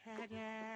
Ta-da!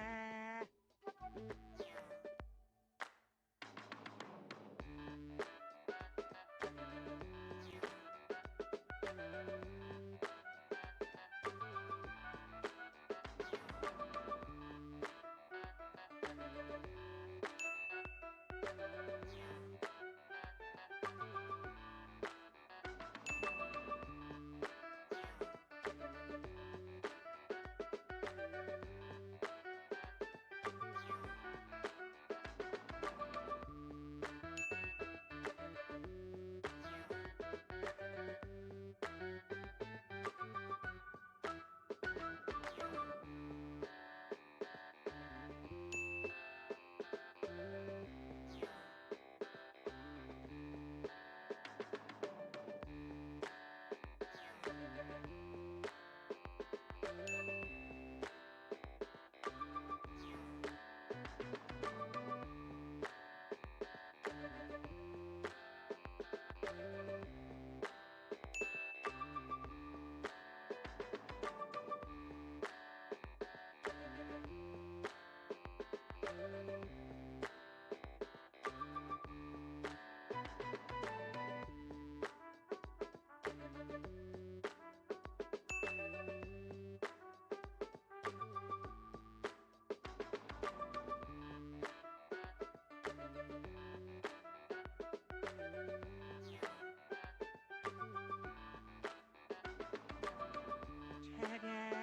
Ta-da!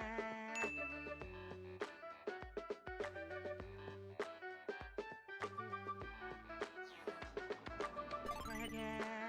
Ta-da!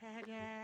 Ta-da!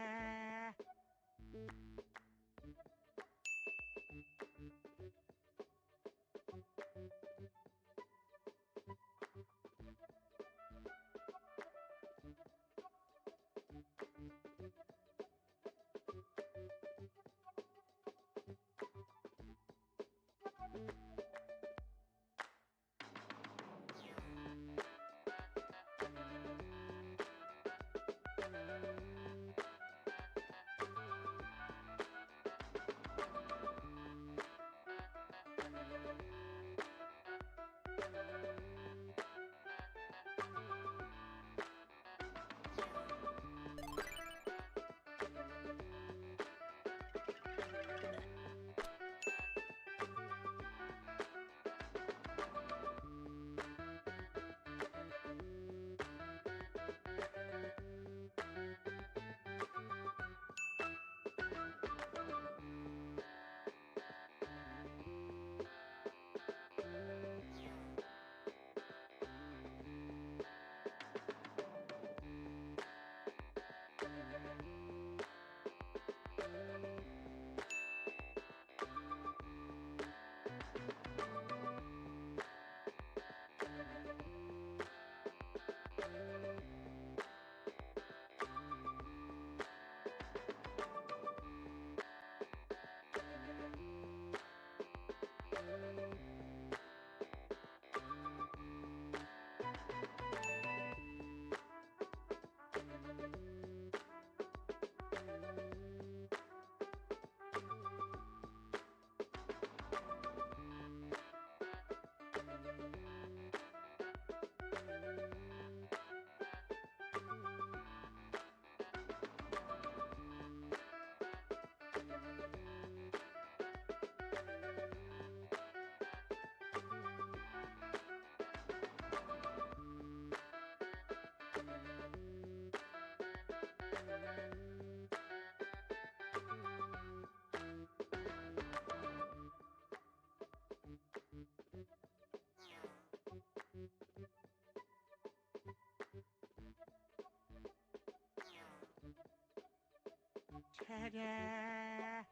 yeah.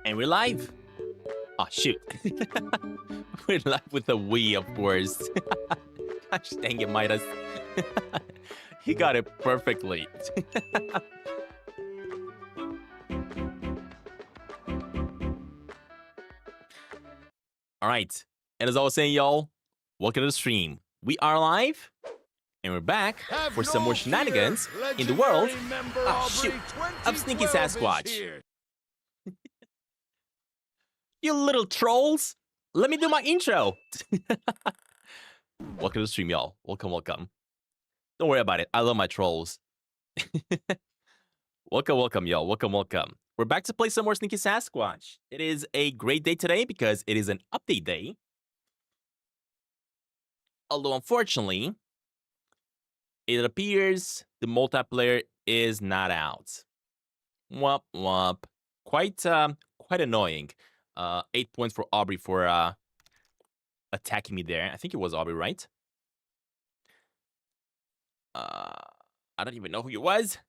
And we're live. Oh, shoot. We're live with a Wii, of course. Gosh dang it, Midas. He got it perfectly. All right. And as I was saying, y'all, welcome to the stream. We are live, and we're back for some more shenanigans in the world. Oh, shoot. Of Sneaky Sasquatch. You little trolls. Let me do my intro. Welcome to the stream, y'all. Welcome, welcome. Don't worry about it. I love my trolls. Welcome, welcome, y'all. Welcome, welcome. We're back to play some more Sneaky Sasquatch. It is a great day today because it is an update day. Although, unfortunately, it appears the multiplayer is not out. Womp womp. Quite annoying. 8 points for Aubrey for attacking me there. I think it was Aubrey, right? I don't even know who it was.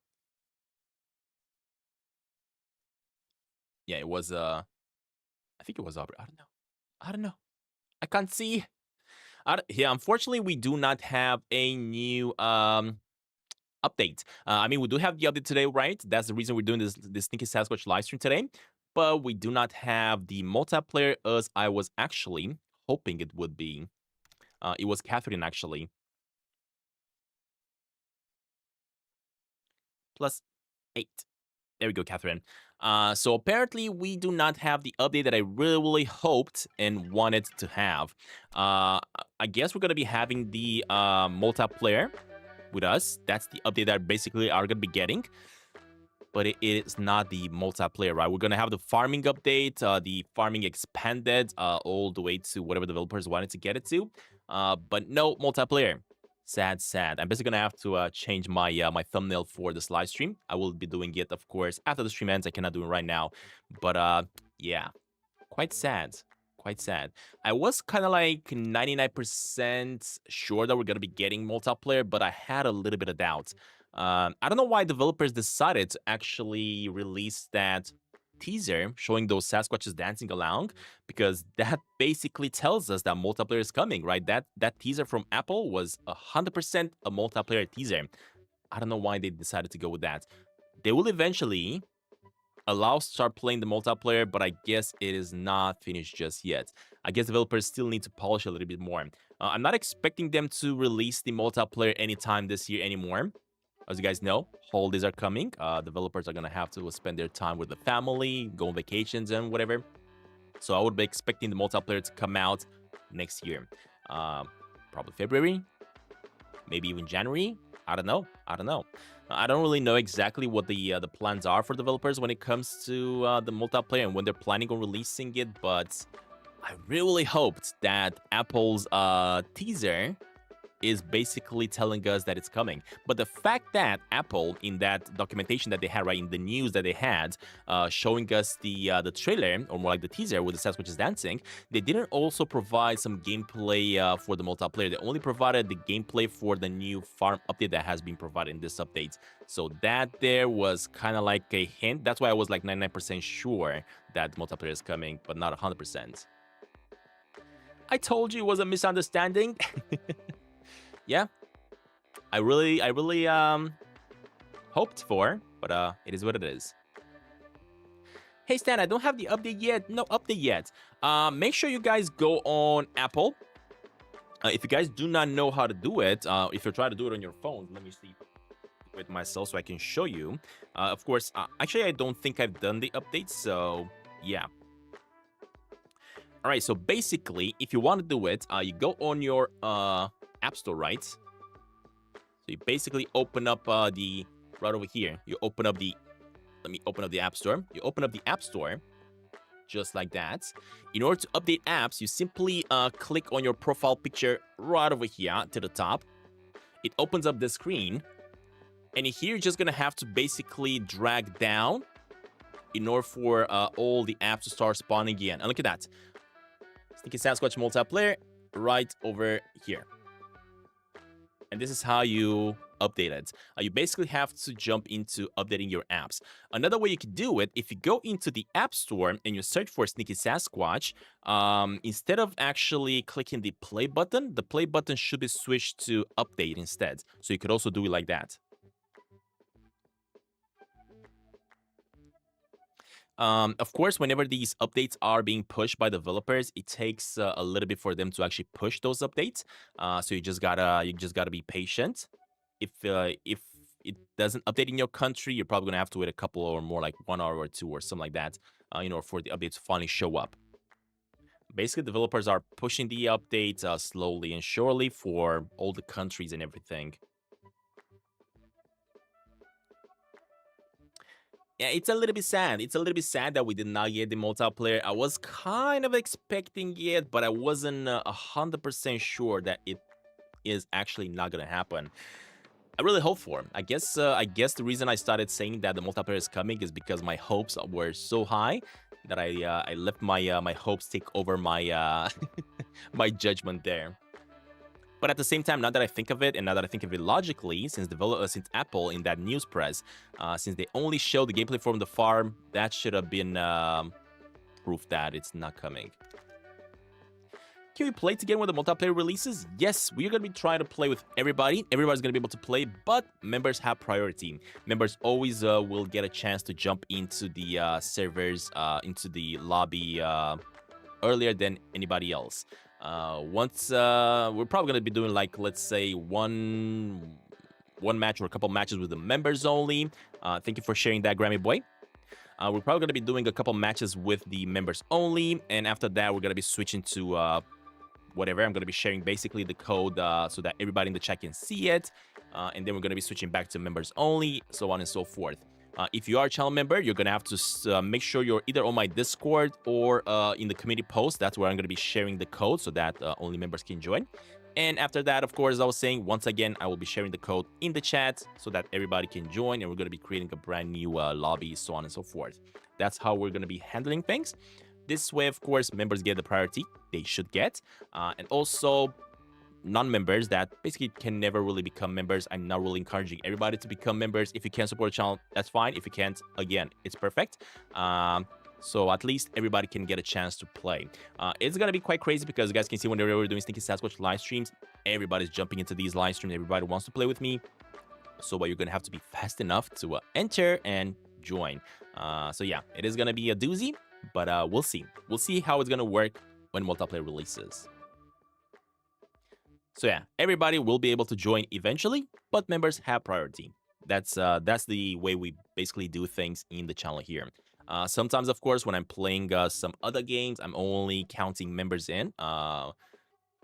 Yeah, it was I think it was Aubrey. I don't know. I can't see. Yeah, unfortunately, we do not have a new update. I mean, we do have the update today, right? That's the reason we're doing this Sneaky Sasquatch live stream today. But we do not have the multiplayer as I was actually hoping it would be. It was Catherine, actually. +8. There we go, Catherine. So apparently we do not have the update that I really hoped and wanted to have. I guess we're going to be having the multiplayer with us. That's the update that basically are going to be getting. But it is not the multiplayer, right? We're going to have the farming update, the farming expanded all the way to whatever developers wanted to get it to. But no multiplayer. Sad, sad. I'm basically going to have to change my my thumbnail for this live stream. I will be doing it, of course, after the stream ends. I cannot do it right now. But yeah, quite sad. Quite sad. I was kind of like 99% sure that we're going to be getting multiplayer, but I had a little bit of doubt. I don't know why developers decided to actually release that teaser showing those Sasquatches dancing along, because that basically tells us that multiplayer is coming, right? That teaser from Apple was 100% a multiplayer teaser. I don't know why they decided to go with that. They will eventually allow us to start playing the multiplayer, but I guess it is not finished just yet. I guess developers still need to polish a little bit more. I'm not expecting them to release the multiplayer anytime this year anymore. As you guys know, holidays are coming. Developers are going to have to spend their time with the family, go on vacations and whatever. So I would be expecting the multiplayer to come out next year. Probably February, maybe even January. I don't know. I don't really know exactly what the plans are for developers when it comes to the multiplayer and when they're planning on releasing it. But I really hoped that Apple's teaser is basically telling us that it's coming. But the fact that Apple, in that documentation that they had, right, in the news that they had, showing us the trailer, or more like the teaser with the Sasquatch is dancing, they didn't also provide some gameplay for the multiplayer. They only provided the gameplay for the new farm update that has been provided in this update. So that there was kind of like a hint. That's why I was like 99% sure that the multiplayer is coming, but not 100%. I told you it was a misunderstanding. Yeah, I really hoped for, but it is what it is. Hey Stan, I don't have the update yet. No update yet. Make sure you guys go on Apple. If you guys do not know how to do it, if you're trying to do it on your phone, let me see with myself so I can show you. Of course, actually, I don't think I've done the update, so yeah. All right, so basically, if you want to do it, you go on your App Store, right? So you basically open up the right over here. You open up the let me open up the App Store. You open up the App Store just like that. In order to update apps, you simply click on your profile picture right over here to the top. It opens up the screen, and here you're just gonna have to basically drag down in order for all the apps to start spawning again. And look at that. Sneaky Sasquatch multiplayer right over here. And this is how you updated. You basically have to jump into updating your apps. Another way you can do it, if you go into the App Store and you search for Sneaky Sasquatch, instead of actually clicking the play button, the play button should be switched to update instead. So you could also do it like that. Of course, whenever these updates are being pushed by developers, it takes a little bit for them to actually push those updates. So you just gotta be patient. If it doesn't update in your country, you're probably gonna have to wait a couple or more, like 1 hour or 2 or something like that, for the update to finally show up. Basically, developers are pushing the updates slowly and surely for all the countries and everything. Yeah, it's a little bit sad. It's a little bit sad that we did not get the multiplayer. I was kind of expecting it, but I wasn't 100% sure that it is actually not gonna happen. I really hope for. I guess the reason I started saying that the multiplayer is coming is because my hopes were so high that I let my hopes take over my my judgment there. But at the same time, now that I think of it, and now that I think of it logically, since Apple in that news press, since they only showed the gameplay from the farm, that should have been proof that it's not coming. Can we play together when the multiplayer releases? Yes, we're going to be trying to play with everybody. Everybody's going to be able to play, but members have priority. Members always will get a chance to jump into the servers, into the lobby earlier than anybody else. Once we're probably gonna be doing, like, let's say one match or a couple matches with the members only. Thank you for sharing that, Grammy Boy. We're probably gonna be doing a couple matches with the members only, and after that we're gonna be switching to whatever. I'm gonna be sharing basically the code so that everybody in the chat can see it, and then we're gonna be switching back to members only, so on and so forth. If you are a channel member, you're going to have to make sure you're either on my Discord or in the community post. That's where I'm going to be sharing the code so that only members can join. And after that, of course, as I was saying, once again, I will be sharing the code in the chat so that everybody can join. And we're going to be creating a brand new lobby, so on and so forth. That's how we're going to be handling things. This way, of course, members get the priority they should get. And also, non-members that basically can never really become members. I'm not really encouraging everybody to become members. If you can support the channel, that's fine. If you can't, again, it's perfect. So at least everybody can get a chance to play. It's gonna be quite crazy because you guys can see whenever we're doing Sneaky Sasquatch live streams, everybody's jumping into these live streams. Everybody wants to play with me. So you're gonna have to be fast enough to enter and join. So yeah, it is gonna be a doozy, but we'll see. We'll see how it's gonna work when multiplayer releases. So yeah, everybody will be able to join eventually, but members have priority. That's the way we basically do things in the channel here. Sometimes, of course, when I'm playing some other games, I'm only counting members in,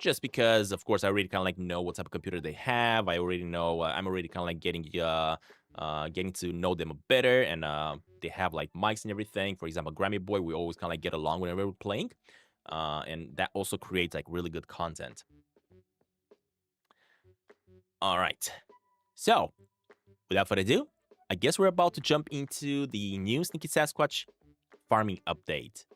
just because, of course, I already kind of like know what type of computer they have. I already know, I'm already kind of like getting to know them better, and they have like mics and everything. For example, Grammy Boy, we always kind of like get along whenever we're playing, and that also creates like really good content. All right, so without further ado, I guess we're about to jump into the new Sneaky Sasquatch farming update.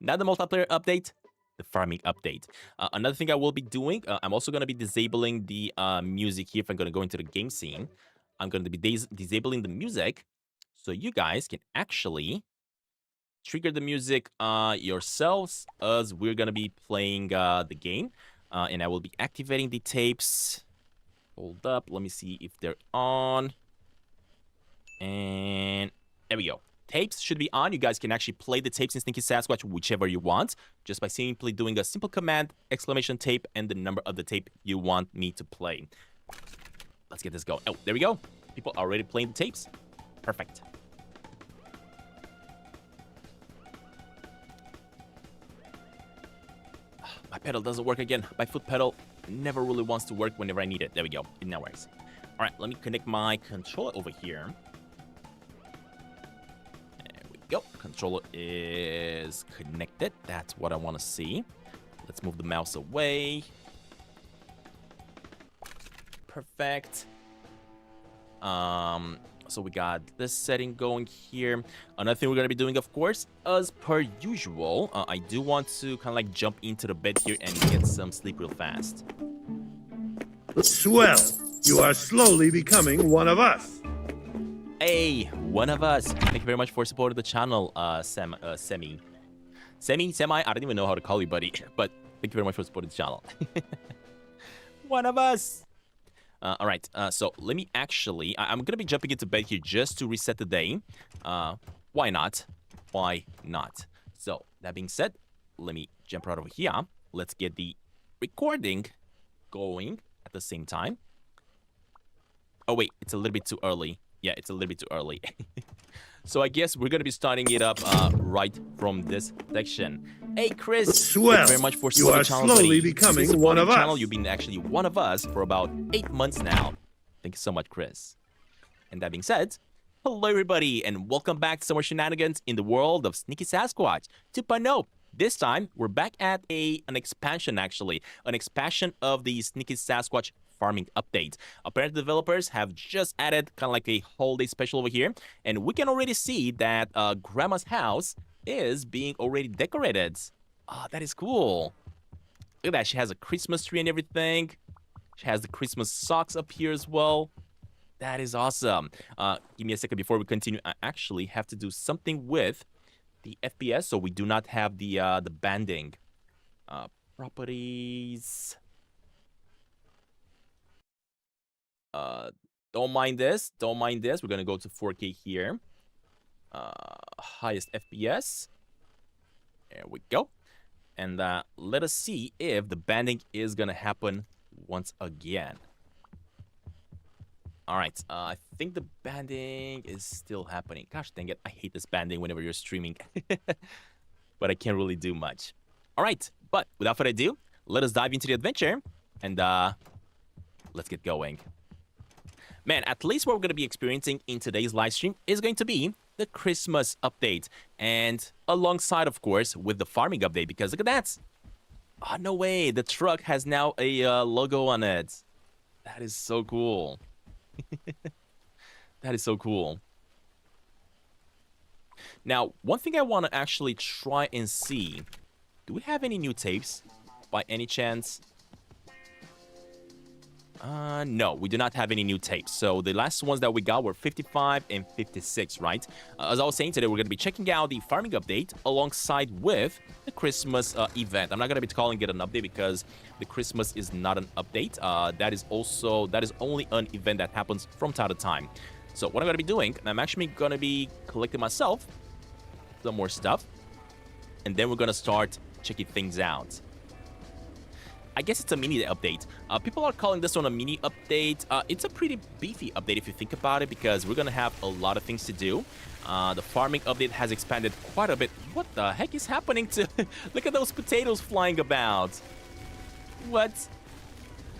Not the multiplayer update, the farming update. Another thing I will be doing, I'm also going to be disabling the music here. If I'm going to go into the game scene, I'm going to be disabling the music so you guys can actually trigger the music yourselves as we're going to be playing the game. And I will be activating the tapes. Hold up, let me see if they're on. And there we go. Tapes should be on. You guys can actually play the tapes in Sneaky Sasquatch whichever you want, just by simply doing a simple command, exclamation tape, and the number of the tape you want me to play. Let's get this going. Oh, there we go. People are already playing the tapes. Perfect. My pedal doesn't work again. My foot pedal never really wants to work whenever I need it. There we go. It now works. All right, let me connect my controller over here. There we go. Controller is connected. That's what I want to see. Let's move the mouse away. Perfect. So we got this setting going here. Another thing we're going to be doing, of course, as per usual, I do want to kind of like jump into the bed here and get some sleep real fast. Swell. You are slowly becoming one of us. Hey, one of us. Thank you very much for supporting the channel, Semi. Semi, I don't even know how to call you, buddy. But thank you very much for supporting the channel. One of us. All right, so let me actually... I'm going to be jumping into bed here just to reset the day. Why not? Why not? So, that being said, let me jump right over here. Let's get the recording going at the same time. Oh, wait, it's a little bit too early. Yeah, it's a little bit too early. So I guess we're going to be starting it up right from this section. Hey, Chris. Swell. Thank you very much for You are supporting the channel, slowly buddy. becoming Since one supporting of the channel, us. you've been actually one of us for about 8 months now. Thank you so much, Chris. And that being said, hello, everybody, and welcome back to some more shenanigans in the world of Sneaky Sasquatch 2.0. This time, we're back at an expansion, actually. An expansion of the Sneaky Sasquatch farming update. Apparently, developers have just added kind of like a holiday special over here, and we can already see that Grandma's house is being already decorated. Ah, that is cool. Look at that. She has a Christmas tree and everything. She has the Christmas socks up here as well. That is awesome. Give me a second before we continue. I actually have to do something with the FPS, so we do not have the banding. Properties. Don't mind this. Don't mind this. We're gonna go to 4K here. Highest FPS. There we go. And let us see if the banding is gonna happen once again. All right. I think the banding is still happening. Gosh dang it! I hate this banding whenever you're streaming, but I can't really do much. All right. But without further ado, let us dive into the adventure and let's get going. Man, at least what we're going to be experiencing in today's live stream is going to be the Christmas update. And alongside, of course, with the farming update. Because look at that. Oh, no way. The truck has now a logo on it. That is so cool. That is so cool. Now, one thing I want to actually try and see. Do we have any new tapes by any chance? No, we do not have any new tapes. So the last ones that we got were 55 and 56, right? As I was saying today, we're going to be checking out the farming update alongside with the Christmas event. I'm not going to be calling it an update because the Christmas is not an update. That is only an event that happens from time to time. So what I'm going to be doing, I'm actually going to be collecting myself some more stuff. And then we're going to start checking things out. I guess it's a mini update. People are calling this one a mini update. It's a pretty beefy update if you think about it, because we're gonna have a lot of things to do. The farming update has expanded quite a bit. What the heck is happening to... Look at those potatoes flying about. What?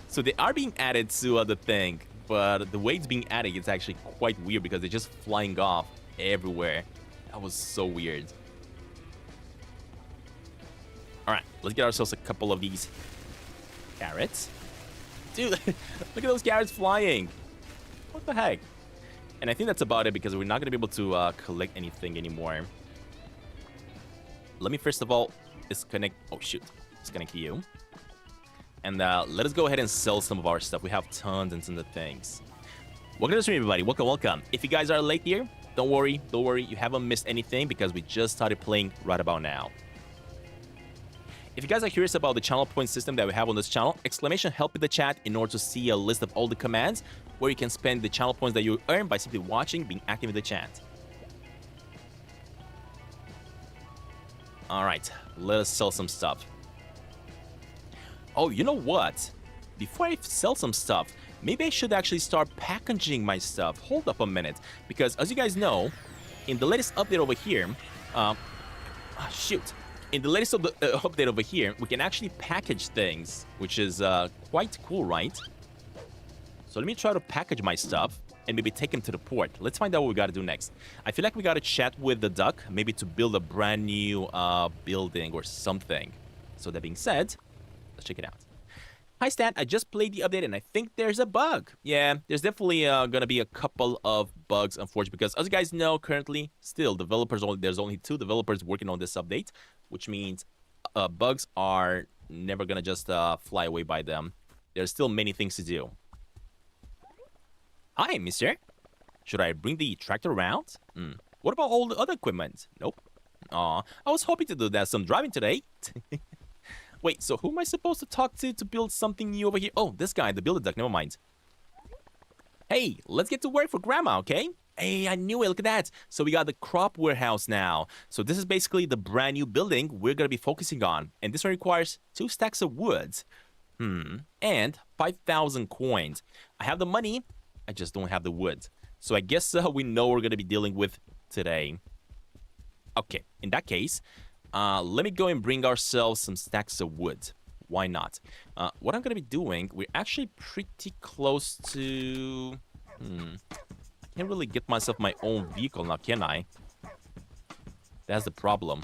So they are being added to the thing, but the way it's being added is actually quite weird because they're just flying off everywhere. That was so weird. Alright, let's get ourselves a couple of these carrots. Dude, look at those carrots flying. What the heck? And I think that's about it because we're not going to be able to collect anything anymore. Let me first of all disconnect... Oh, shoot. Disconnect you. And let us go ahead and sell some of our stuff. We have tons and tons of things. Welcome to the stream, everybody. Welcome, welcome. If you guys are late here, don't worry. Don't worry. You haven't missed anything because we just started playing right about now. If you guys are curious about the channel point system that we have on this channel, exclamation help in the chat in order to see a list of all the commands where you can spend the channel points that you earn by simply watching, being active in the chat. Alright, let us sell some stuff. Oh, you know what? Before I sell some stuff, maybe I should actually start packaging my stuff. Hold up a minute, because as you guys know, in the latest update over here, in the latest update over here, we can actually package things, which is quite cool, right? So let me try to package my stuff and maybe take him to the port. Let's find out what we got to do next. I feel like we got to chat with the duck, maybe to build a brand new building or something. So that being said, let's check it out. Hi Stan, I just played the update and I think there's a bug. Yeah, there's definitely gonna be a couple of bugs, unfortunately, because as you guys know, currently, still, there's only 2 developers working on this update, which means bugs are never gonna just fly away by them. There's still many things to do. Hi, mister. Should I bring the tractor around? What about all the other equipment? Nope. Aw, I was hoping to do that some driving today. Wait, so who am I supposed to talk to build something new over here? Oh, this guy, the builder duck, never mind. Hey, let's get to work for Grandma, okay? Hey, I knew it, look at that. So we got the crop warehouse now. So this is basically the brand new building we're gonna be focusing on. And this one requires 2 stacks of wood. And 5,000 coins. I have the money, I just don't have the wood. So I guess we know what we're gonna be dealing with today. Okay, in that case, let me go and bring ourselves some stacks of wood. Why not? What I'm gonna be doing, we're actually pretty close to... I can't really get myself my own vehicle now, can I? That's the problem.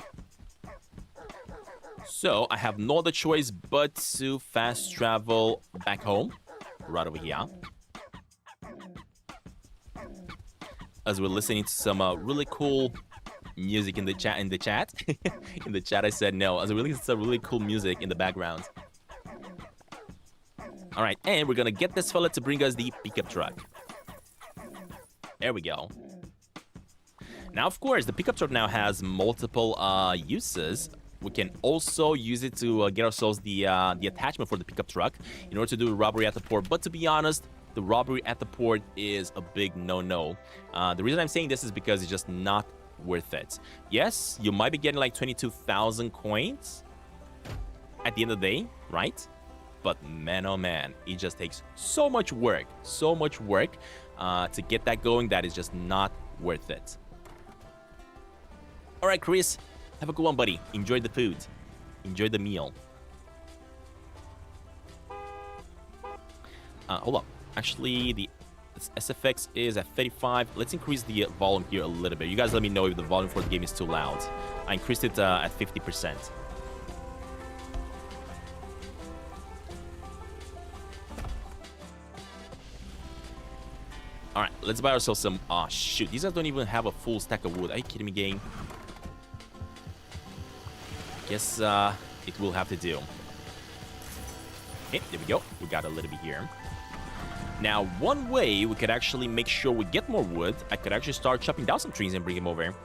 So, I have no other choice but to fast travel back home. Right over here. As we're listening to some really cool music in the chat. In the chat I said no. As we're listening to some really cool music in the background. Alright, and we're gonna get this fella to bring us the pickup truck. There we go. Now, of course, the pickup truck now has multiple uses. We can also use it to get ourselves the attachment for the pickup truck in order to do a robbery at the port. But to be honest, the robbery at the port is a big no-no. The reason I'm saying this is because it's just not worth it. Yes, you might be getting like 22,000 coins at the end of the day, right? But man, oh man, it just takes so much work to get that going that is just not worth it. All right, Chris, have a good one, buddy. Enjoy the food. Enjoy the meal. Hold up. Actually, the SFX is at 35. Let's increase the volume here a little bit. You guys let me know if the volume for the game is too loud. I increased it at 50%. Alright, let's buy ourselves some... Oh, shoot. These guys don't even have a full stack of wood. Are you kidding me, game? Guess it will have to do. Okay, there we go. We got a little bit here. Now, one way we could actually make sure we get more wood, I could actually start chopping down some trees and bring them over.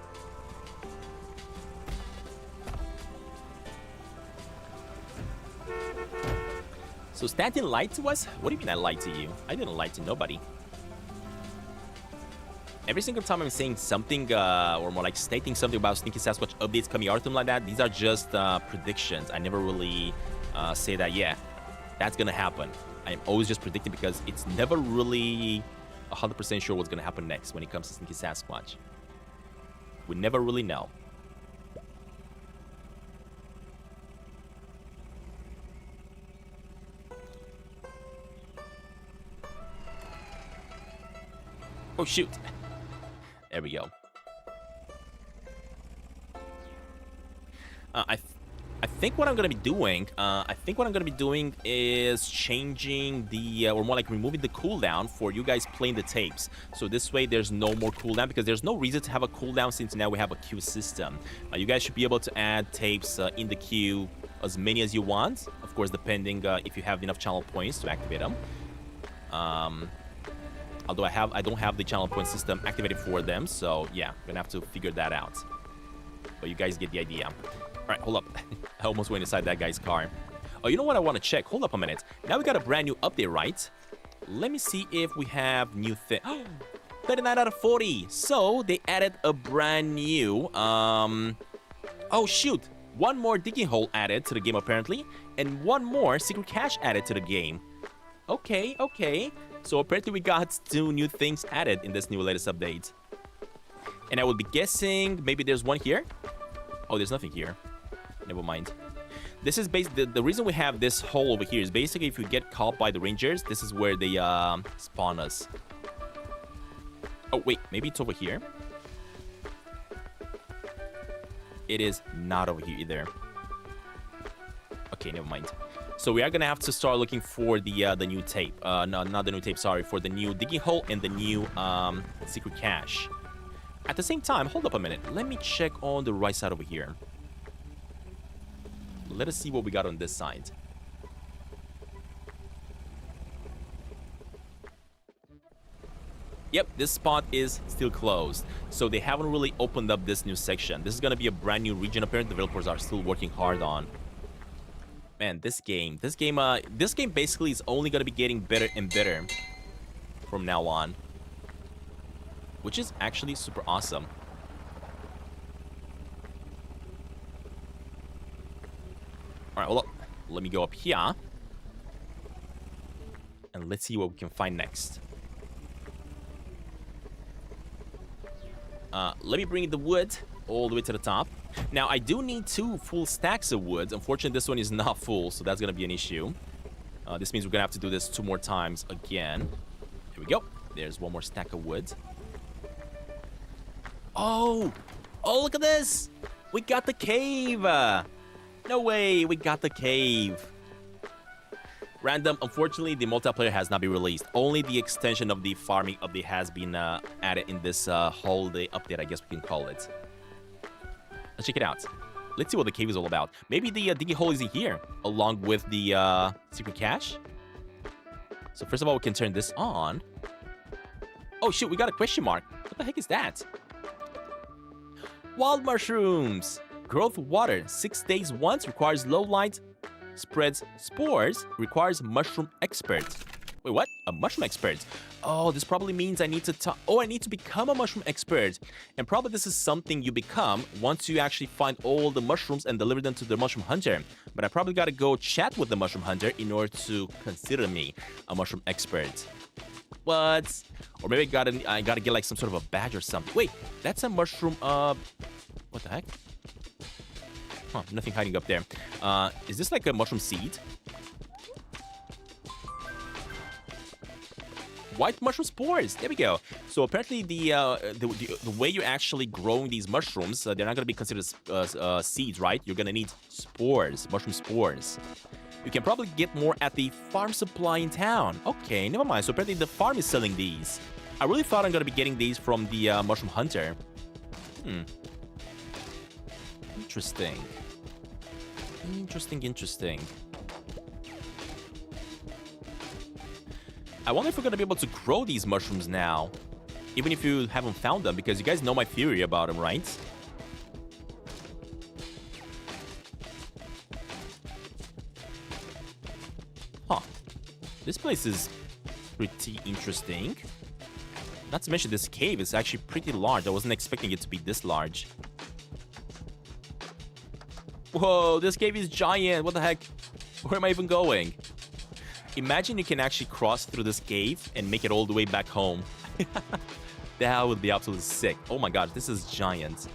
So Stantin lied to us? What do you mean I lied to you? I didn't lie to nobody. Every single time I'm saying something, or more like stating something about Sneaky Sasquatch updates coming out or something like that, these are just predictions. I never really say that, yeah, that's gonna happen. I'm always just predicting because it's never really 100% sure what's gonna happen next when it comes to Sneaky Sasquatch. We never really know. Oh, shoot. There we go. I think what I'm gonna be doing, is changing the, or more like removing the cooldown for you guys playing the tapes. So this way there's no more cooldown, because there's no reason to have a cooldown since now we have a queue system. You guys should be able to add tapes in the queue as many as you want. Of course, depending if you have enough channel points to activate them. Although I don't have the channel point system activated for them, so yeah, I'm gonna have to figure that out. But you guys get the idea. Alright, hold up. I almost went inside that guy's car. Oh, you know what I want to check? Hold up a minute. Now we got a brand new update, right? Let me see if we have new thing. 39 out of 40. So, they added a brand new... Oh, shoot. One more digging hole added to the game, apparently. And one more secret cache added to the game. Okay, okay. So, apparently we got 2 new things added in this new latest update. And I would be guessing maybe there's one here. Oh, there's nothing here. Never mind. This is the reason we have this hole over here is basically if you get caught by the rangers, this is where they spawn us. Oh, wait. Maybe it's over here. It is not over here either. Okay, never mind. So we are gonna have to start looking for the new tape. No, not the new tape, sorry. For the new digging hole and the new secret cache. At the same time, hold up a minute. Let me check on the right side over here. Let us see what we got on this side. Yep, this spot is still closed. So they haven't really opened up this new section. This is going to be a brand new region apparently developers are still working hard on. Man, this game basically is only going to be getting better and better from now on. Which is actually super awesome. Alright, well, let me go up here. And let's see what we can find next. Let me bring the wood all the way to the top. Now, I do need 2 full stacks of wood. Unfortunately, this one is not full, so that's going to be an issue. This means we're going to have to do this 2 more times again. Here we go. There's 1 more stack of wood. Oh! Oh, look at this! We got the cave! No way, we got the cave. Random, unfortunately, the multiplayer has not been released. Only the extension of the farming update has been added in this holiday update, I guess we can call it. Let's check it out. Let's see what the cave is all about. Maybe the diggy hole is here, along with the secret cache. So first of all, we can turn this on. Oh shoot, we got a question mark. What the heck is that? Wild mushrooms. Growth water. 6 days once. Requires low light. Spreads spores. Requires mushroom expert. Wait, what? A mushroom expert? Oh, this probably means I need to I need to become a mushroom expert. And probably this is something you become once you actually find all the mushrooms and deliver them to the mushroom hunter. But I probably gotta go chat with the mushroom hunter in order to consider me a mushroom expert. What? Or maybe I gotta get like some sort of a badge or something. Wait, that's a mushroom, what the heck? Huh, nothing hiding up there. Is this like a mushroom seed? White mushroom spores. There we go. So apparently the way you're actually growing these mushrooms, they're not gonna be considered seeds, right? You're gonna need spores, mushroom spores. You can probably get more at the farm supply in town. Okay, never mind. So apparently the farm is selling these. I really thought I'm gonna be getting these from the mushroom hunter. Interesting. Interesting. I wonder if we're gonna be able to grow these mushrooms now, even if you haven't found them, because you guys know my theory about them, right? Huh. This place is pretty interesting. Not to mention this cave is actually pretty large. I wasn't expecting it to be this large. Whoa, this cave is giant. What the heck? Where am I even going? Imagine you can actually cross through this cave and make it all the way back home. That would be absolutely sick. Oh my gosh, this is giant.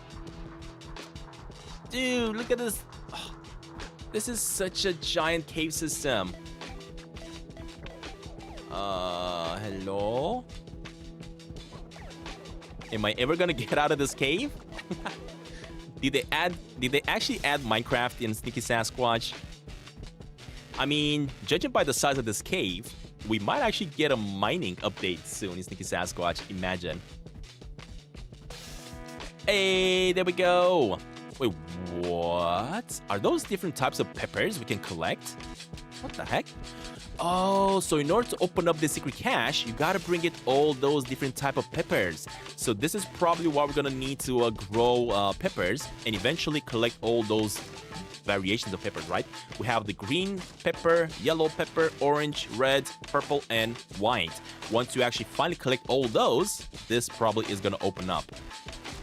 Dude, look at this. Oh, this is such a giant cave system. Hello? Am I ever gonna get out of this cave? Did they actually add Minecraft in Sneaky Sasquatch? I mean, judging by the size of this cave, we might actually get a mining update soon in Sneaky Sasquatch. Imagine. Hey, there we go. Wait, what? Are those different types of peppers we can collect? What the heck? Oh, so in order to open up the secret cache, you gotta bring it all those different type of peppers. So this is probably what we're gonna need to grow peppers and eventually collect all those variations of peppers, right? We have the green pepper, yellow pepper, orange, red, purple, and white. Once you actually finally collect all those, this probably is gonna open up.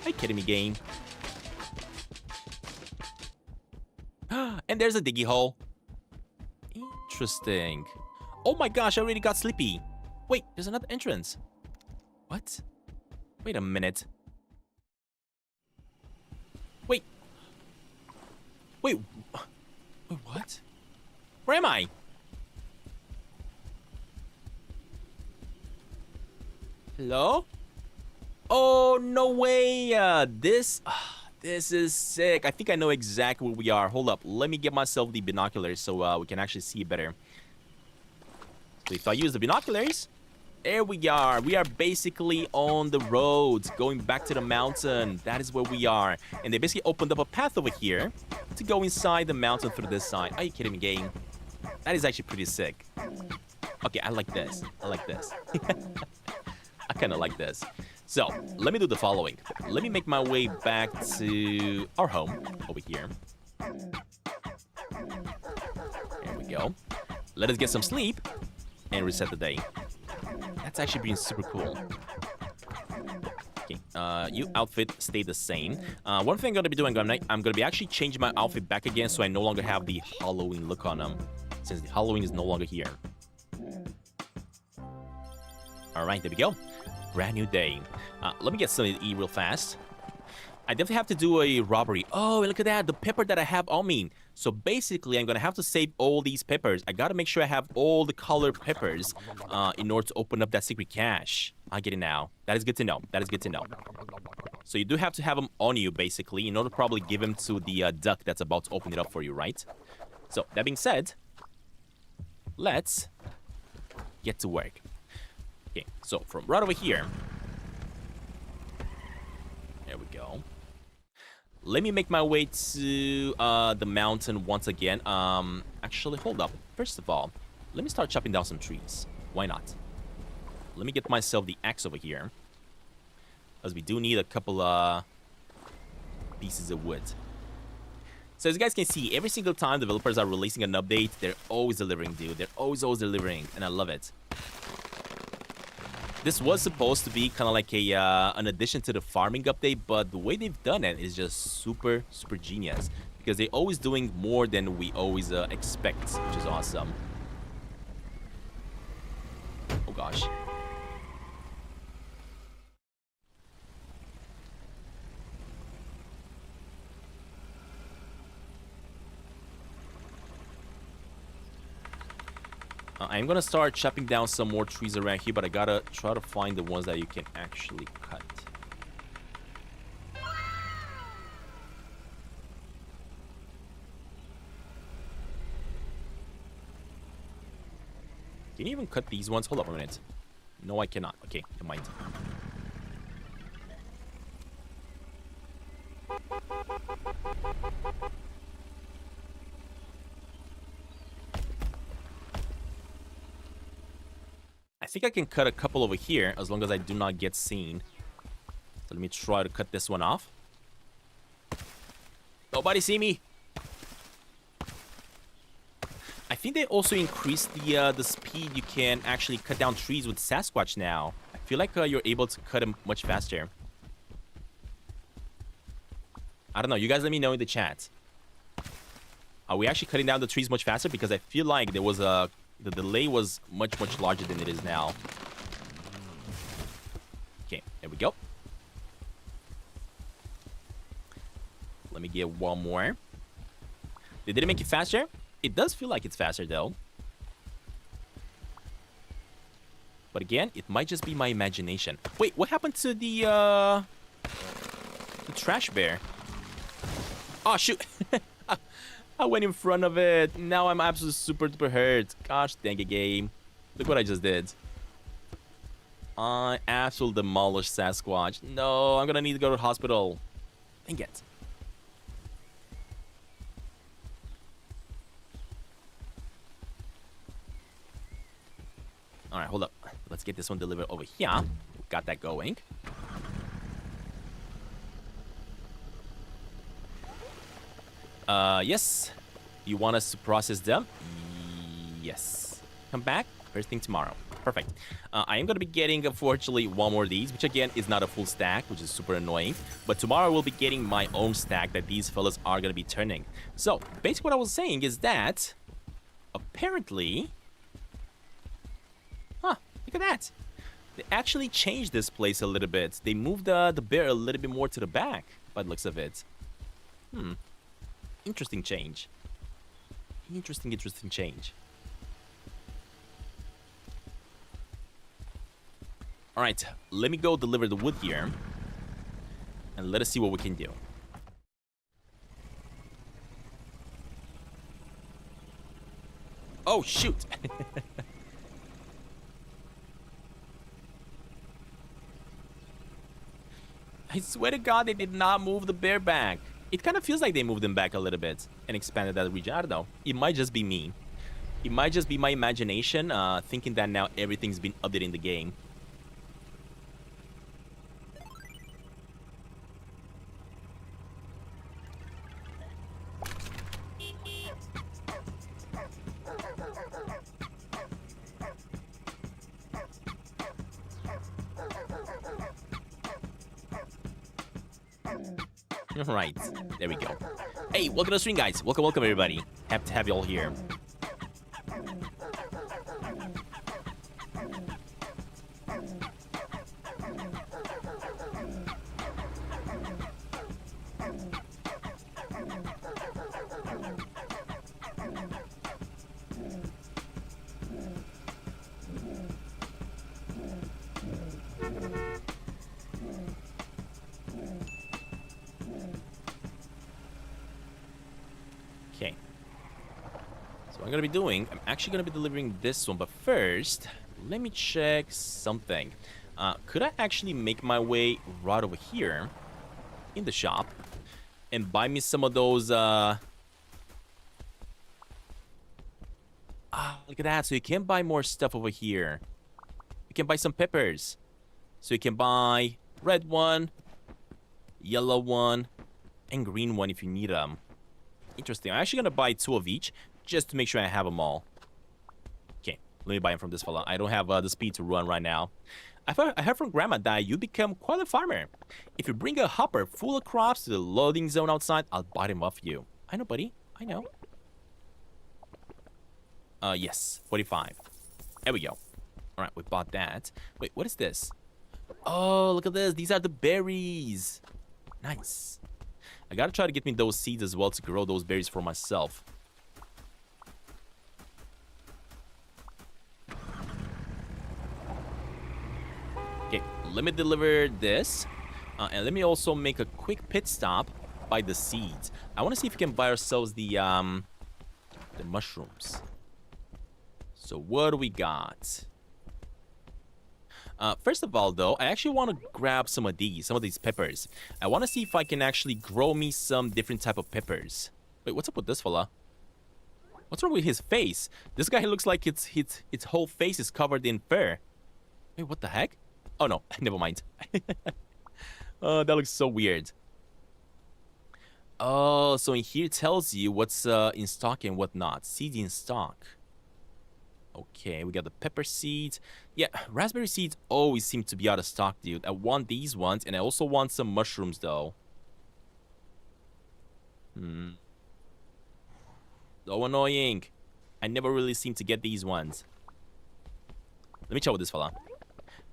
Are you kidding me, game? And there's a diggy hole. Interesting. Oh my gosh, I already got sleepy. Wait, there's another entrance. What? Wait a minute. Wait. Wait, what? Where am I? Hello? Oh, no way. This is sick. I think I know exactly where we are. Hold up. Let me get myself the binoculars so we can actually see better. So if I use the binoculars, there we are. We are basically on the road going back to the mountain. That is where we are. And they basically opened up a path over here to go inside the mountain through this side. Are you kidding me, game? That is actually pretty sick. Okay, I like this. I like this. I kind of like this. So, let me do the following. Let me make my way back to our home over here. There we go. Let us get some sleep and reset the day. That's actually being super cool. Okay, you outfit stay the same. One thing I'm going to be doing, I'm going to be actually changing my outfit back again so I no longer have the Halloween look on them, since the Halloween is no longer here. Alright, there we go. Brand new day. Let me get something to eat real fast. I definitely have to do a robbery. Oh, look at that. The pepper that I have on me. So basically, I'm going to have to save all these peppers. I got to make sure I have all the colored peppers in order to open up that secret cache. I get it now. That is good to know. That is good to know. So you do have to have them on you, basically, in order to probably give them to the duck that's about to open it up for you, right? So, that being said, let's get to work. Okay, so from right over here. There we go. Let me make my way to the mountain once again. Actually, hold up. First of all, let me start chopping down some trees. Why not? Let me get myself the axe over here, as we do need a couple pieces of wood. So as you guys can see, every single time developers are releasing an update, they're always delivering, dude. They're always delivering, and I love it. This was supposed to be kind of like a an addition to the farming update, but the way they've done it is just super genius, because they're always doing more than we always expect, which is awesome. Oh gosh. I'm gonna start chopping down some more trees around here, but I gotta try to find the ones that you can actually cut. Can you even cut these ones? Hold up a minute. No, I cannot. Okay, never mind. I think I can cut a couple over here as long as I do not get seen. So let me try to cut this one off. Nobody see me. I think they also increased the speed you can actually cut down trees with Sasquatch now. I feel like you're able to cut them much faster. I don't know. You guys let me know in the chat. Are we actually cutting down the trees much faster? Because I feel like there was a... the delay was much larger than it is now. Okay, there we go. Let me get one more. Did it make it faster? It does feel like it's faster, though. But again, it might just be my imagination. Wait, what happened to the trash bear? Oh, shoot. I went in front of it. Now I'm absolutely super duper hurt. Gosh dang it, game. Look what I just did. I absolutely demolished Sasquatch. No, I'm gonna need to go to the hospital. Dang it. Alright, hold up. Let's get this one delivered over here. Got that going. Yes. You want us to process them? Yes. Come back first thing tomorrow. Perfect. I am going to be getting, unfortunately, one more of these, which again is not a full stack, which is super annoying. But tomorrow we'll be getting my own stack that these fellas are going to be turning. So, basically what I was saying is that, apparently... Huh, look at that. They actually changed this place a little bit. They moved the bear a little bit more to the back, by the looks of it. Interesting change. Interesting change. Alright, let me go deliver the wood here. And let us see what we can do. Oh, shoot! I swear to God, they did not move the bear back. It kind of feels like they moved him back a little bit and expanded that region. I don't know. It might just be me. It might just be my imagination thinking that now everything's been updated in the game. Alright, there we go. Hey, welcome to the stream, guys. Welcome, welcome, everybody. Happy to have you all here. Okay. So what I'm gonna be doing, I'm actually gonna be delivering this one, but first, let me check something. Could I actually make my way right over here in the shop and buy me some of those, look at that. So you can buy more stuff over here. You can buy some peppers. So you can buy red one, yellow one, and green one if you need them. Interesting. I'm actually going to buy 2 of each just to make sure I have them all. Okay, let me buy them from this fella. I don't have the speed to run right now. I heard from Grandma that you become quite a farmer. If you bring a hopper full of crops to the loading zone outside, I'll buy them off you. I know, buddy. I know. Yes, 45. There we go. All right, we bought that. Wait, what is this? Oh, look at this. These are the berries. Nice. I gotta try to get me those seeds as well to grow those berries for myself. Okay, let me deliver this. And let me also make a quick pit stop by the seeds. I want to see if we can buy ourselves the mushrooms. So what do we got? First of all, though, I actually want to grab some of these peppers. I want to see if I can actually grow me some different type of peppers. Wait, what's up with this fella? What's wrong with his face? This guy looks like its whole face is covered in fur. Wait, what the heck? Oh, no, never mind. Oh, that looks so weird. Oh, so in here it tells you what's in stock and what not. Seeds in stock. Okay, we got the pepper seeds. Yeah, raspberry seeds always seem to be out of stock, dude. I want these ones, and I also want some mushrooms, though. So annoying. I never really seem to get these ones. Let me chat with this fella.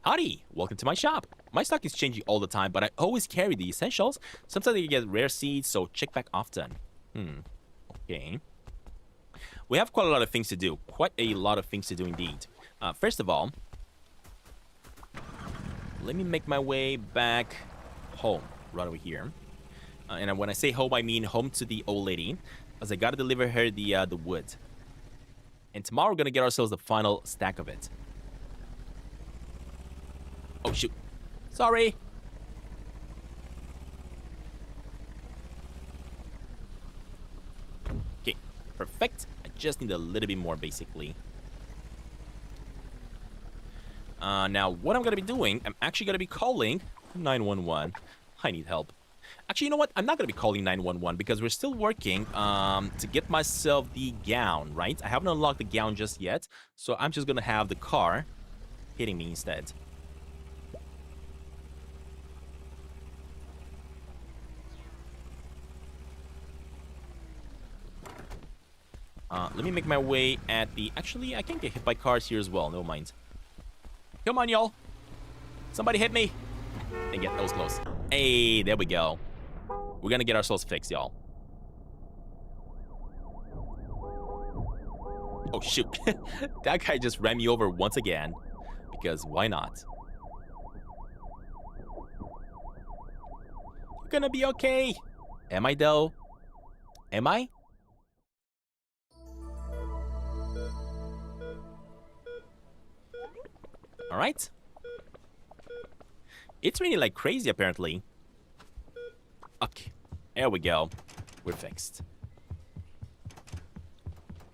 Howdy, welcome to my shop. My stock is changing all the time, but I always carry the essentials. Sometimes you get rare seeds, so check back often. Okay. We have quite a lot of things to do. Quite a lot of things to do indeed. First of all, let me make my way back home, right over here. And when I say home, I mean home to the old lady, as I gotta deliver her the wood. And tomorrow we're gonna get ourselves the final stack of it. Oh shoot! Sorry. Okay, perfect. Just need a little bit more, basically. Now, what I'm going to be doing, I'm actually going to be calling 911. I need help. Actually, you know what? I'm not going to be calling 911 because we're still working to get myself the gown, right? I haven't unlocked the gown just yet, so I'm just going to have the car hitting me instead. Let me make my way at the... Actually, I can get hit by cars here as well. Never mind. Come on, y'all. Somebody hit me. Dang it, that was close. Hey, there we go. We're gonna get ourselves fixed, y'all. Oh, shoot. That guy just ran me over once again. Because why not? You're gonna be okay. Am I, though? Am I? Alright. It's raining like crazy, apparently. Okay. There we go. We're fixed.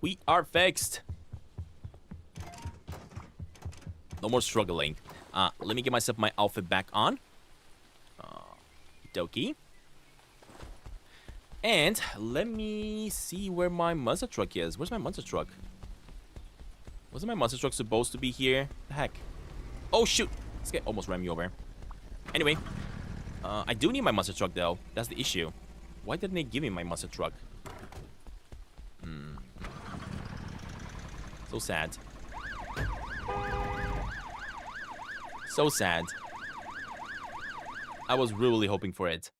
We are fixed. No more struggling. Let me get myself my outfit back on. Dokie. And let me see where my monster truck is. Where's my monster truck? Wasn't my monster truck supposed to be here? The heck? Oh, shoot. This guy almost ran me over. Anyway, I do need my monster truck, though. That's the issue. Why didn't they give me my monster truck? So sad. So sad. I was really hoping for it.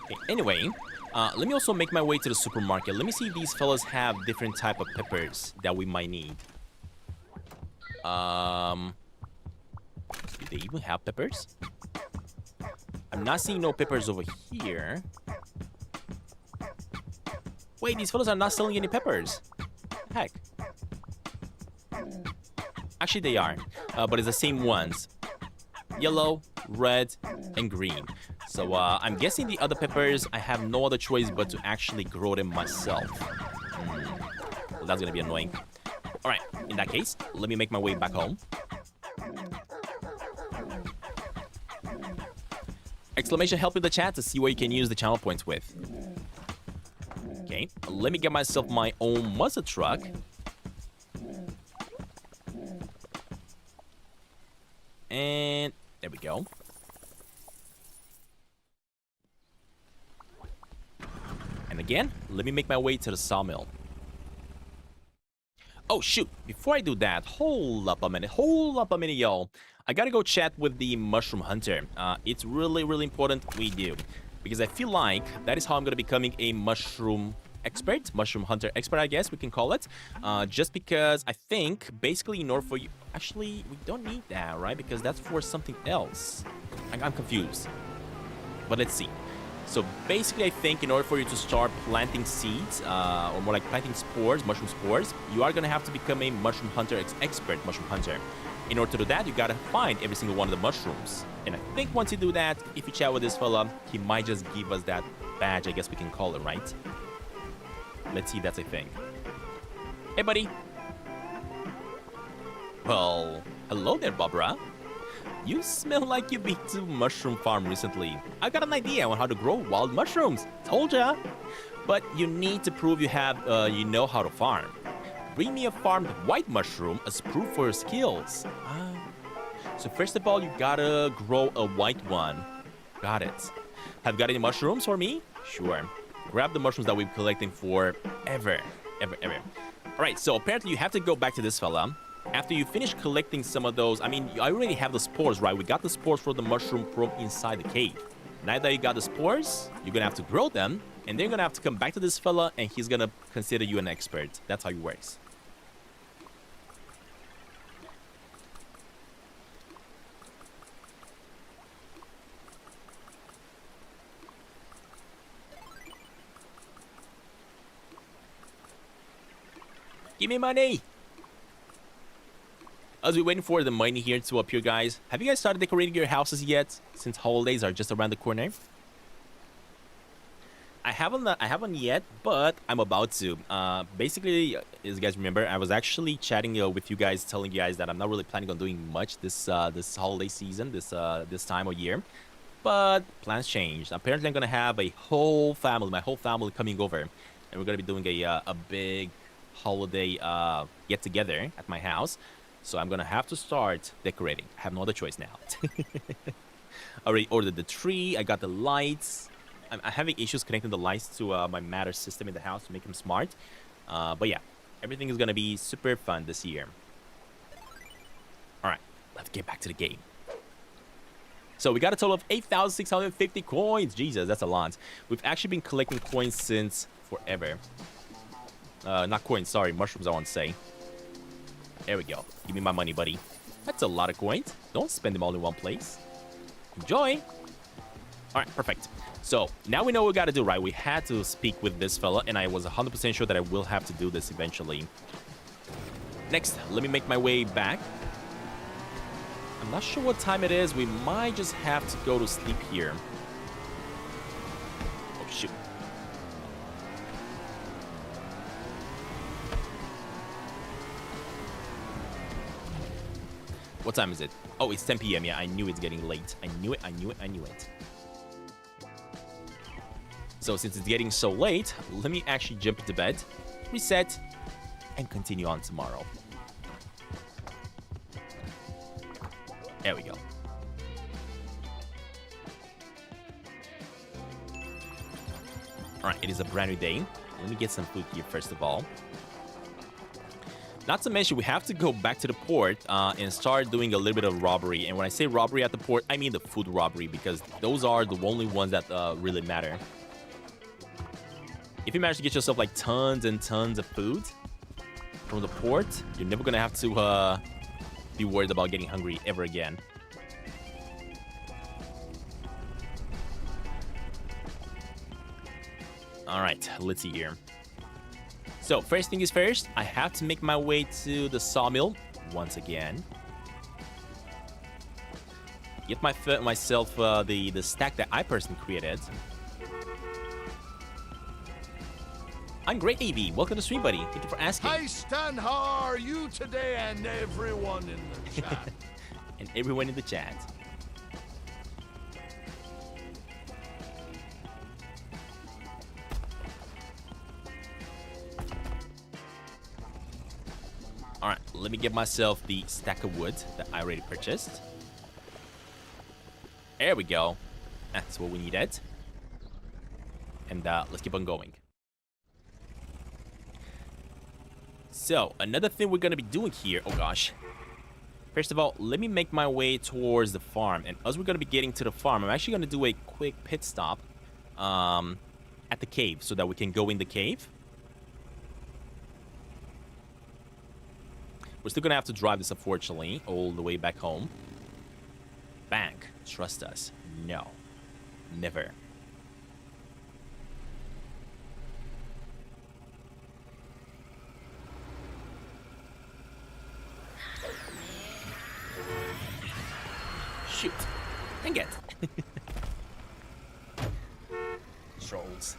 Okay, anyway, let me also make my way to the supermarket. Let me see if these fellas have different type of peppers that we might need. Do they even have peppers? I'm not seeing no peppers over here. Wait, these fellas are not selling any peppers. Heck. Actually, they are. But it's the same ones. Yellow, red, and green. So, I'm guessing the other peppers, I have no other choice but to actually grow them myself. Well, that's gonna be annoying. Alright, in that case, let me make my way back home. Exclamation help in the chat to see what you can use the channel points with. Okay, let me get myself my own monster truck. And there we go. And again, let me make my way to the sawmill. Oh, shoot. Before I do that, hold up a minute, y'all. I gotta go chat with the mushroom hunter. It's really, really important we do. Because I feel like that is how I'm gonna be becoming a mushroom expert. Mushroom hunter expert, I guess we can call it. Just because I think, basically, in order for you... Actually, we don't need that, right? Because that's for something else. I'm confused. But let's see. So basically, I think in order for you to start planting seeds, or more like planting spores, mushroom spores, you are going to have to become a mushroom hunter expert mushroom hunter. In order to do that, you got to find every single one of the mushrooms. And I think once you do that, if you chat with this fella, he might just give us that badge, I guess we can call it, right? Let's see, that's a thing. Hey, buddy. Well, hello there, Barbara. You smell like you've been to mushroom farm recently. I got an idea on how to grow wild mushrooms. Told ya. But you need to prove you have, you know how to farm. Bring me a farmed white mushroom as proof for your skills. So first of all, you gotta grow a white one. Got it. Have you got any mushrooms for me? Sure. Grab the mushrooms that we've been collecting for ever. Alright, so apparently you have to go back to this fella. After you finish collecting some of those, I mean, I already have the spores, right? We got the spores for the mushroom from inside the cave. Now that you got the spores, you're gonna have to grow them, and then you're gonna have to come back to this fella, and he's gonna consider you an expert. That's how it works. Give me money! As we're waiting for the money here to appear, guys, have you guys started decorating your houses yet? Since holidays are just around the corner. I haven't yet, but I'm about to. Basically, as you guys remember, I was actually chatting with you guys, telling you guys that I'm not really planning on doing much this holiday season, this time of year. But plans changed. Apparently, I'm gonna have a whole family, my whole family coming over, and we're gonna be doing a big holiday get together at my house. So I'm gonna have to start decorating. I have no other choice now. I already ordered the tree. I got the lights. I'm having issues connecting the lights to my Matter system in the house to make them smart. But yeah, everything is gonna be super fun this year. All right, let's get back to the game. So we got a total of 8,650 coins. Jesus, that's a lot. We've actually been collecting coins since forever. Not coins, sorry, mushrooms I want to say. There we go. Give me my money, buddy. That's a lot of coins. Don't spend them all in one place. Enjoy. All right, perfect. So now we know what we got to do, right? We had to speak with this fella, and I was 100% sure that I will have to do this eventually. Next, let me make my way back. I'm not sure what time it is. We might just have to go to sleep here. Oh, shoot. What time is it? Oh, it's 10 p.m. Yeah, I knew it's getting late. I knew it. So since it's getting so late, let me actually jump into bed, reset, and continue on tomorrow. There we go. Alright, it is a brand new day. Let me get some food here first of all. Not to mention, we have to go back to the port and start doing a little bit of robbery. And when I say robbery at the port, I mean the food robbery, because those are the only ones that really matter. If you manage to get yourself like tons and tons of food from the port, you're never gonna have to be worried about getting hungry ever again. Alright, let's see here. So, first thing is first, I have to make my way to the sawmill once again. Get myself the stack that I personally created. I'm great, AV. Welcome to the stream, buddy. Thank you for asking. Hi, Stan. How are you today, and everyone in the chat? And everyone in the chat. Alright, let me get myself the stack of wood that I already purchased. There we go. That's what we needed. And let's keep on going. So, another thing we're going to be doing here... Oh, gosh. First of all, let me make my way towards the farm. And as we're going to be getting to the farm, I'm actually going to do a quick pit stop at the cave so that we can go in the cave. We're still gonna have to drive this, unfortunately, all the way back home. Bank, trust us. No. Never. Shoot. Dang it. Trolls.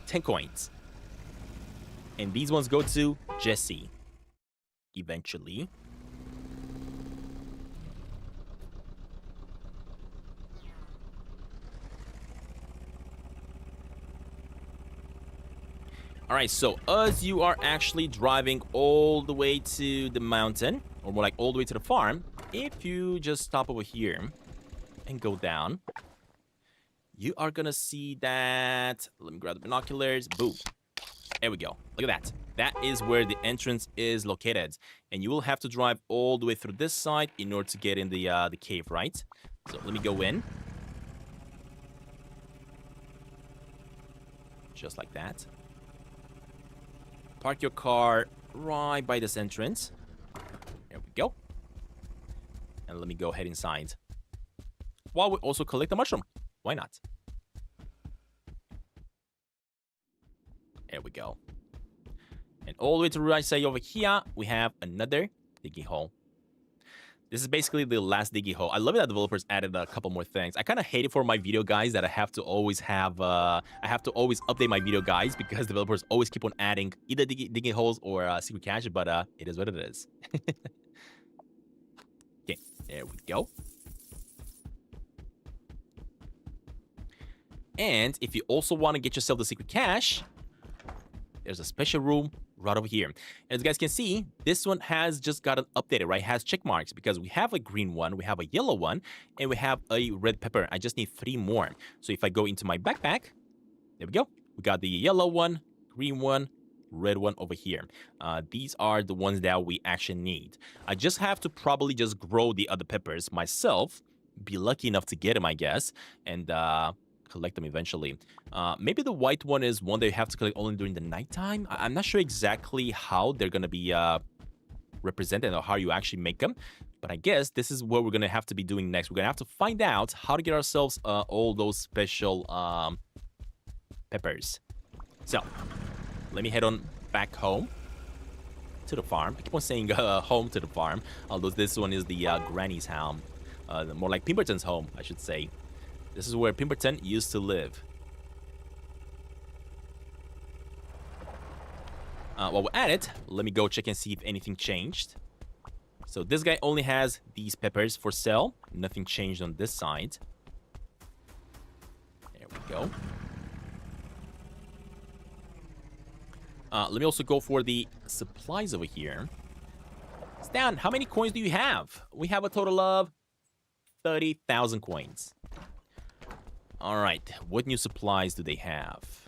10 coins. And these ones go to Jesse. Eventually. Alright, so as you are actually driving all the way to the mountain, or more like all the way to the farm, if you just stop over here and go down, you are gonna see that... Let me grab the binoculars. Boom. There we go. Look at that. That is where the entrance is located. And you will have to drive all the way through this side in order to get in the cave, right? So let me go in. Just like that. Park your car right by this entrance. There we go. And let me go head inside. While we also collect the mushroom. Why not? There we go. And all the way to the right side over here, we have another digging hole. This is basically the last digging hole. I love it that developers added a couple more things. I kind of hate it for my video guys that I have to always have, I have to always update my video guys because developers always keep on adding either digging holes or secret cache, but it is what it is. Okay, there we go. And if you also want to get yourself the secret cache, there's a special room right over here. And as you guys can see, this one has just gotten updated, right? It has check marks because we have a green one, we have a yellow one, and we have a red pepper. I just need 3 more. So if I go into my backpack, there we go. We got the yellow one, green one, red one over here. These are the ones that we actually need. I just have to probably just grow the other peppers myself, be lucky enough to get them, I guess, and collect them eventually. Maybe the white one is one that you have to collect only during the nighttime. I'm not sure exactly how they're gonna be represented or how you actually make them, but I guess this is what we're gonna have to be doing next. We're gonna have to find out how to get ourselves all those special peppers. So let me head on back home to the farm. I keep on saying home to the farm, although this one is the granny's home, more like Pemberton's home, I should say. This is where Pemberton used to live. While we're at it, let me go check and see if anything changed. So this guy only has these peppers for sale. Nothing changed on this side. There we go. Let me also go for the supplies over here. Stan, how many coins do you have? We have a total of 30,000 coins. All right. What new supplies do they have?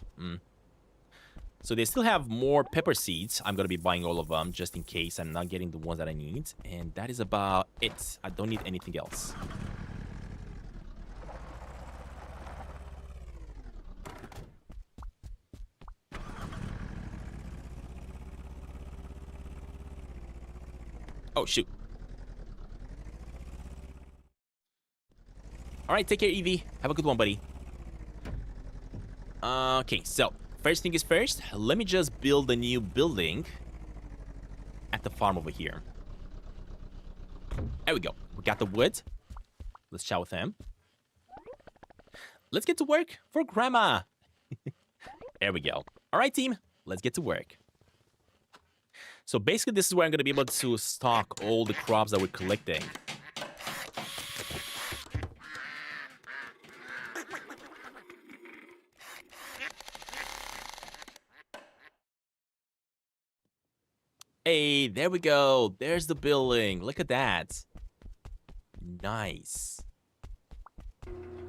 So they still have more pepper seeds. I'm going to be buying all of them just in case I'm not getting the ones that I need. And that is about it. I don't need anything else. Oh, shoot. All right, take care, Evie. Have a good one, buddy. Okay, so first thing is first, let me just build a new building at the farm over here. There we go. We got the wood. Let's chat with him. Let's get to work for Grandma. There we go. All right, team. Let's get to work. So basically, this is where I'm going to be able to stock all the crops that we're collecting. Hey, there we go. There's the building. Look at that. Nice.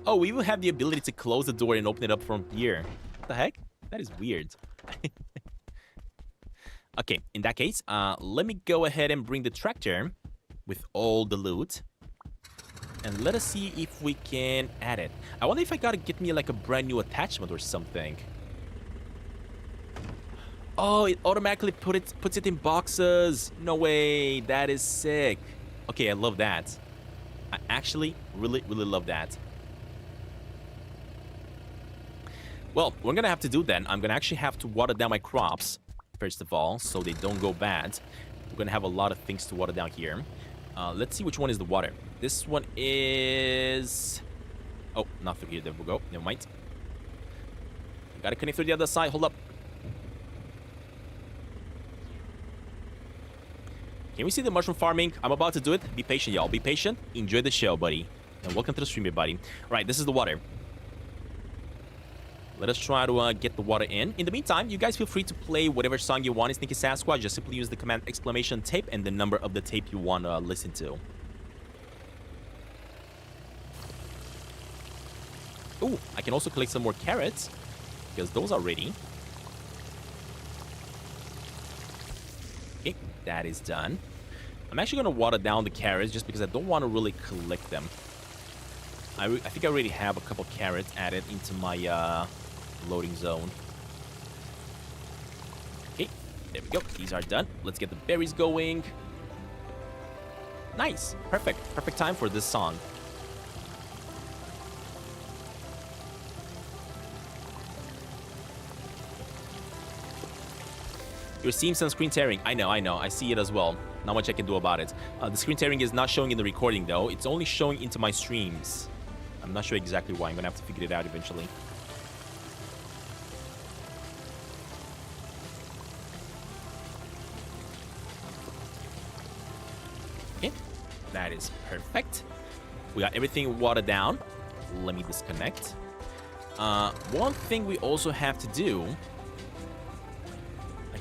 Oh, we even have the ability to close the door and open it up from here. What the heck? That is weird. Okay, in that case, let me go ahead and bring the tractor with all the loot. And let us see if we can add it. I wonder if I gotta get me like a brand new attachment or something. Oh, it automatically puts it in boxes. No way. That is sick. Okay, I love that. I actually really love that. Well, what I'm gonna have to do then, I'm gonna actually have to water down my crops, first of all, so they don't go bad. We're gonna have a lot of things to water down here. Let's see which one is the water. This one is... Oh, not through here. There we go. Never mind. Gotta connect through the other side. Hold up. Can we see the mushroom farming? I'm about to do it. Be patient, y'all. Be patient. Enjoy the show, buddy. And welcome to the stream, everybody. Right, this is the water. Let us try to get the water in. In the meantime, you guys feel free to play whatever song you want in Sneaky Sasquatch. Just simply use the command exclamation tape and the number of the tape you want to listen to. Ooh, I can also collect some more carrots because those are ready. Okay, that is done. I'm actually going to water down the carrots just because I don't want to really collect them. I think I already have a couple carrots added into my loading zone. Okay, there we go. These are done. Let's get the berries going. Nice. Perfect. Perfect time for this song. You're seeing some screen tearing. I know. I see it as well. Not much I can do about it. The screen tearing is not showing in the recording, though. It's only showing into my streams. I'm not sure exactly why. I'm going to have to figure it out eventually. Okay. That is perfect. We got everything watered down. Let me disconnect. One thing we also have to do...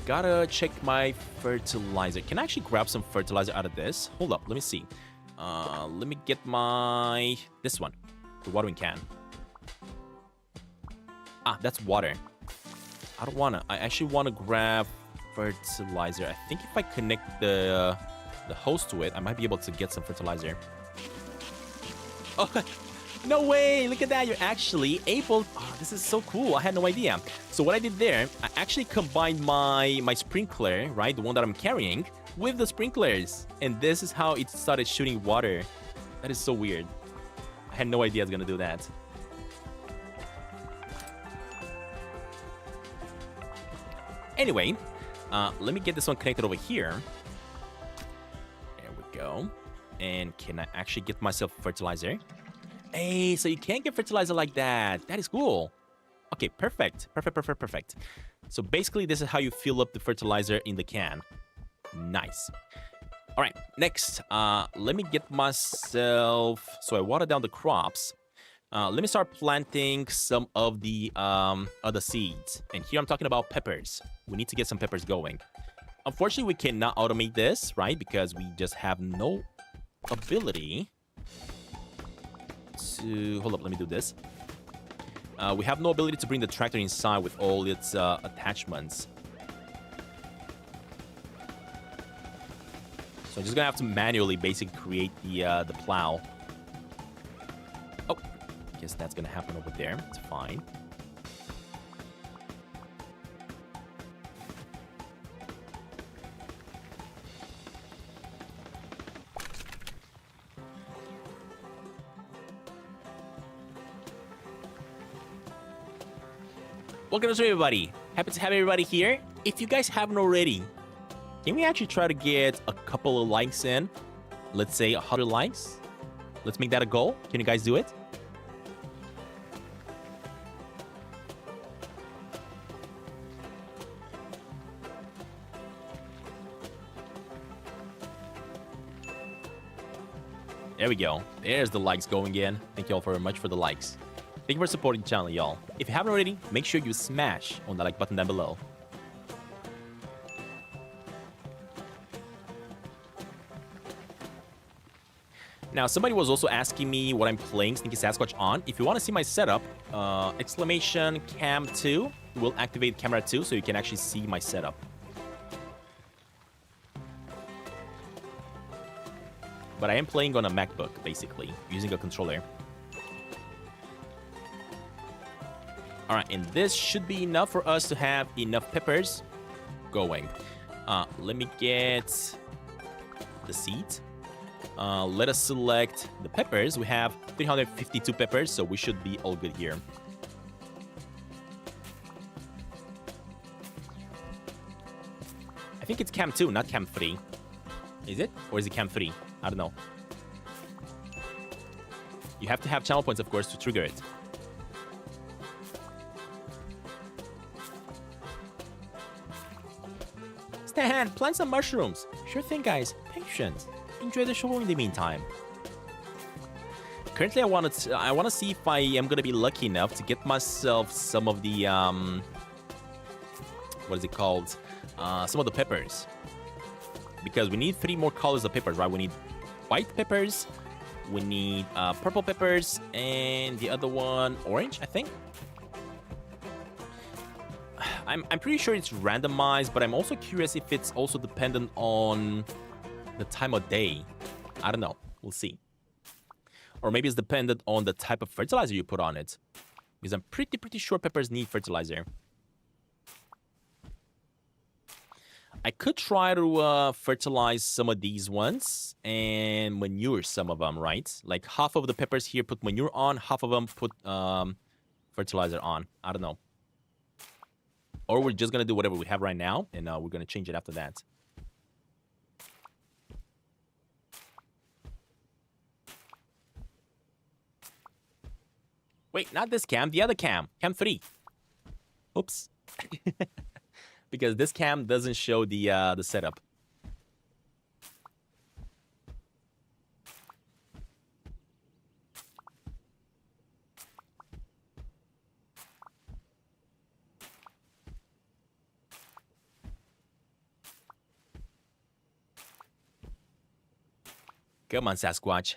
Gotta check my fertilizer. Can I actually grab some fertilizer out of this? Hold up, let me see. Let me get my... This one. The watering can. Ah, that's water. I don't wanna... I actually wanna grab fertilizer. I think if I connect the hose to it, I might be able to get some fertilizer. Oh, no way! Look at that! You're actually able... Oh, this is so cool. I had no idea. So what I did there, I actually combined my sprinkler, right? The one that I'm carrying, with the sprinklers. And this is how it started shooting water. That is so weird. I had no idea I was going to do that. Anyway, let me get this one connected over here. There we go. And can I actually get myself fertilizer? Hey, so you can't get fertilizer like that. That is cool. Okay, perfect. Perfect. So basically, this is how you fill up the fertilizer in the can. Nice. All right, next, let me get myself... So I water down the crops. Let me start planting some of the other seeds. And here I'm talking about peppers. We need to get some peppers going. Unfortunately, we cannot automate this, right? Because we just have no ability... Hold up, let me do this. We have no ability to bring the tractor inside with all its attachments. So I'm just gonna have to manually basically create the plow. Oh, guess that's gonna happen over there. It's fine. Welcome to the stream, everybody. Happy to have everybody here. If you guys haven't already, can we actually try to get a couple of likes in? Let's say 100 likes. Let's make that a goal. Can you guys do it? There we go. There's the likes going in. Thank you all very much for the likes. Thank you for supporting the channel, y'all. If you haven't already, make sure you smash on the like button down below. Now, somebody was also asking me what I'm playing Sneaky Sasquatch on. If you want to see my setup, exclamation cam 2 will activate camera 2 so you can actually see my setup. But I am playing on a MacBook, basically, using a controller. Alright, and this should be enough for us to have enough peppers going. Let me get the seed. Let us select the peppers. We have 352 peppers, so we should be all good here. I think it's cam 2, not cam 3. Is it? Or is it cam 3? I don't know. You have to have channel points, of course, to trigger it. Stan, plant some mushrooms. Sure thing, guys. Patience. Enjoy the show in the meantime. Currently, I want to see if I am gonna be lucky enough to get myself some of the what is it called? Some of the peppers, because we need 3 more colors of peppers, right? We need white peppers, we need purple peppers, and the other one orange, I think. I'm pretty sure it's randomized, but I'm also curious if it's also dependent on the time of day. I don't know. We'll see. Or maybe it's dependent on the type of fertilizer you put on it, because I'm pretty sure peppers need fertilizer. I could try to fertilize some of these ones and manure some of them, right? Like half of the peppers here put manure on, half of them put fertilizer on. I don't know. Or we're just going to do whatever we have right now, and we're going to change it after that. Wait, not this cam, the other cam. Cam 3. Oops. Because this cam doesn't show the setup. Come on, Sasquatch.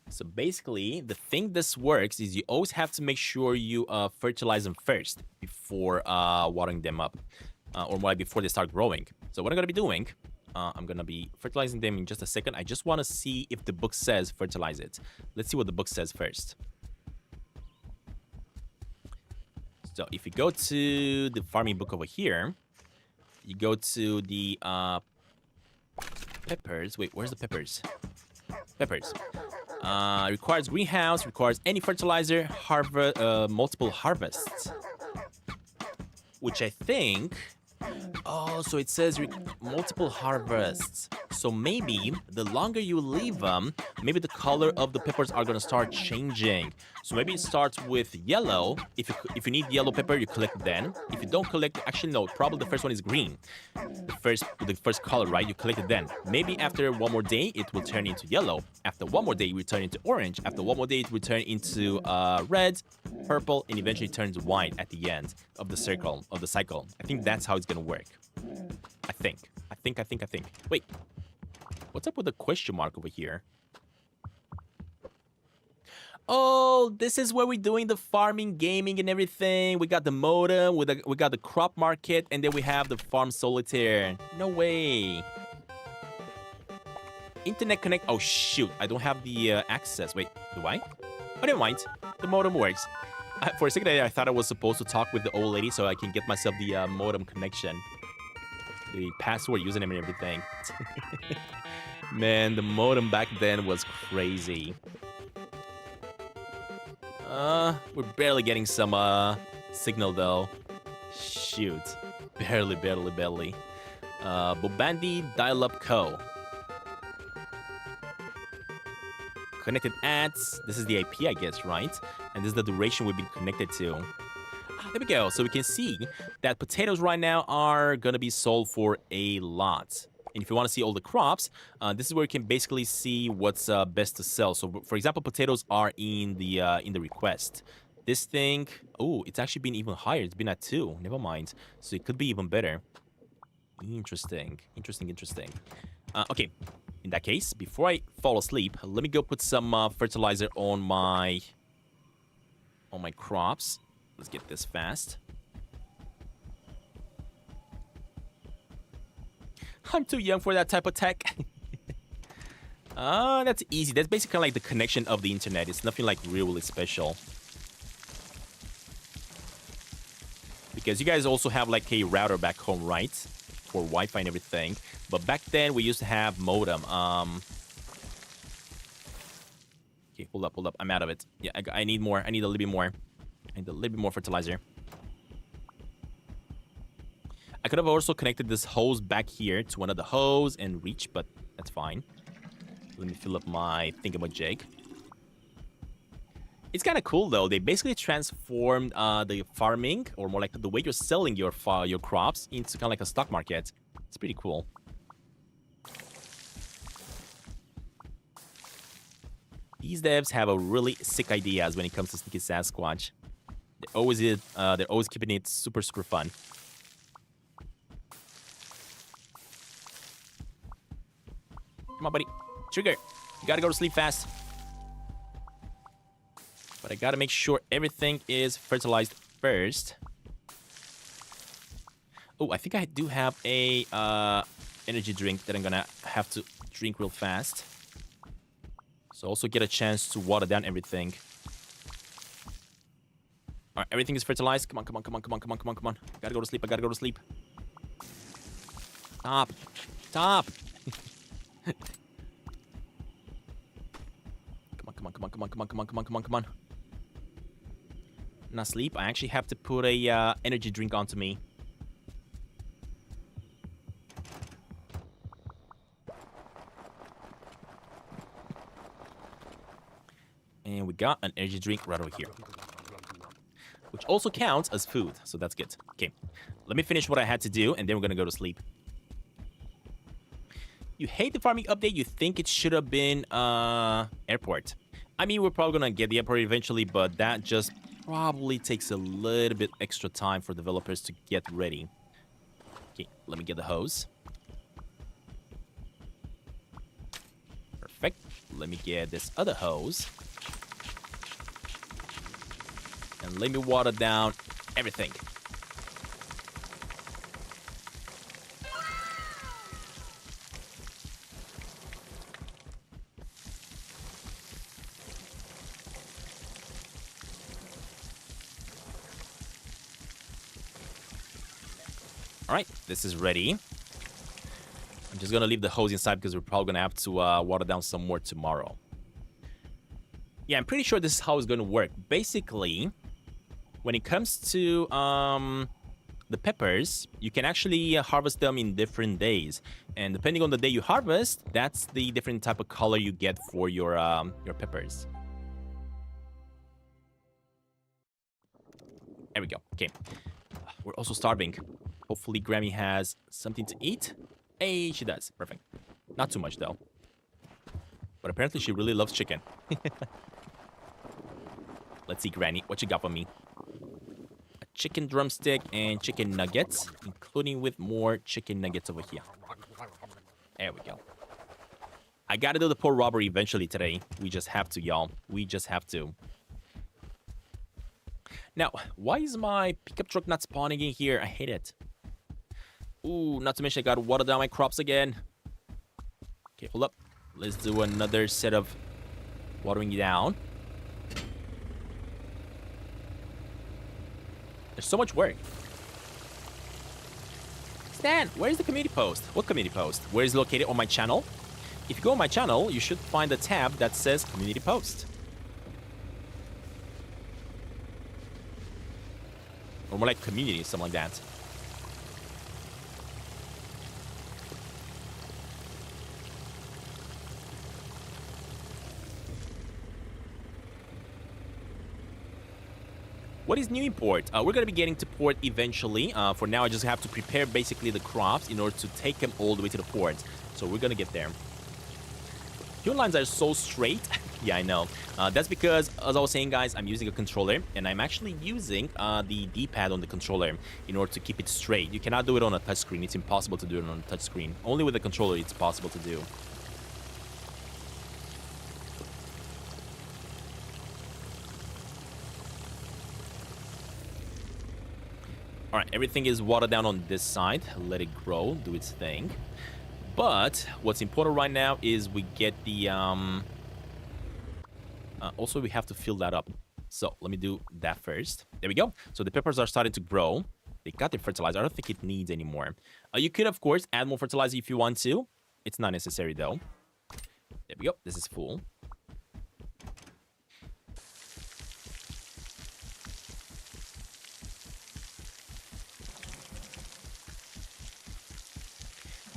So basically, the thing this works is you always have to make sure you fertilize them first before watering them up, or right before they start growing. So what I'm gonna be doing, I'm gonna be fertilizing them in just a second. I just want to see if the book says fertilize it. Let's see what the book says first. So if you go to the farming book over here, you go to the peppers. Wait, where's the peppers? Peppers. Requires greenhouse, requires any fertilizer, multiple harvests. Which I think... Oh, so it says multiple harvests. So maybe the longer you leave them, maybe the color of the peppers are gonna start changing. So maybe it starts with yellow. If you need yellow pepper, you collect then. If you don't collect, actually no, probably the first one is green. The first color, right? You collect it then. Maybe after one more day, it will turn into yellow. After one more day, it will turn into orange. After one more day, it will turn into red, purple, and eventually turns white at the end of the cycle. I think that's how it's gonna work. I think. Wait. What's up with the question mark over here? Oh, this is where we're doing the farming, gaming, and everything. We got the modem, we got the crop market, and then we have the farm solitaire. No way. Internet connect. Oh, shoot. I don't have the access. Wait, do I? Oh, never mind. The modem works. For a second there, I thought I was supposed to talk with the old lady so I can get myself the modem connection. The password, username, and everything. Man, the modem back then was crazy. We're barely getting some signal though. Shoot. Barely. Bobandi Dial-Up Co. Connected ads. This is the IP, I guess, right? And this is the duration we've been connected to. There we go. So we can see that potatoes right now are gonna be sold for a lot. And if you want to see all the crops, this is where you can basically see what's best to sell. So, for example, potatoes are in the request. This thing, oh, it's actually been even higher. It's been at 2. Never mind. So it could be even better. Interesting. Okay. In that case, before I fall asleep, let me go put some fertilizer on my crops. Let's get this fast. I'm too young for that type of tech. That's easy. That's basically like the connection of the internet. It's nothing like really special. Because you guys also have like a router back home, right? For Wi-Fi and everything. But back then we used to have modem. Okay, hold up. I'm out of it. Yeah, I need more. I need a little bit more. I need a little bit more fertilizer. I could have also connected this hose back here to one of the hose and reach, but that's fine. Let me fill up my thingamajig. It's kind of cool though. They basically transformed the farming, or more like the way you're selling your crops, into kind of like a stock market. It's pretty cool. These devs have a really sick ideas when it comes to Sneaky Sasquatch. They're always keeping it super fun. Come on, buddy. Trigger. You gotta go to sleep fast. But I gotta make sure everything is fertilized first. Oh, I think I do have a energy drink that I'm gonna have to drink real fast. So also get a chance to water down everything. Alright, everything is fertilized. Come on. Gotta go to sleep. Stop. Come on. Not sleep. I actually have to put a energy drink onto me. And we got an energy drink right over here, which also counts as food, so that's good. Okay, let me finish what I had to do, and then we're gonna go to sleep. You hate the farming update. You think it should have been airport. I mean, we're probably gonna get the airport eventually, but that just probably takes a little bit extra time for developers to get ready. Okay, let me get the hose. Perfect. Let me get this other hose. And let me water down everything. Alright, this is ready. I'm just gonna leave the hose inside because we're probably gonna have to water down some more tomorrow. Yeah, I'm pretty sure this is how it's gonna work. Basically, when it comes to the peppers, you can actually harvest them in different days. And depending on the day you harvest, that's the different type of color you get for your peppers. There we go. Okay. We're also starving. Hopefully Grammy has something to eat. Hey, she does. Perfect. Not too much, though. But apparently she really loves chicken. Let's see, Granny. What you got for me? A chicken drumstick and chicken nuggets, including with more chicken nuggets over here. There we go. I gotta do the poor robbery eventually today. We just have to, y'all. We just have to. Now, why is my pickup truck not spawning in here? I hate it. Ooh, not to mention I gotta water down my crops again. Okay, hold up. Let's do another set of watering it down. There's so much work. Stan, where's the community post? What community post? Where is it located on my channel? If you go on my channel, you should find a tab that says community post. Or more like community, something like that. What is new in port? We're going to be getting to port eventually. For now, I just have to prepare basically the crops in order to take them all the way to the port. So we're going to get there. Fuel lines are so straight. Yeah, I know. That's because, as I was saying, guys, I'm using a controller. And I'm actually using the D-pad on the controller in order to keep it straight. You cannot do it on a touchscreen. It's impossible to do it on a touchscreen. Only with a controller it's possible to do. Alright, everything is watered down on this side. Let it grow, do its thing. But what's important right now is we get the... also, we have to fill that up. So, let me do that first. There we go. So, the peppers are starting to grow. They got their fertilizer. I don't think it needs anymore. You could, of course, add more fertilizer if you want to. It's not necessary, though. There we go. This is full.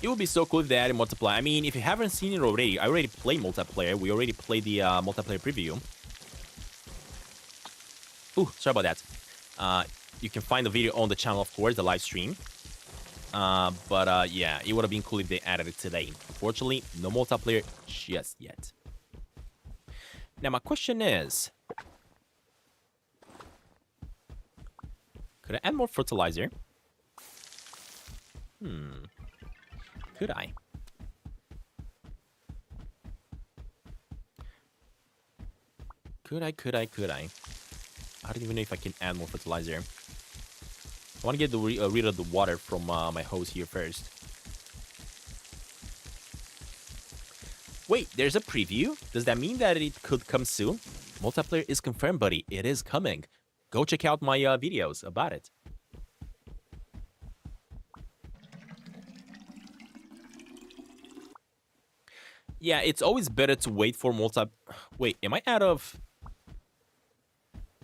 It would be so cool if they added multiplayer. I mean, if you haven't seen it already, I already played multiplayer. We already played the multiplayer preview. Ooh, sorry about that. You can find the video on the channel, of course, the live stream. Yeah, it would have been cool if they added it today. Unfortunately, no multiplayer just yet. Now, my question is... could I add more fertilizer? Could I? Could I? I don't even know if I can add more fertilizer. I want to get rid of the water from my hose here first. Wait, there's a preview? Does that mean that it could come soon? Multiplayer is confirmed, buddy. It is coming. Go check out my videos about it. Yeah, it's always better to wait for Wait, am I out of...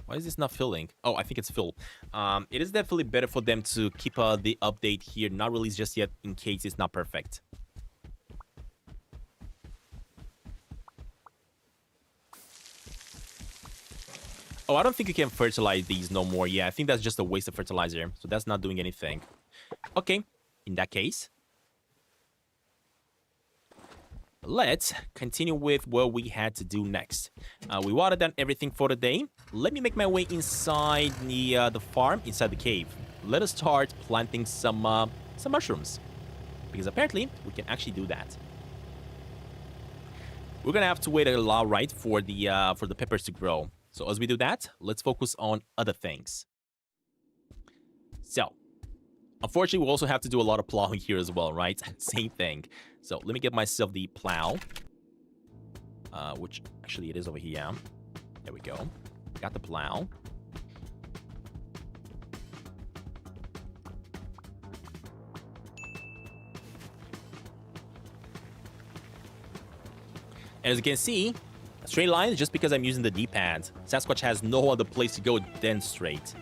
Why is this not filling? Oh, I think it's filled. It is definitely better for them to keep the update here, not released just yet, in case it's not perfect. Oh, I don't think you can fertilize these no more. Yeah, I think that's just a waste of fertilizer. So that's not doing anything. Okay, in that case... let's continue with what we had to do next. We watered down everything for the day. Let me make my way inside the farm, inside the cave. Let us start planting some mushrooms, because apparently we can actually do that. We're gonna have to wait a lot, right, for the peppers to grow. So as we do that, let's focus on other things. So, unfortunately, we also have to do a lot of plowing here as well, right? Same thing. So let me get myself the plow, which actually it is over here. There we go. Got the plow. And as you can see, a straight line is just because I'm using the D-pad. Sasquatch has no other place to go than straight.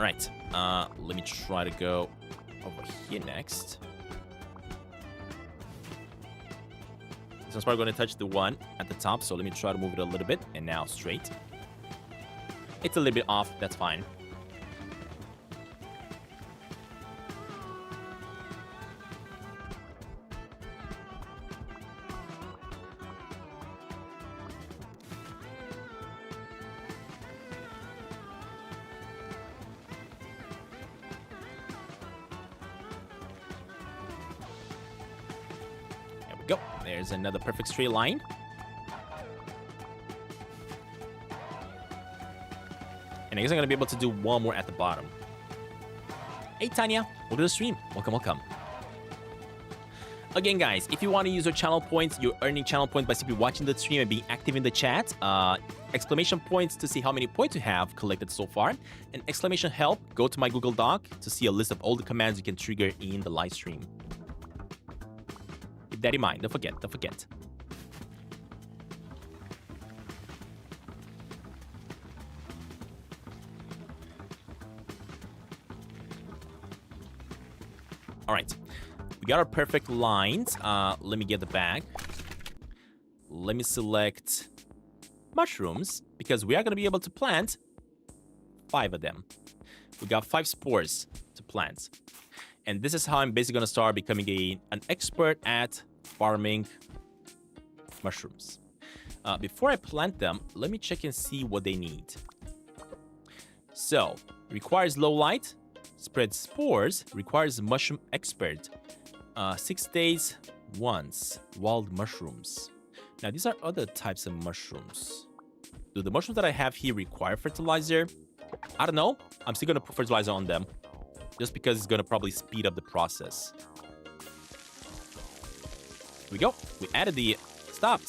All right. Let me try to go over here next. So I'm probably going to touch the one at the top, so let me try to move it a little bit, and now straight. It's a little bit off, that's fine. Go. There's another perfect straight line. And I guess I'm going to be able to do one more at the bottom. Hey, Tanya. Welcome to the stream. Welcome, welcome. Again, guys, if you want to use your channel points, you're earning channel points by simply watching the stream and being active in the chat. Exclamation points to see how many points you have collected so far. And exclamation help, go to my Google Doc to see a list of all the commands you can trigger in the live stream. Keep that in mind. Don't forget. Don't forget. All right. We got our perfect lines. Let me get the bag. Let me select mushrooms because we are going to be able to plant 5 of them. We got 5 spores to plant. And this is how I'm basically going to start becoming an expert at farming mushrooms. Before I plant them, let me check and see what they need. So, requires low light, spread spores, requires mushroom expert. 6 days once, wild mushrooms. Now, these are other types of mushrooms. Do the mushrooms that I have here require fertilizer? I don't know. I'm still going to put fertilizer on them. Just because it's going to probably speed up the process. Here we go. We added the... Stop.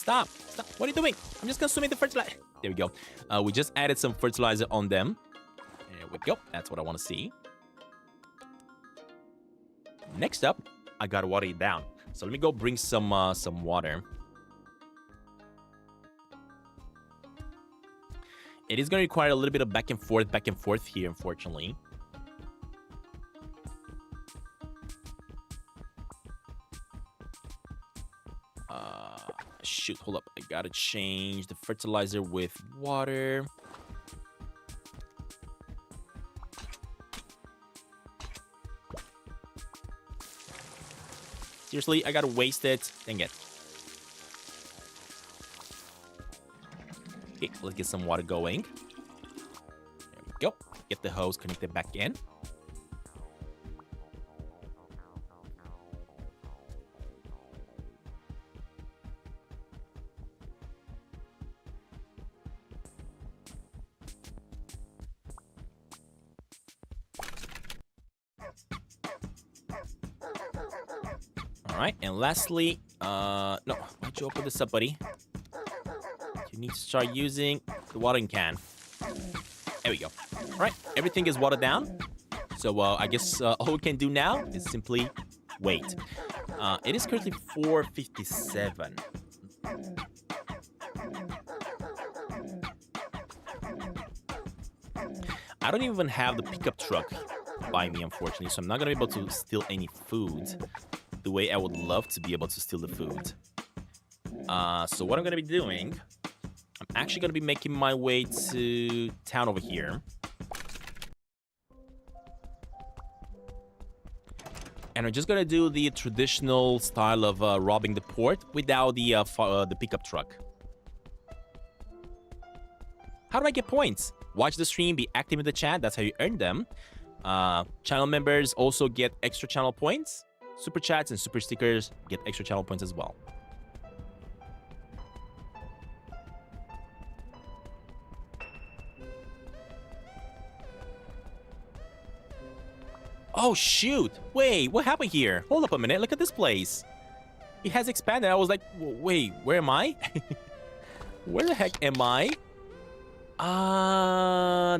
What are you doing? I'm just consuming the fertilizer. There we go. We just added some fertilizer on them. There we go. That's what I want to see. Next up, I got to water it down. So let me go bring some water. It is going to require a little bit of back and forth here, unfortunately. Shoot, hold up. I gotta change the fertilizer with water. Seriously, I gotta waste it. Dang it. Okay, let's get some water going. There we go. Get the hose connected back in. Alright, and lastly, no, why'd you open this up, buddy? You need to start using the watering can. There we go. Alright, everything is watered down. So, I guess all we can do now is simply wait. It is currently 4:57. I don't even have the pickup truck by me, unfortunately, so I'm not going to be able to steal any food the way I would love to be able to steal the food. So what I'm going to be doing, I'm actually going to be making my way to town over here. And we're just going to do the traditional style of robbing the port without the pickup truck. How do I get points? Watch the stream, be active in the chat. That's how you earn them. Channel members also get extra channel points. Super chats and super stickers get extra channel points as well. Oh, shoot. Wait, what happened here? Hold up a minute. Look at this place. It has expanded. I was like, wait, where am I? Where the heck am I?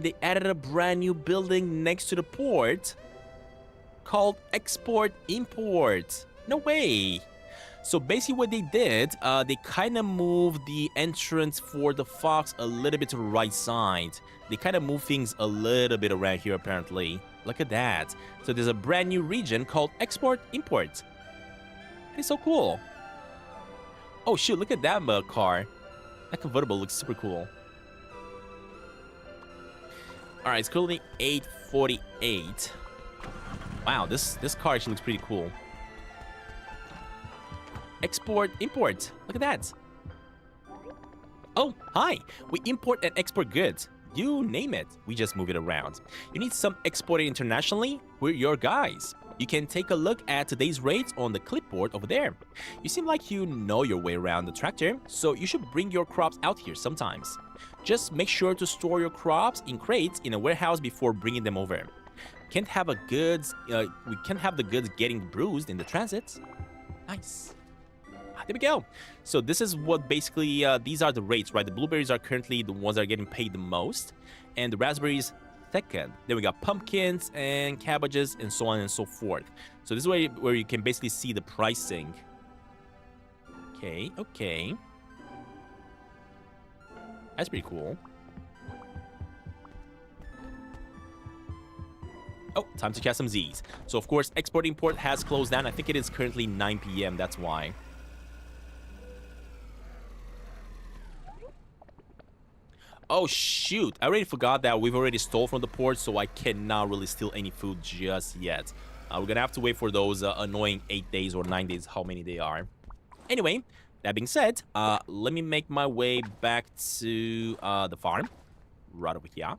They added a brand new building next to the port called Export Import. No way. So basically what they did, they kind of moved the entrance for the fox a little bit to the right side. They kind of moved things a little bit around here apparently. Look at that. So there's a brand new region called Export Import. It's so cool. Oh shoot, look at that car. That convertible looks super cool. Alright, it's currently 8:48. Wow, this car actually looks pretty cool. Export, import. Look at that. Oh, hi. We import and export goods. You name it. We just move it around. You need some exported internationally? We're your guys. You can take a look at today's rates on the clipboard over there. You seem like you know your way around the tractor, so you should bring your crops out here sometimes. Just make sure to store your crops in crates in a warehouse before bringing them over. We can't have the goods getting bruised in the transit. Nice. There we go. So this is what basically, these are the rates, right? The blueberries are currently the ones that are getting paid the most, and the raspberries second. Then we got pumpkins and cabbages and so on and so forth. So this is where you can basically see the pricing. Okay, okay. That's pretty cool. Oh, time to catch some Z's. So of course, export import has closed down. I think it is currently 9 p.m. That's why. Oh shoot, I already forgot that we've already stole from the port, so I cannot really steal any food just yet. We're gonna have to wait for those annoying 8 days or 9 days, how many they are. Anyway, that being said, let me make my way back to the farm. Right over here.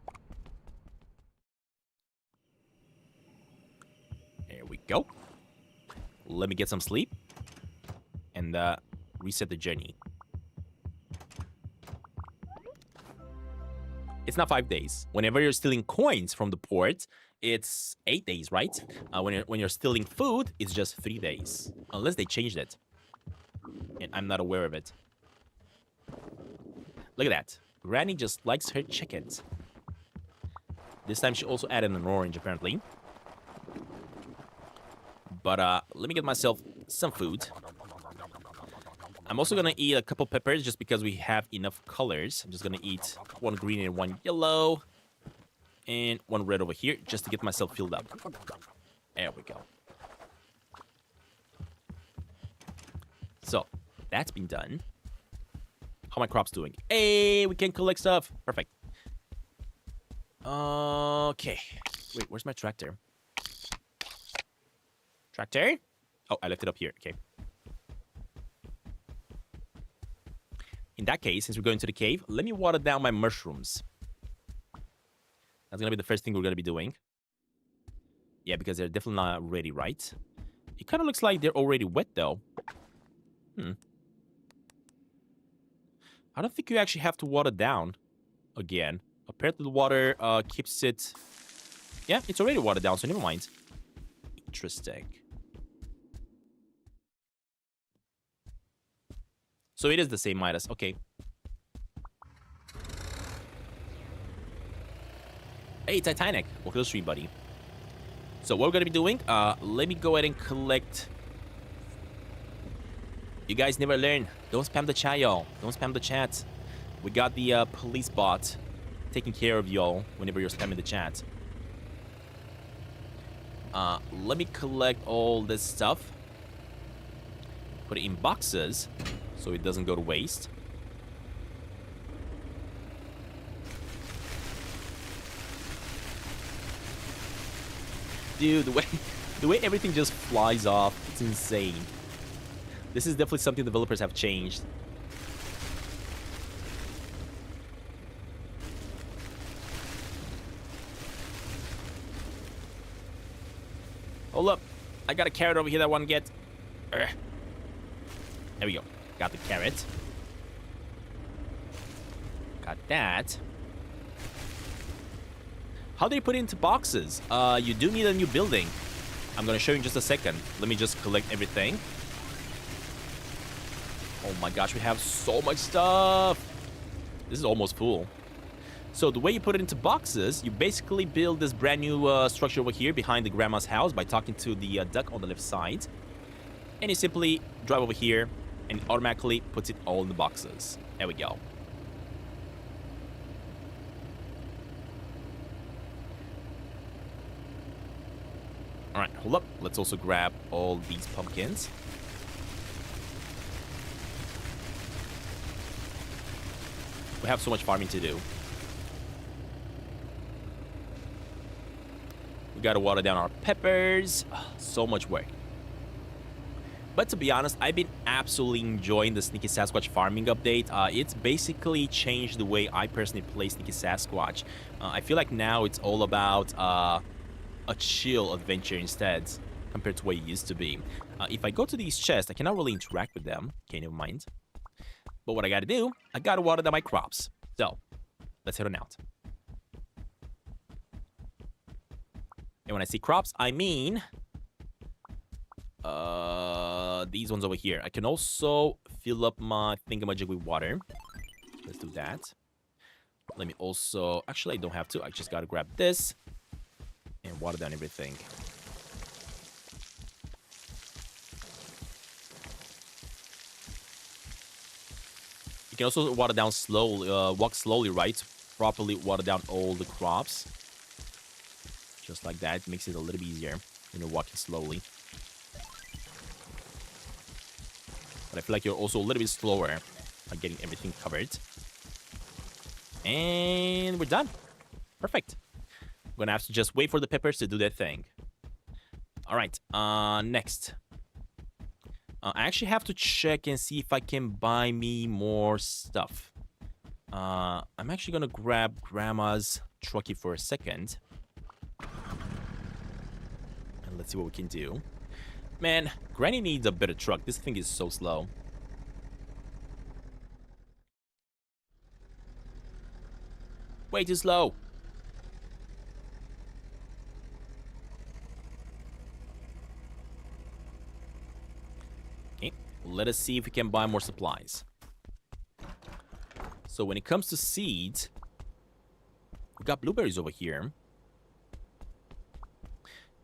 There we go. Let me get some sleep. And reset the journey. It's not 5 days. Whenever you're stealing coins from the port, it's 8 days, right? When you're stealing food, it's just 3 days. Unless they changed it. And I'm not aware of it. Look at that. Granny just likes her chickens. This time she also added an orange, apparently. But let me get myself some food. I'm also gonna eat a couple peppers just because we have enough colors. I'm just gonna eat one green and one yellow. And one red over here just to get myself filled up. There we go. So, that's been done. How are my crops doing? Hey, we can collect stuff. Perfect. Okay. Wait, where's my tractor? Tractor? Oh, I left it up here. Okay. In that case, since we're going to the cave, let me water down my mushrooms. That's going to be the first thing we're going to be doing. Yeah, because they're definitely not ready, right? It kind of looks like they're already wet, though. I don't think you actually have to water down again. Apparently the water keeps it... Yeah, it's already watered down, so never mind. Interesting. So it is the same Midas. Okay. Hey, Titanic. Welcome to the stream, buddy. So what we're going to be doing, let me go ahead and collect... You guys never learn. Don't spam the chat, y'all. Don't spam the chat. We got the police bot taking care of y'all whenever you're spamming the chat. Let me collect all this stuff. Put it in boxes so it doesn't go to waste. Dude, the way everything just flies off, it's insane. This is definitely something developers have changed. Hold up. I got a carrot over here that I want to get. There we go. Got the carrot. Got that. How do you put it into boxes? You do need a new building. I'm going to show you in just a second. Let me just collect everything. Oh my gosh, we have so much stuff. This is almost full. So the way you put it into boxes, you basically build this brand new structure over here behind the grandma's house by talking to the duck on the left side. And you simply drive over here, and it automatically puts it all in the boxes. There we go. Alright, hold up. Let's also grab all these pumpkins. We have so much farming to do. We gotta water down our peppers. So much work. But to be honest, I've been absolutely enjoying the Sneaky Sasquatch farming update. It's basically changed the way I personally play Sneaky Sasquatch. I feel like now it's all about a chill adventure instead, compared to what it used to be. If I go to these chests, I cannot really interact with them. Okay, never mind. But what I gotta do, I gotta water down my crops. So, let's head on out. And when I say crops, I mean these ones over here. I can also fill up my thingamajig with water. Let's do that. Let me also... Actually, I don't have to. I just gotta grab this and water down everything. You can also water down slowly, walk slowly, right? Properly water down all the crops. Just like that. It makes it a little bit easier when you're walking slowly. But I feel like you're also a little bit slower at getting everything covered. And we're done. Perfect. I'm gonna have to just wait for the peppers to do their thing. Alright, next. I actually have to check and see if I can buy me more stuff. I'm actually gonna grab Grandma's trucky for a second. And let's see what we can do. Man, Granny needs a better truck. This thing is so slow. Way too slow. Okay, let us see if we can buy more supplies. So when it comes to seeds, we got blueberries over here.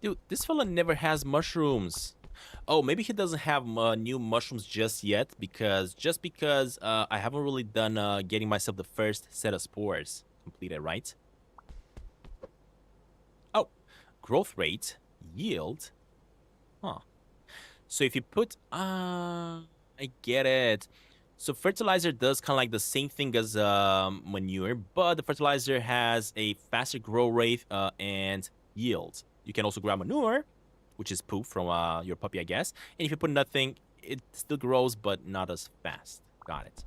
Dude, this fella never has mushrooms. Oh, maybe he doesn't have new mushrooms just yet because I haven't really done getting myself the first set of spores completed, right? Oh, growth rate, yield. Huh. So if you put, I get it. So fertilizer does kind of like the same thing as manure, but the fertilizer has a faster grow rate and yield. You can also grab manure, which is poop from your puppy, I guess. And if you put nothing, it still grows, but not as fast. Got it.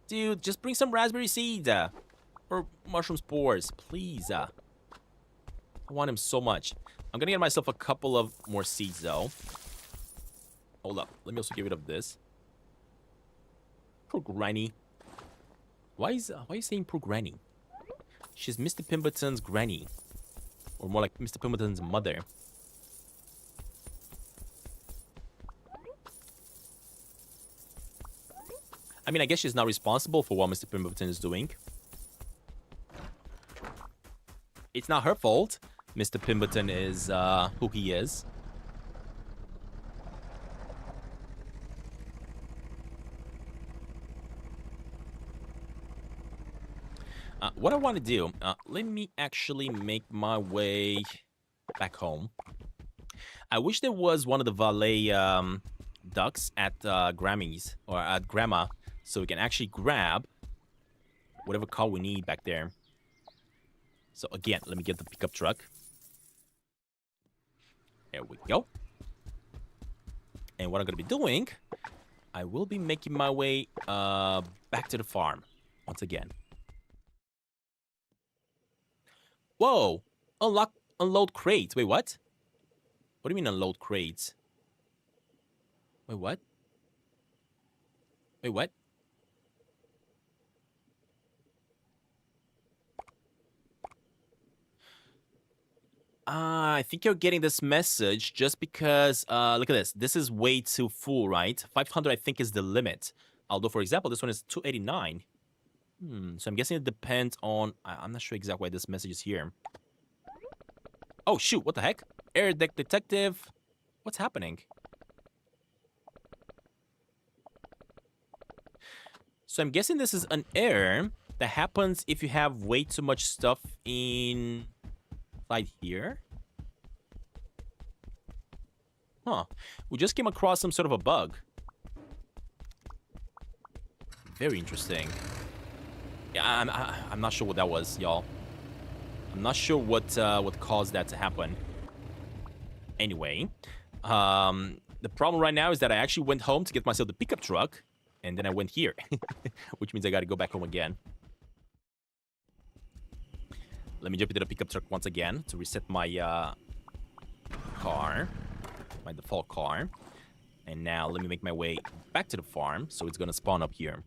Dude, just bring some raspberry seeds or mushroom spores, please. I want them so much. I'm gonna get myself a couple of more seeds, though. Hold up. Let me also get rid of this. Poor Granny. Why are you saying poor Granny? She's Mr. Pemberton's granny. Or more like Mr. Pemberton's mother. I mean, I guess she's not responsible for what Mr. Pemberton is doing. It's not her fault. Mr. Pemberton is who he is. What I want to do, let me actually make my way back home. I wish there was one of the valet ducks at Grammy's or at Grandma, so we can actually grab whatever car we need back there. So again, let me get the pickup truck. There we go. And what I'm going to be doing, I will be making my way back to the farm once again. Whoa! Unload crates. Wait, what? What do you mean unload crates? Wait, what? Wait, what? I think you're getting this message just because, look at this. This is way too full, right? 500, I think, is the limit. Although, for example, this one is 289. So I'm guessing it depends on... I'm not sure exactly why this message is here. Oh, shoot. What the heck? Air deck detective. What's happening? So I'm guessing this is an error that happens if you have way too much stuff inside here. Huh. We just came across some sort of a bug. Very interesting. Yeah, I'm not sure what that was, y'all. I'm not sure what caused that to happen. Anyway, the problem right now is that I actually went home to get myself the pickup truck, and then I went here, which means I gotta go back home again. Let me jump into the pickup truck once again to reset my car, my default car. And now let me make my way back to the farm, so it's gonna spawn up here.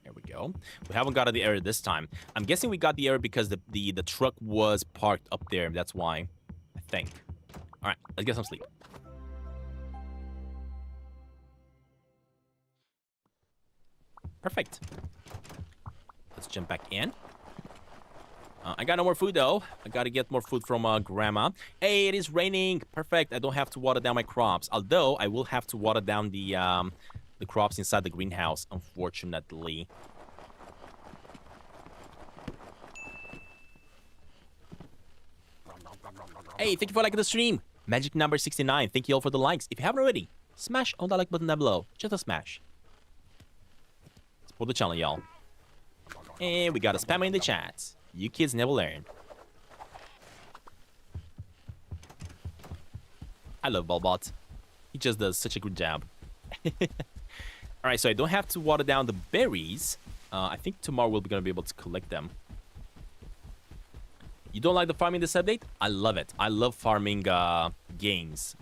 There we go. We haven't got the error this time. I'm guessing we got the error because the truck was parked up there. That's why, I think. All right, let's get some sleep. Perfect. Let's jump back in. I got no more food, though. I gotta get more food from Grandma. Hey, it is raining. Perfect. I don't have to water down my crops. Although, I will have to water down the crops inside the greenhouse, unfortunately. Hey, thank you for liking the stream. Magic number 69. Thank you all for the likes. If you haven't already, smash on that like button down below. Just a smash. Support the channel, y'all. And we got a spammer in the chat. You kids never learn. I love Ballbot. He just does such a good job. Alright, so I don't have to water down the berries. I think tomorrow we're going to be able to collect them. You don't like the farming this update? I love it. I love farming games.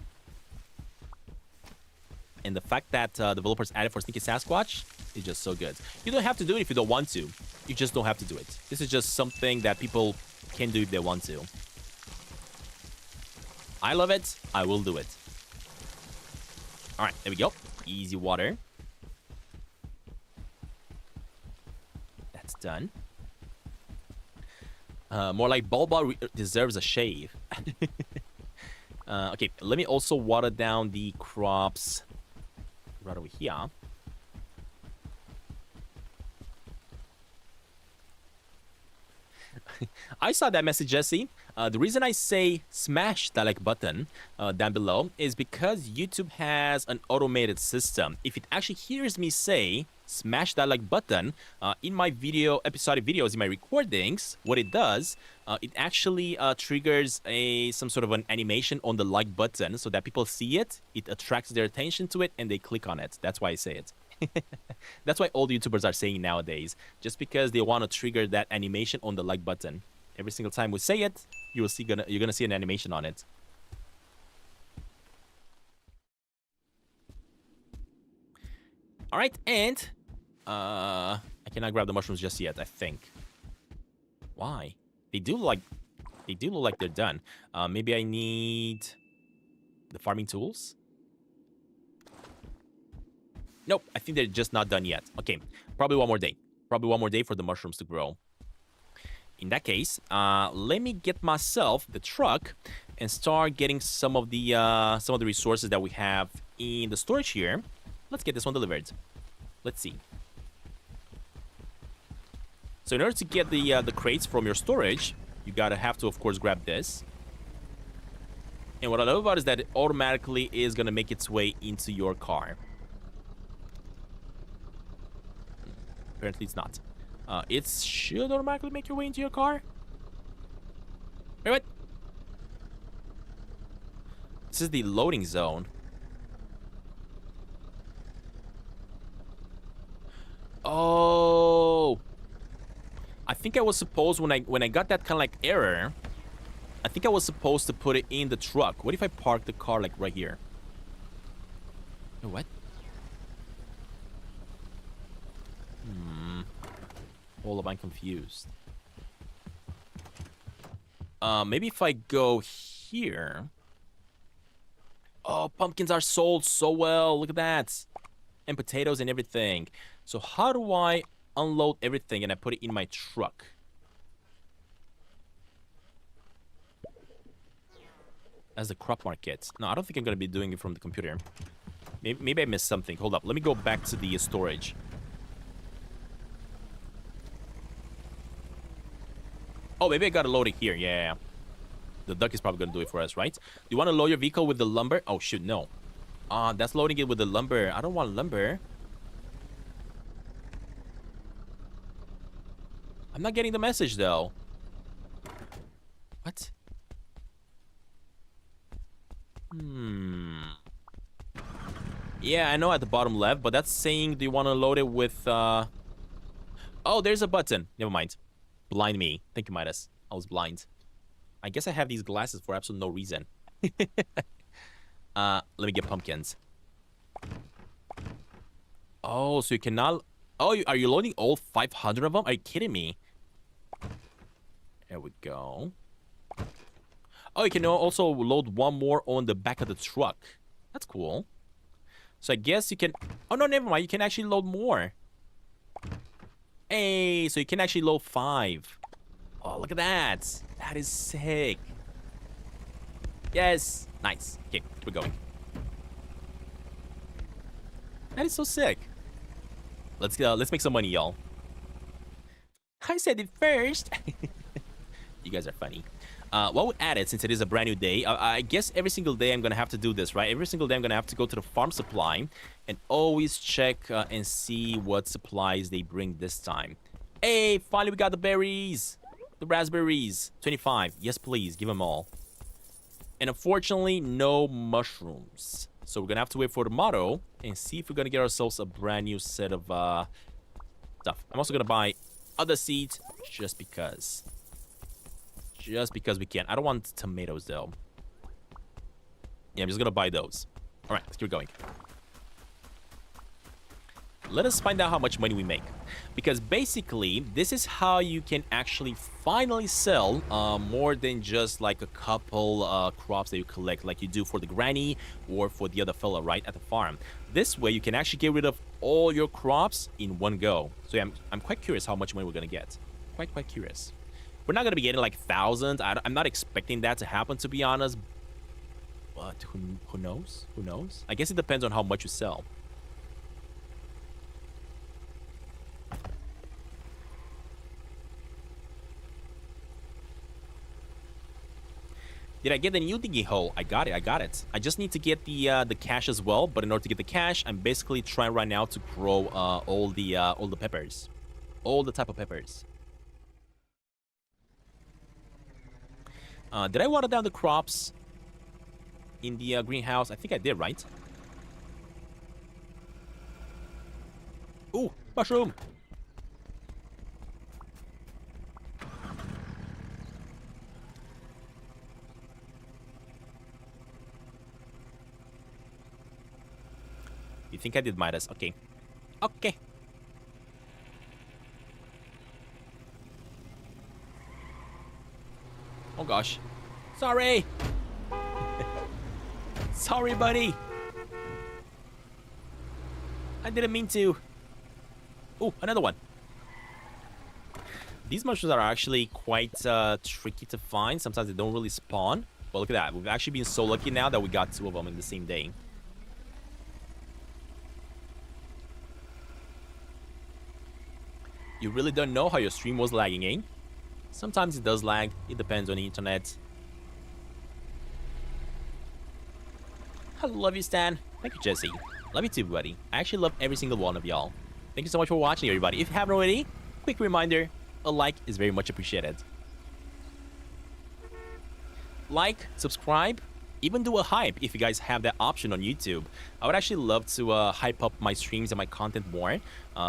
And the fact that developers added for Sneaky Sasquatch is just so good. You don't have to do it if you don't want to. You just don't have to do it. This is just something that people can do if they want to. I love it. I will do it. Alright, there we go. Easy water. That's done. More like Bulba deserves a shave. Okay, let me also water down the crops right over here. I saw that message, Jesse. The reason I say smash that like button down below is because YouTube has an automated system. If it actually hears me say smash that like button in my episodic videos, in my recordings, what it does, it actually triggers some sort of an animation on the like button so that people see it, it attracts their attention to it, and they click on it. That's why I say it. That's why all the YouTubers are saying nowadays, just because they want to trigger that animation on the like button. Every single time we say it, you're gonna see an animation on it. All right, and I cannot grab the mushrooms just yet, I think. Why? They do look like they're done. Maybe I need the farming tools. Nope, I think they're just not done yet. Okay, probably one more day. Probably one more day for the mushrooms to grow. In that case, let me get myself the truck and start getting some of the resources that we have in the storage here. Let's get this one delivered. Let's see. So in order to get the crates from your storage, you gotta have to, of course, grab this. And what I love about it is that it automatically is gonna make its way into your car. Apparently it's not. It should automatically make your way into your car. Wait, what? This is the loading zone. Oh, I think I was supposed, when I got that kind of like error, I think I was supposed to put it in the truck. What if I park the car like right here? What? Hold up, I'm confused. Maybe if I go here. Oh, pumpkins are sold so well. Look at that. And potatoes and everything. So how do I unload everything and I put it in my truck? as the crop market. No, I don't think I'm going to be doing it from the computer. Maybe I missed something. Hold up. Let me go back to the storage. Oh, maybe I got to load it here. Yeah. The duck is probably going to do it for us, right? Do you want to load your vehicle with the lumber? Oh, shoot, no. That's loading it with the lumber. I don't want lumber. I'm not getting the message, though. What? Yeah, I know at the bottom left, but that's saying, do you want to load it with, Oh, there's a button. Never mind. Blind me. Thank you, Midas. I was blind. I guess I have these glasses for absolutely no reason. Let me get pumpkins. Oh, so you cannot... Oh, are you loading all 500 of them? Are you kidding me? There we go. Oh, you can also load one more on the back of the truck. That's cool. So I guess you can... Oh, no, never mind. You can actually load more. Hey, so you can actually load 5. Oh, look at that. That is sick. Yes. Nice. Okay, we're going. That is so sick. Let's make some money, y'all. I said it first. You guys are funny. What we added, since it is a brand new day, I guess every single day I'm going to have to do this, right? Every single day I'm going to have to go to the farm supply and always check and see what supplies they bring this time. Hey, finally we got the berries. The raspberries. 25. Yes, please. Give them all. And unfortunately, no mushrooms. So we're going to have to wait for tomorrow and see if we're going to get ourselves a brand new set of stuff. I'm also going to buy other seeds just because. Just because we can. I don't want tomatoes, though. Yeah, I'm just going to buy those. All right, let's keep going. Let us find out how much money we make. Because basically, this is how you can actually finally sell more than just like a couple crops that you collect like you do for the granny or for the other fella, right, at the farm. This way, you can actually get rid of all your crops in one go. So yeah, I'm quite curious how much money we're going to get. Quite curious. We're not going to be getting like thousands. I'm not expecting that to happen, to be honest. But who knows? Who knows? I guess it depends on how much you sell. Did I get the new diggy hole? I got it. I just need to get the cash as well. But in order to get the cash, I'm basically trying right now to grow all the peppers, all the type of peppers. Did I water down the crops in the greenhouse? I think I did, right? Ooh, mushroom! You think I did, Midas? Okay. Okay. Oh gosh. Sorry! Sorry, buddy! I didn't mean to. Oh, another one. These mushrooms are actually quite tricky to find. Sometimes they don't really spawn. But look at that. We've actually been so lucky now that we got 2 of them in the same day. You really don't know how your stream was lagging, eh? Sometimes it does lag. It depends on the internet. I love you, Stan. Thank you, Jesse. Love you too, buddy. I actually love every single one of y'all. Thank you so much for watching, everybody. If you haven't already, quick reminder, a like is very much appreciated. Like, subscribe, even do a hype if you guys have that option on YouTube. I would actually love to hype up my streams and my content more,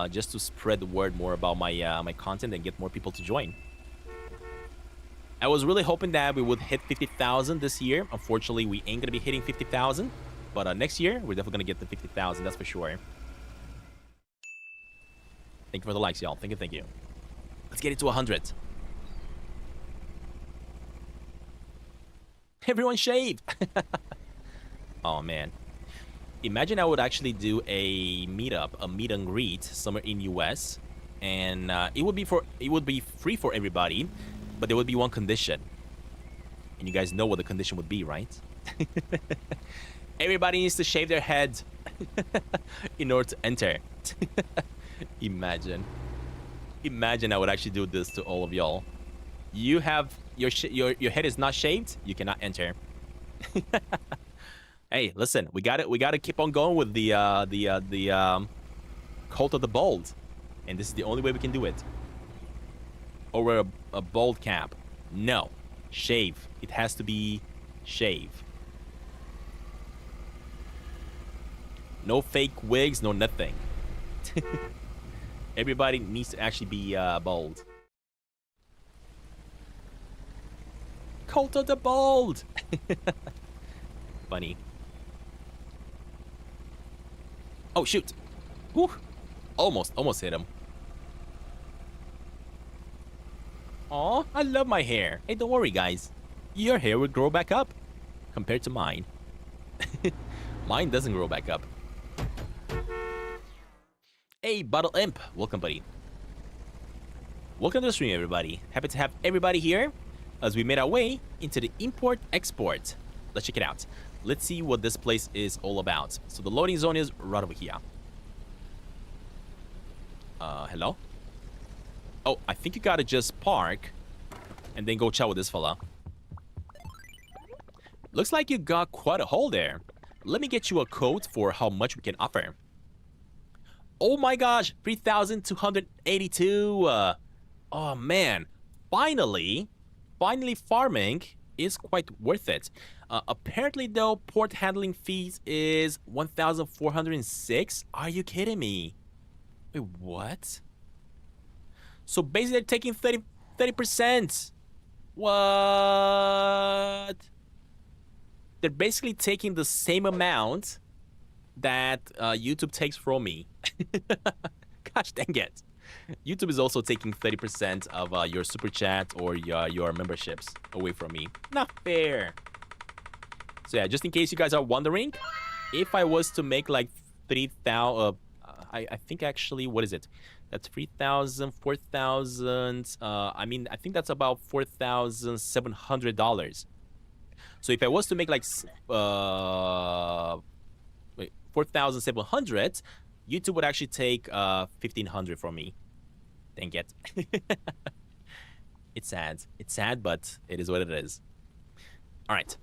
just to spread the word more about my my content and get more people to join. I was really hoping that we would hit 50,000 this year. Unfortunately, we ain't gonna be hitting 50,000, but next year we're definitely gonna get to 50,000. That's for sure. Thank you for the likes, y'all. Thank you. Let's get it to 100. Everyone shave! Oh, man. Imagine I would actually do a meetup, a meet and greet somewhere in US, and it would be free for everybody, but there would be one condition. And you guys know what the condition would be, right? Everybody needs to shave their head in order to enter. Imagine. Imagine I would actually do this to all of y'all. You have your head is not shaved, you cannot enter. Hey, listen, we got it. We got to keep on going with the cult of the bald, and this is the only way we can do it. Or wear a bald cap. No, shave. It has to be shave. No fake wigs, no nothing. Everybody needs to actually be bald. Cult of the bald. Funny. Oh shoot! Whew. Almost hit him. Aw, I love my hair. Hey, don't worry, guys. Your hair will grow back up compared to mine. Mine doesn't grow back up. Hey, Bottle Imp. Welcome, buddy. Welcome to the stream, everybody. Happy to have everybody here as we made our way into the import-export. Let's check it out. Let's see what this place is all about. So the loading zone is right over here. Hello? Oh, I think you gotta just park and then go chat with this fella. Looks like you got quite a haul there. Let me get you a quote for how much we can offer. Oh my gosh, 3,282. Oh man, finally farming is quite worth it. Apparently though, port handling fees is 1,406. Are you kidding me? Wait, what? So basically they're taking 30%. What? They're basically taking the same amount that YouTube takes from me. Gosh dang it. YouTube is also taking 30% of your super chat or your memberships away from me. Not fair. So yeah, just in case you guys are wondering, if I was to make like 3,000, I think actually, what is it? That's 3,000, 4,000. I mean, I think that's about $4,700. So if I was to make like 4,700, YouTube would actually take 1,500 from me. Dang it. It's sad. It's sad, but it is what it is. All right.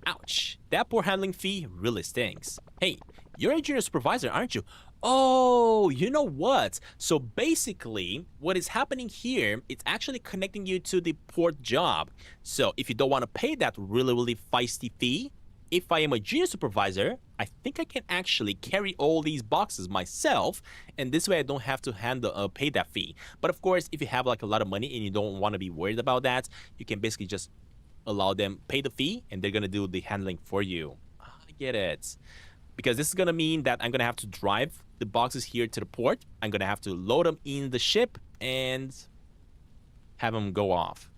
Ouch. That poor handling fee really stinks. Hey, you're a junior supervisor, aren't you? Oh, you know what? So basically, what is happening here, it's actually connecting you to the port job. So if you don't want to pay that really feisty fee, if I am a junior supervisor, I think I can actually carry all these boxes myself, and this way I don't have to pay that fee. But of course, if you have like a lot of money and you don't want to be worried about that, you can basically just allow them pay the fee, and they're gonna do the handling for you. I get it. Because this is gonna mean that I'm gonna have to drive the boxes here to the port. I'm gonna have to load them in the ship and have them go off.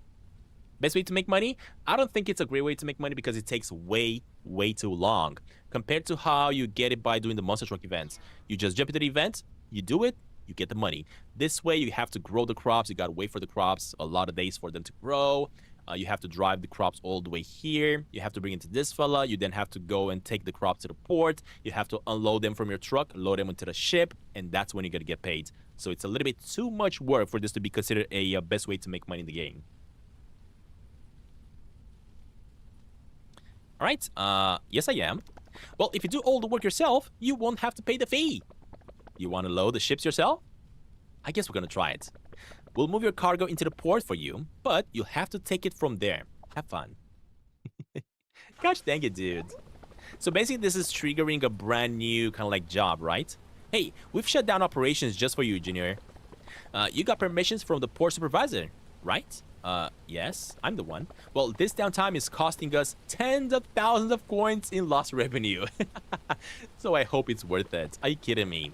Best way to make money? I don't think it's a great way to make money because it takes way too long compared to how you get it by doing the monster truck events. You just jump into the event, you do it, you get the money. This way you have to grow the crops, you gotta wait for the crops a lot of days for them to grow. You have to drive the crops all the way here. You have to bring it to this fella. You then have to go and take the crops to the port. You have to unload them from your truck, load them into the ship, and that's when you're gonna get paid. So it's a little bit too much work for this to be considered a best way to make money in the game. All right, yes I am. Well, if you do all the work yourself, you won't have to pay the fee. You want to load the ships yourself? I guess we're gonna try it. We'll move your cargo into the port for you, but you'll have to take it from there. Have fun. Gosh dang it, dude. So basically this is triggering a brand new kind of like job, right? Hey, we've shut down operations just for you, Junior. You got permissions from the port supervisor, right? Yes, I'm the one. Well, this downtime is costing us tens of thousands of coins in lost revenue. So I hope it's worth it. Are you kidding me?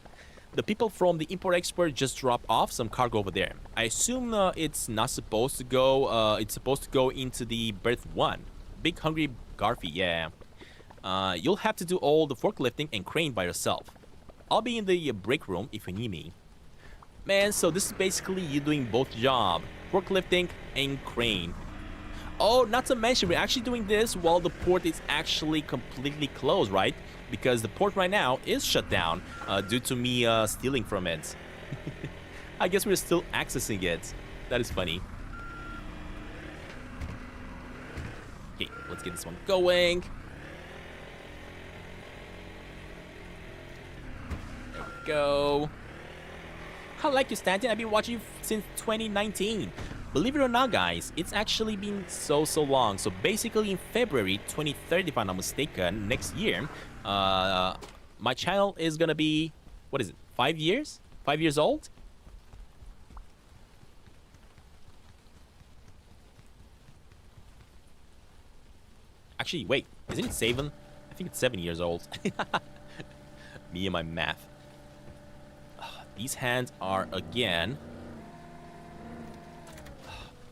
The people from the import-export just dropped off some cargo over there. I assume it's not supposed to go, it's supposed to go into the berth 1. Big Hungry Garfy, yeah. You'll have to do all the forklifting and crane by yourself. I'll be in the break room if you need me. Man, so this is basically you doing both jobs, forklifting and crane. Oh, not to mention, we're actually doing this while the port is actually completely closed, right? Because the port right now is shut down due to me stealing from it. I guess we're still accessing it. That is funny. Okay, let's get this one going. There we go. I like you, Stantin. I've been watching you since 2019. Believe it or not, guys, it's actually been so long. So basically in February 23rd, if I'm not mistaken, next year, my channel is gonna be, what is it, 5 years? 5 years old? Actually, wait, isn't it 7? I think it's 7 years old. Me and my math. These hands are, again...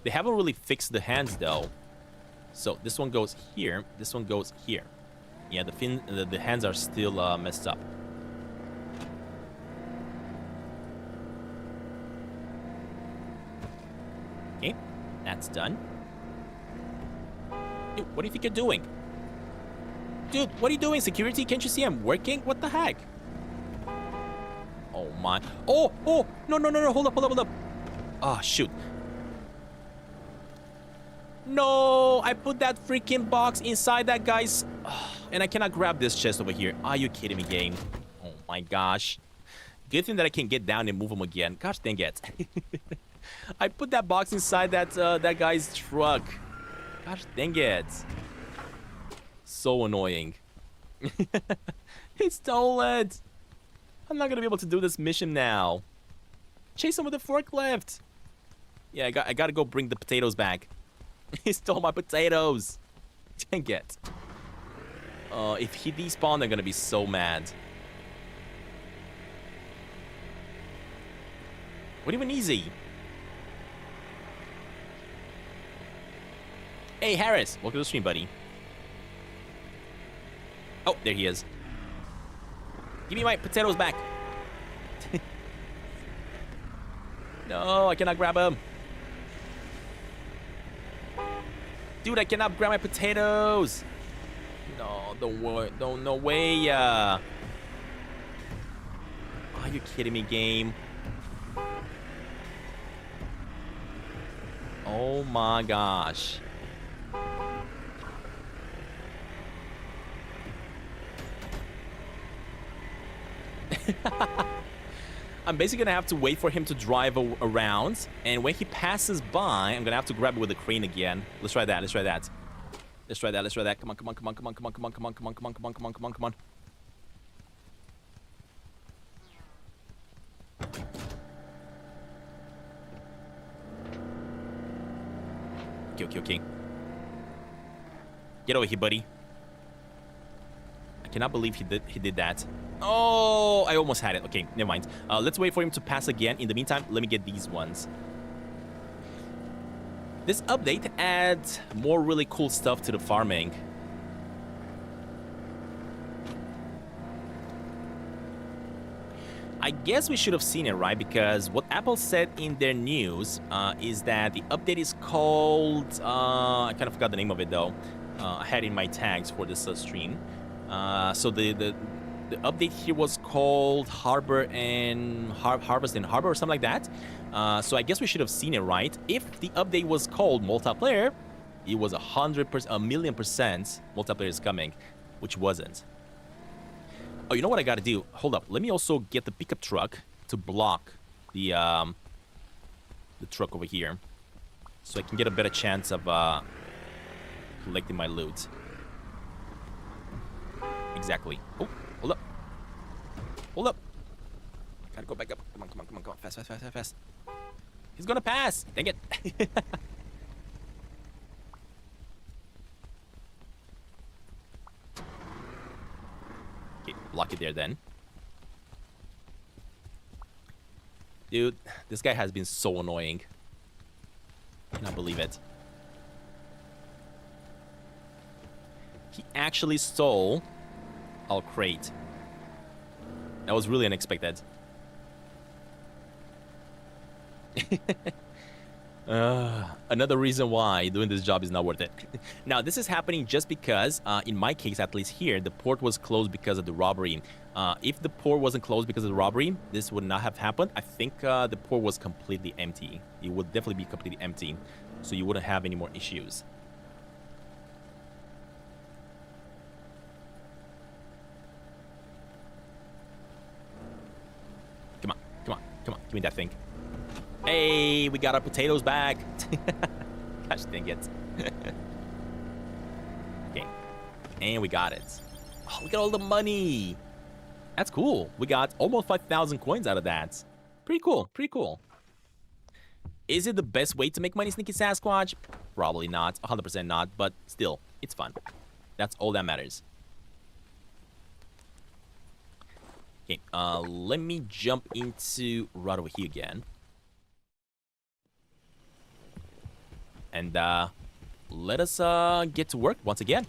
They haven't really fixed the hands, though. So this one goes here, this one goes here. Yeah, the hands are still messed up. Okay, that's done. Dude, what do you think you're doing? Dude, what are you doing, security? Can't you see I'm working? What the heck? Oh my. Oh, no, hold up. Oh, shoot. No, I put that freaking box inside that guy's... and I cannot grab this chest over here. Are you kidding me, game? Oh my gosh. Good thing that I can get down and move him again. Gosh dang it. I put that box inside that guy's truck. Gosh dang it. So annoying. He stole it. I'm not gonna be able to do this mission now. Chase him with the forklift. Yeah, I gotta go bring the potatoes back. He stole my potatoes. Dang it. If he despawned, I'm gonna be so mad. What do you mean easy? Hey, Harris. Welcome to the stream, buddy. Oh, there he is. Give me my potatoes back. No, I cannot grab him. Dude, I cannot grab my potatoes. No, don't worry. No way. Are you kidding me, game? Oh my gosh. I'm basically gonna have to wait for him to drive around, and when he passes by, I'm gonna have to grab it with the crane again. Let's try that. Come on. Okay. Get over here, buddy. I cannot believe he did that. Oh, I almost had it. Okay, never mind. Let's wait for him to pass again. In the meantime, let me get these ones. This update adds more really cool stuff to the farming. I guess we should have seen it, right? Because what Apple said in their news is that the update is called... I kind of forgot the name of it, though. I had it in my tags for this stream. So the update here was called Harvest and Harbor or something like that. So I guess we should have seen it, right? If the update was called multiplayer, it was 1,000,000% multiplayer is coming, which wasn't. Oh, you know what I gotta do? Hold up. Let me also get the pickup truck to block the truck over here, so I can get a better chance of collecting my loot. Exactly. Oh, hold up. Hold up. Gotta go back up. Come on. Fast. He's gonna pass. Dang it. Okay, block it there then. Dude, this guy has been so annoying. I cannot believe it. He actually stole our crate. That was really unexpected. Another reason why doing this job is not worth it. Now, this is happening just because, in my case, at least here, the port was closed because of the robbery. If the port wasn't closed because of the robbery, this would not have happened. I think the port was completely empty. It would definitely be completely empty, so you wouldn't have any more issues. Come on, come on, come on. Give me that thing. Hey, we got our potatoes back. Gosh dang it. Okay. And we got it. Oh, look at all the money. That's cool. We got almost 5,000 coins out of that. Pretty cool. Pretty cool. Is it the best way to make money, Sneaky Sasquatch? Probably not. 100% not. But still, it's fun. That's all that matters. Okay. Let me jump into right over here again. And let us get to work once again.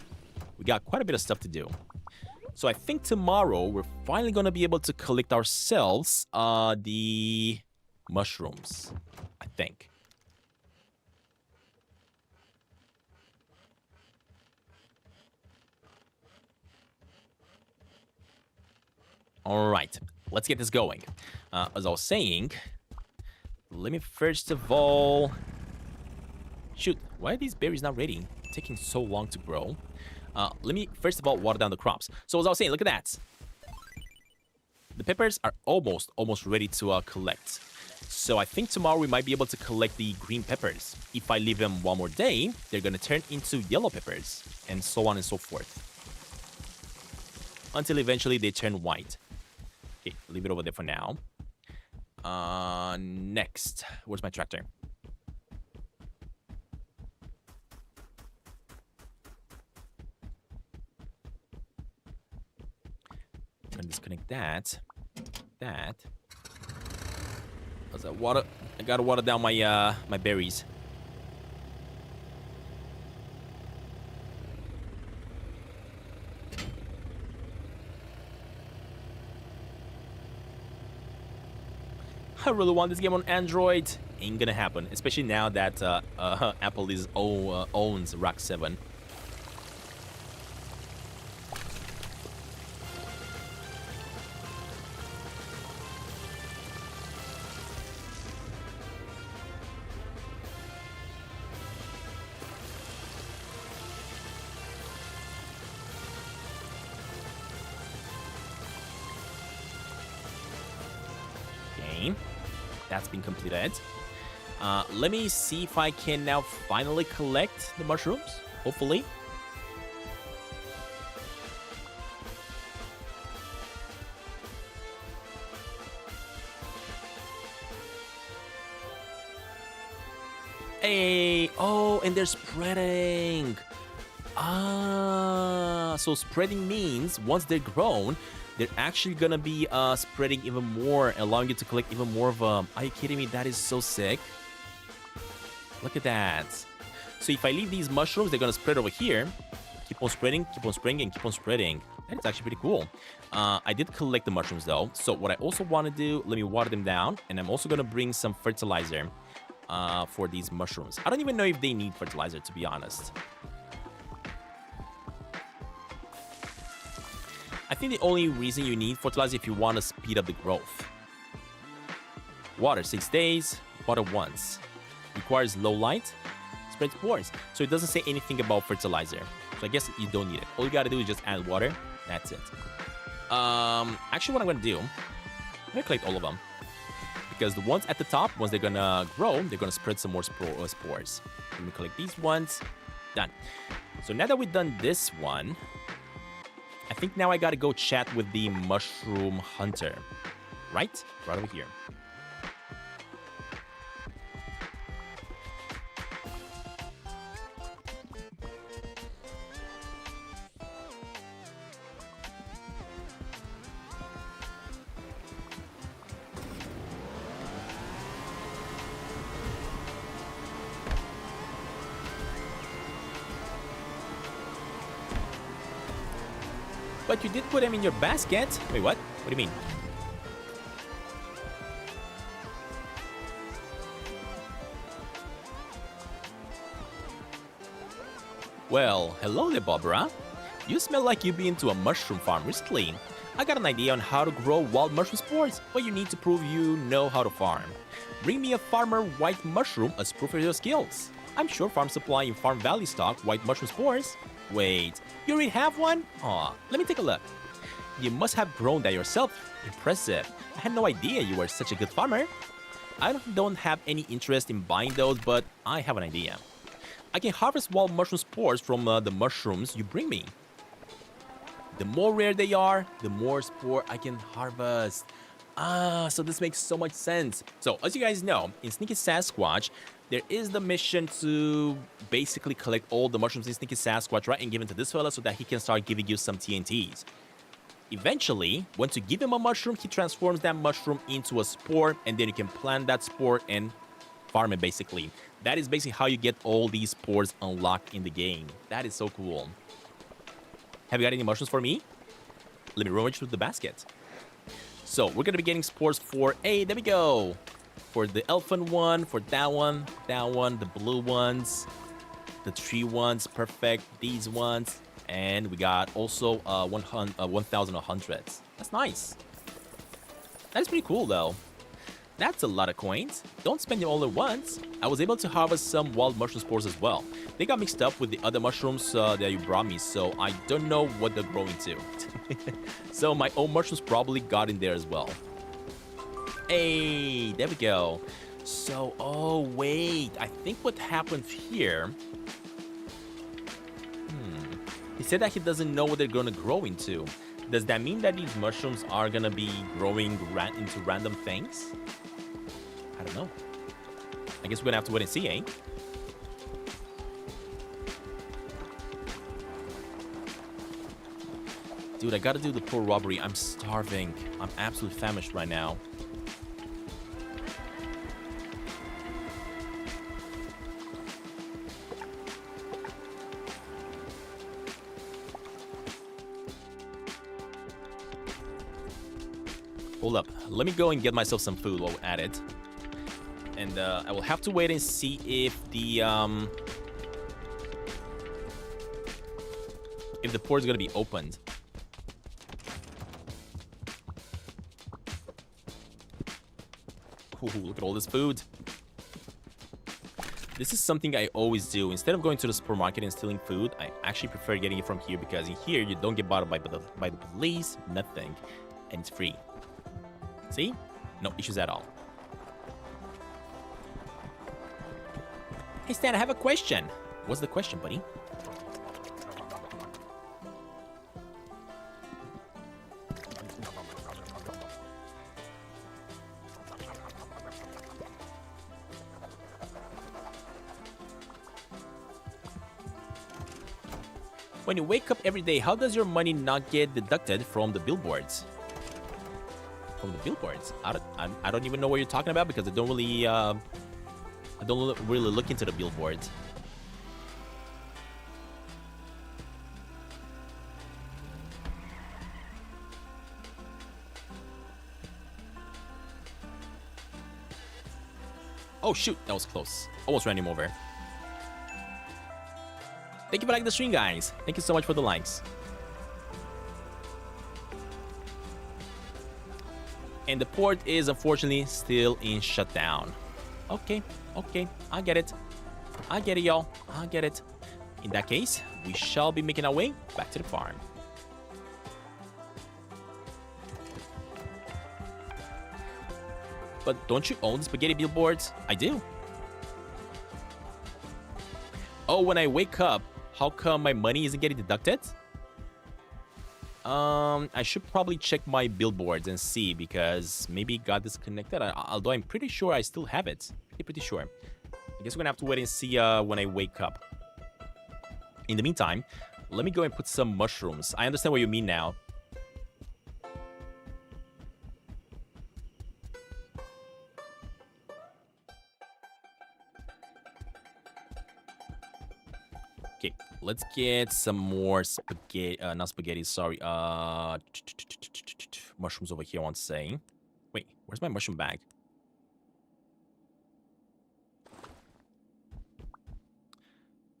We got quite a bit of stuff to do. So I think tomorrow we're finally going to be able to collect ourselves the mushrooms, I think. All right, let's get this going. As I was saying, let me first of all... Shoot, why are these berries not ready? Taking so long to grow. Let me, first of all, water down the crops. So as I was saying, look at that. The peppers are almost ready to collect. So I think tomorrow we might be able to collect the green peppers. If I leave them one more day, they're going to turn into yellow peppers. And so on and so forth. Until eventually they turn white. Okay, leave it over there for now. Next. Where's my tractor? I'm gonna disconnect that. As I water, I gotta water down my my berries. I really want this game on Android. Ain't gonna happen, especially now that Apple owns Rock 7. That's been completed. Let me see if I can now finally collect the mushrooms. Hopefully. Hey! Oh, and they're spreading. So spreading means once they're grown, they're actually gonna be spreading even more, allowing you to collect even more of them. Are you kidding me? That is so sick. Look at that. So if I leave these mushrooms, they're gonna spread over here. Keep on spreading, and keep on spreading. That is actually pretty cool. I did collect the mushrooms though. So what I also want to do, let me water them down. And I'm also gonna bring some fertilizer for these mushrooms. I don't even know if they need fertilizer, to be honest. I think the only reason you need fertilizer if you want to speed up the growth. Water 6 days, water once. Requires low light, spreads pores. So it doesn't say anything about fertilizer. So I guess you don't need it. All you gotta do is just add water. That's it. Actually what I'm gonna do, I'm gonna collect all of them. Because the ones at the top, once they're gonna grow, they're gonna spread some more spores. Let me collect these ones. Done. So now that we've done this one, I think now I gotta go chat with the mushroom hunter. Right? Right over here. But you did put them in your basket. Wait, what? What do you mean? Well, hello there, Barbara. You smell like you've been to a mushroom farm recently. I got an idea on how to grow wild mushroom spores, but you need to prove you know how to farm. Bring me a farmer white mushroom as proof of your skills. I'm sure Farm Supply in Farm Valley stock white mushroom spores. Wait, you already have one? Aw, let me take a look. You must have grown that yourself. Impressive. I had no idea you were such a good farmer. I don't have any interest in buying those, but I have an idea. I can harvest wild mushroom spores from the mushrooms you bring me. The more rare they are, the more spore I can harvest. So this makes so much sense. So, as you guys know, in Sneaky Sasquatch, there is the mission to basically collect all the mushrooms in Sneaky Sasquatch, right, and give them to this fella so that he can start giving you some TNTs. Eventually, once you give him a mushroom, he transforms that mushroom into a spore, and then you can plant that spore and farm it, basically. That is basically how you get all these spores unlocked in the game. That is so cool. Have you got any mushrooms for me? Let me rummage through the basket. So, we're going to be getting spores for... Hey, there we go! For the elephant one, for that one, the blue ones, the tree ones, perfect, these ones, and we got also 1,100. That's nice. That's pretty cool, though. That's a lot of coins. Don't spend it all at once. I was able to harvest some wild mushroom spores as well. They got mixed up with the other mushrooms that you brought me, so I don't know what they're growing to. So my own mushrooms probably got in there as well. Hey, there we go. So, oh wait, I think what happened here... He said that he doesn't know what they're gonna grow into. Does that mean that these mushrooms are gonna be growing into random things? I don't know. I guess we're gonna have to wait and see, eh? Dude, I gotta do the poor robbery. I'm starving. I'm absolutely famished right now. Hold up. Let me go and get myself some food while we're at it. And I will have to wait and see if the port is gonna be opened. Ooh, look at all this food. This is something I always do. Instead of going to the supermarket and stealing food, I actually prefer getting it from here because in here you don't get bottled by the police, nothing, and it's free. See? No issues at all. Hey Stan, I have a question. What's the question, buddy? When you wake up every day, how does your money not get deducted from the billboards? From the billboards? I don't even know what you're talking about because I don't really look into the billboards. Oh shoot, that was close. Almost ran him over. Thank you for liking the stream, guys. Thank you so much for the likes. And the port is unfortunately still in shutdown. Okay, I get it. I get it, y'all. I get it. In that case, we shall be making our way back to the farm. But don't you own the spaghetti billboards? I do. Oh, when I wake up, how come my money isn't getting deducted? I should probably check my billboards and see because maybe it got disconnected. Although I'm pretty sure I still have it. Pretty sure. I guess we're gonna have to wait and see when I wake up. In the meantime, let me go and put some mushrooms. I understand what you mean now. Okay, let's get some more spaghetti, not spaghetti, sorry, mushrooms over here, I want to say. Wait, where's my mushroom bag?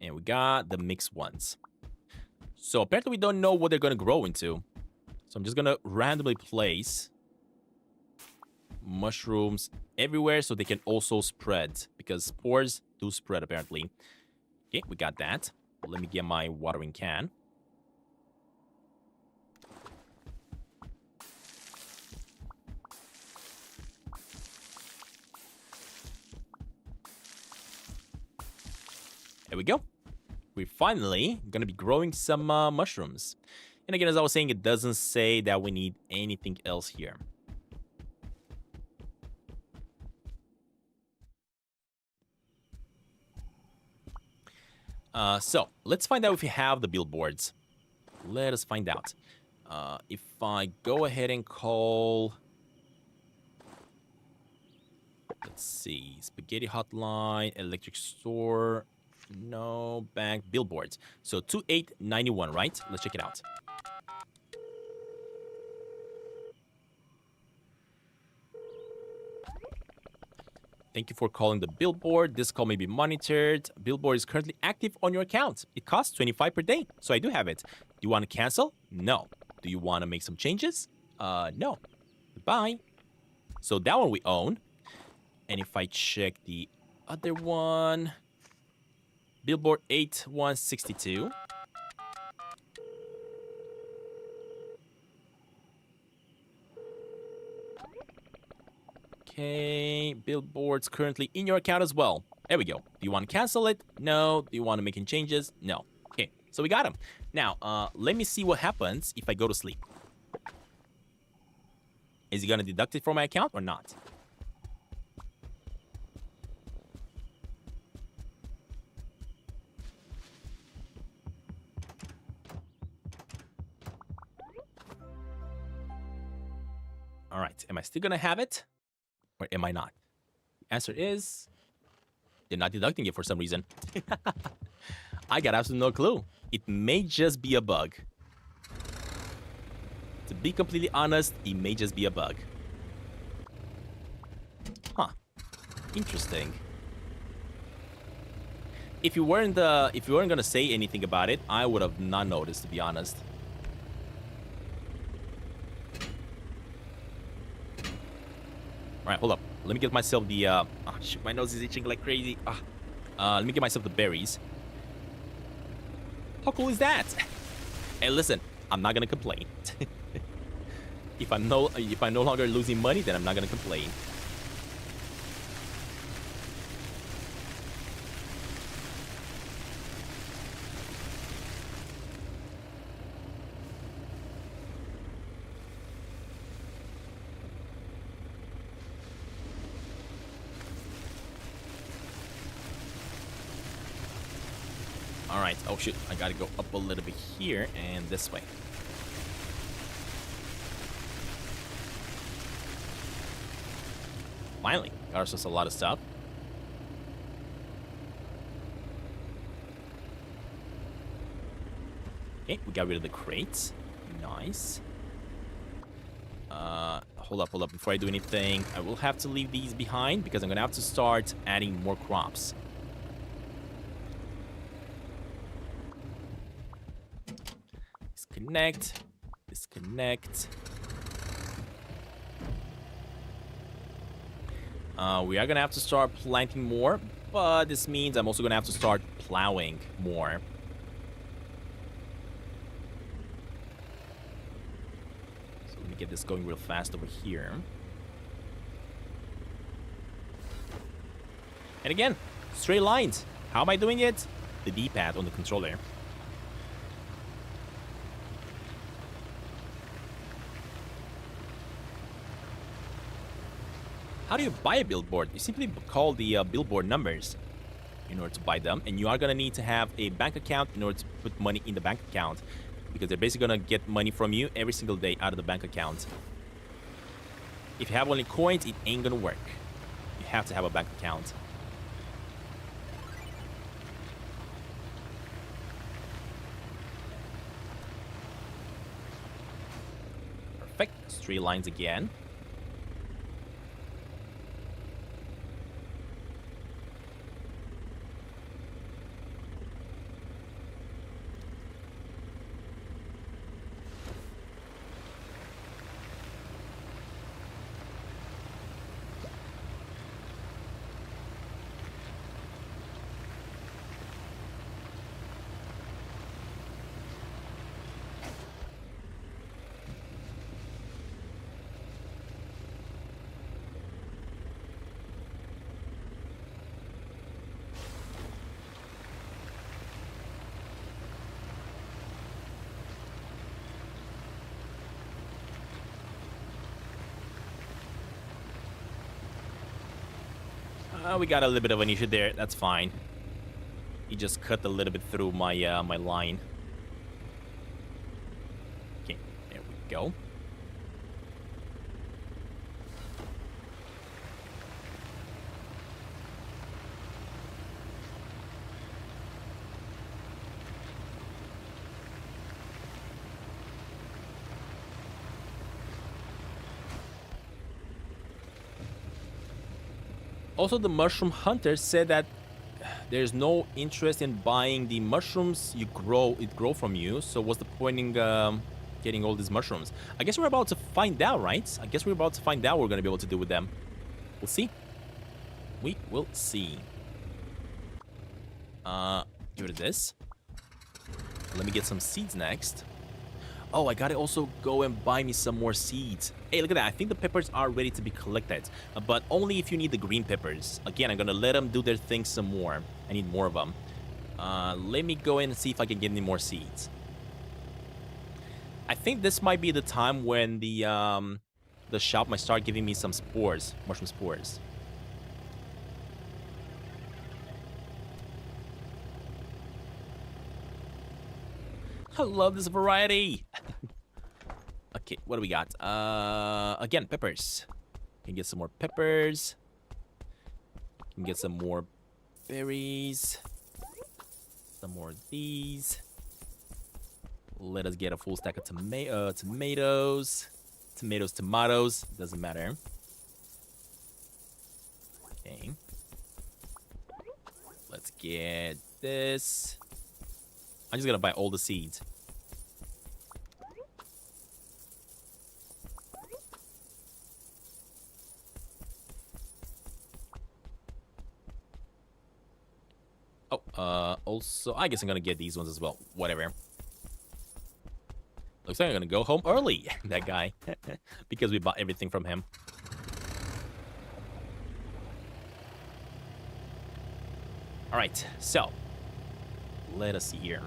And we got the mixed ones. So apparently we don't know what they're going to grow into. So I'm just going to randomly place mushrooms everywhere so they can also spread. Because spores do spread apparently. Okay, we got that. Let me get my watering can. There we go. We're finally going to be growing some mushrooms. And again, as I was saying, it doesn't say that we need anything else here. So, let's find out if we have the billboards. Let us find out. If I go ahead and call... Let's see. Spaghetti hotline, electric store... No, bank, billboards. So 2891, right? Let's check it out. Thank you for calling the billboard. This call may be monitored. Billboard is currently active on your account. It costs 25 per day, so I do have it. Do you want to cancel? No. Do you want to make some changes? No. Goodbye. So that one we own. And if I check the other one... Billboard 8162. Okay, billboard's currently in your account as well. There we go. Do you want to cancel it? No. Do you want to make any changes? No. Okay, so we got them. Now, let me see what happens if I go to sleep. Is he going to deduct it from my account or not? All right, am I still going to have it? Or am I not? The answer is... they're not deducting it for some reason. I got absolutely no clue. It may just be a bug. To be completely honest, it may just be a bug. Huh. Interesting. If you weren't gonna say anything about it, I would have not noticed, to be honest. Alright, hold up. Let me get myself the, oh, shoot, my nose is itching like crazy. Let me get myself the berries. How cool is that? Hey, listen, I'm not gonna complain. If I'm no longer losing money, then I'm not gonna complain. Alright, oh shoot, I gotta go up a little bit here and this way. Finally, got ourselves a lot of stuff. Okay, we got rid of the crates. Nice. Hold up, before I do anything, I will have to leave these behind because I'm gonna have to start adding more crops. Disconnect. Disconnect. We are gonna have to start planting more, but this means I'm also gonna have to start plowing more. So let me get this going real fast over here. And again, straight lines. How am I doing it? The D-pad on the controller. How do you buy a billboard? You simply call the billboard numbers in order to buy them. And you are going to need to have a bank account in order to put money in the bank account. Because they're basically going to get money from you every single day out of the bank account. If you have only coins, it ain't going to work. You have to have a bank account. Perfect. Straight lines again. We got a little bit of an issue there. That's fine. He just cut a little bit through my my line. Okay, there we go. Also, the mushroom hunter said that there's no interest in buying the mushrooms it grow from you. So what's the point in getting all these mushrooms? I guess we're about to find out, right? I guess we're about to find out what we're gonna be able to do with them. We'll see. We will see. Give it this. Let me get some seeds next. Oh, I gotta also go and buy me some more seeds. Hey, look at that. I think the peppers are ready to be collected, but only if you need the green peppers. Again, I'm gonna let them do their thing some more. I need more of them. Let me go in and see if I can get any more seeds. I think this might be the time when the shop might start giving me some spores, mushroom spores. I love this variety. Okay, what do we got? Again, peppers. Can get some more peppers. Can get some more berries. Some more of these. Let us get a full stack of tomatoes. Tomatoes. Doesn't matter. Okay. Let's get this. I'm just gonna buy all the seeds. Oh, also, I guess I'm gonna get these ones as well. Whatever. Looks like I'm gonna go home early, that guy. Because we bought everything from him. Alright, so. Let us see here.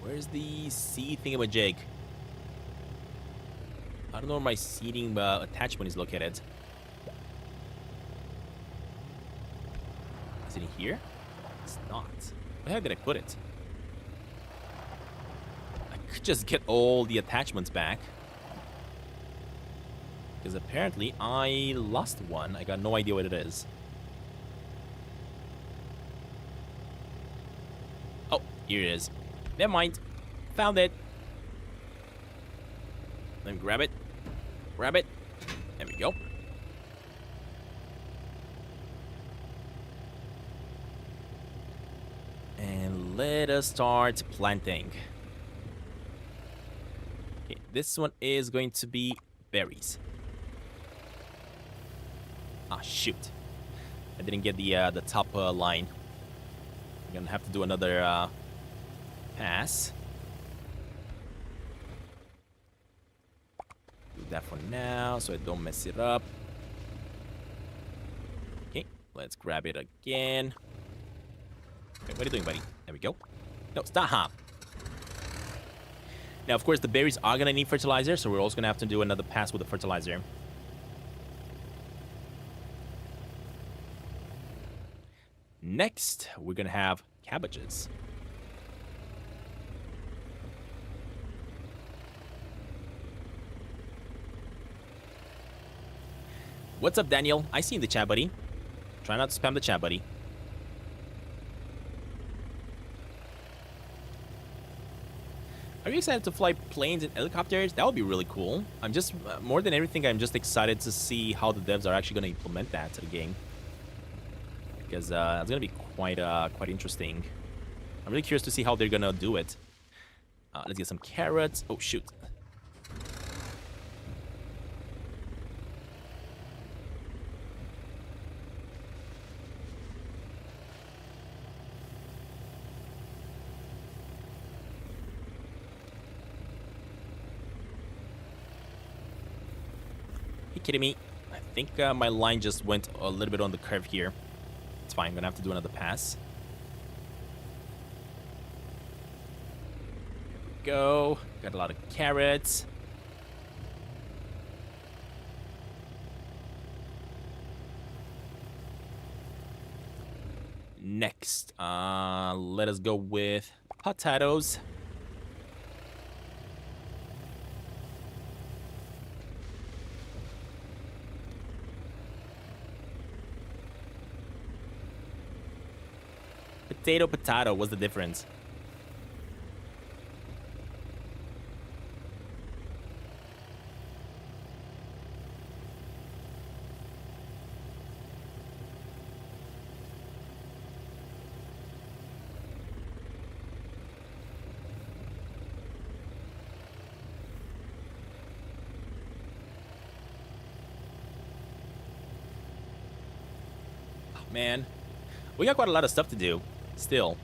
Where's the seed thingamajig? I don't know where my seeding attachment is located. Is it in here? It's not. Where the heck did I put it? I could just get all the attachments back. Because apparently I lost one. I got no idea what it is. Oh, here it is. Never mind. Found it. Let me grab it. Grab it. There we go. And let us start planting. Okay, this one is going to be berries. Ah, shoot. I didn't get the top line. I'm gonna have to do another pass. Do that for now so I don't mess it up. Okay, let's grab it again. Okay, what are you doing, buddy? There we go. No, stop. Now, of course, the berries are gonna need fertilizer, so we're also gonna have to do another pass with the fertilizer. Next, we're gonna have cabbages. What's up, Daniel? I see you in the chat, buddy. Try not to spam the chat, buddy. Are you excited to fly planes and helicopters? That would be really cool. I'm just, more than everything, I'm just excited to see how the devs are actually going to implement that to the game. Because it's going to be quite interesting. I'm really curious to see how they're going to do it. Let's get some carrots. Oh, shoot. Kidding me? I think my line just went a little bit on the curve here. It's fine. I'm gonna have to do another pass. go. Got a lot of carrots. Next, let us go with potatoes. Potato, potato, what's the difference? Man, we got quite a lot of stuff to do. Still,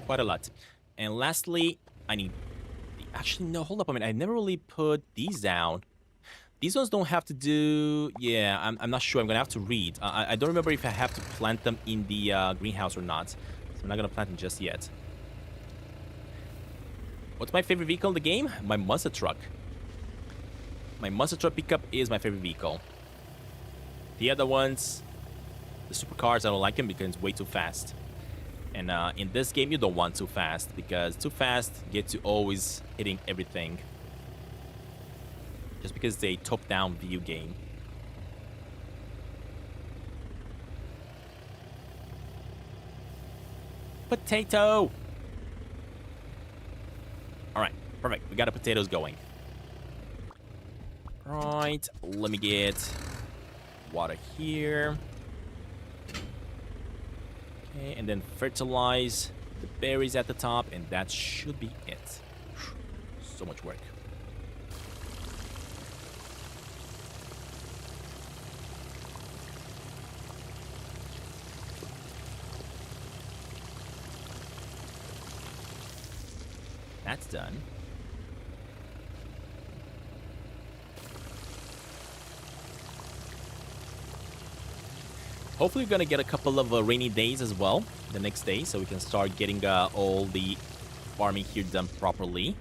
quite a lot. And lastly, I need... Actually, no, hold up a minute. I never really put these down. These ones don't have to do... Yeah, I'm not sure. I'm going to have to read. I don't remember if I have to plant them in the greenhouse or not. So I'm not going to plant them just yet. What's my favorite vehicle in the game? My monster truck. My monster truck pickup is my favorite vehicle. The other ones... The supercars, I don't like them because it's way too fast. And in this game, you don't want too fast, because too fast gets you always hitting everything. Just because it's a top-down view game. Potato! Alright, perfect. We got the potatoes going. Right, let me get water here. Okay, and then fertilize the berries at the top, and that should be it. So much work. That's done. Hopefully we're gonna get a couple of rainy days as well the next day, so we can start getting all the farming here done properly.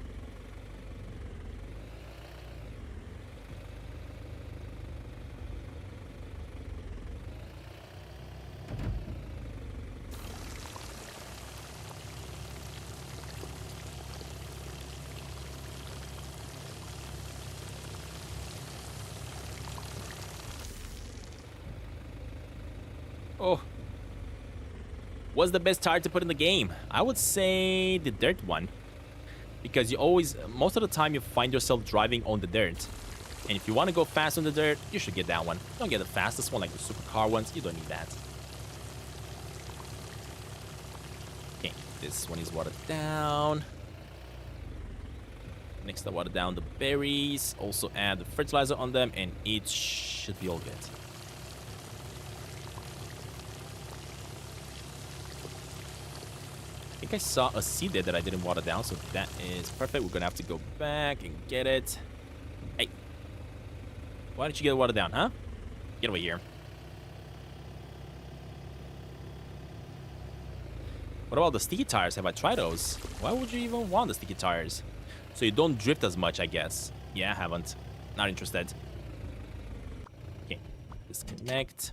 Oh, what's the best tire to put in the game? I would say the dirt one, because you always, most of the time, you find yourself driving on the dirt, and if you want to go fast on the dirt, you should get that one. Don't get the fastest one like the supercar ones. You don't need that. Okay, this one is watered down. Next, I water down the berries. Also add the fertilizer on them, and it should be all good. I think I saw a seed there that I didn't water down, so that is perfect. We're gonna have to go back and get it. Hey, why did you get watered down, huh? Get away here. What about the sticky tires? Have I tried those? Why would you even want the sticky tires? So you don't drift as much, I guess. Yeah, I haven't. Not interested. Okay, disconnect.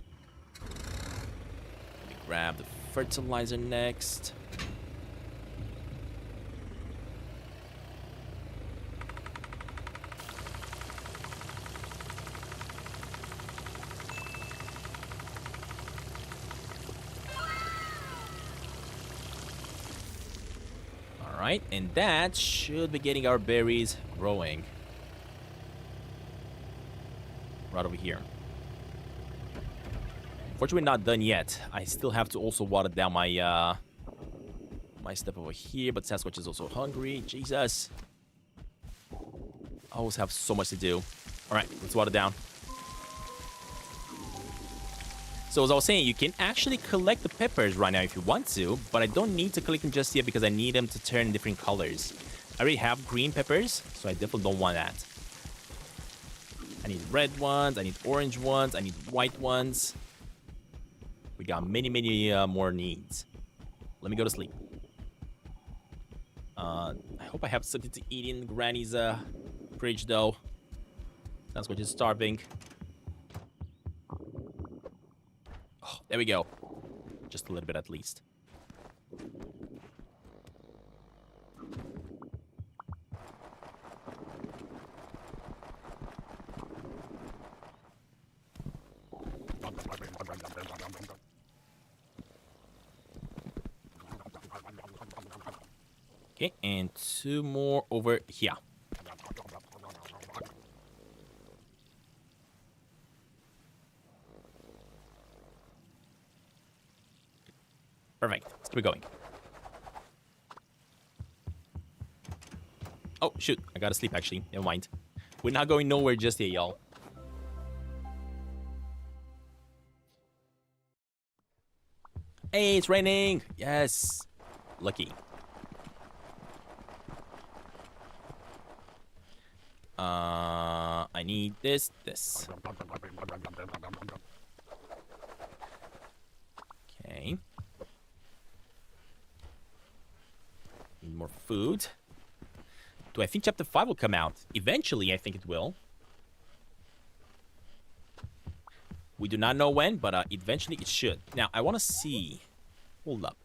Let me grab the fertilizer next. Alright, and that should be getting our berries growing. Right over here. Unfortunately, not done yet. I still have to also water down my my stuff over here, but Sasquatch is also hungry. Jesus. I always have so much to do. Alright, let's water down. So as I was saying, you can actually collect the peppers right now if you want to, but I don't need to collect them just yet because I need them to turn different colors. I already have green peppers, so I definitely don't want that. I need red ones, I need orange ones, I need white ones. We got many more needs. Let me go to sleep. I hope I have something to eat in Granny's fridge, though. Sasquatch is starving. Oh, there we go. Just a little bit at least. Okay, and 2 more over here. Perfect. Let's keep it going. Oh, shoot. I gotta sleep, actually. Never mind. We're not going nowhere just yet, y'all. Hey, it's raining! Yes! Lucky. I need this. Okay. Need more food. Do I think Chapter 5 will come out? Eventually, I think it will. We do not know when, but eventually it should. Now, I want to see... Hold up.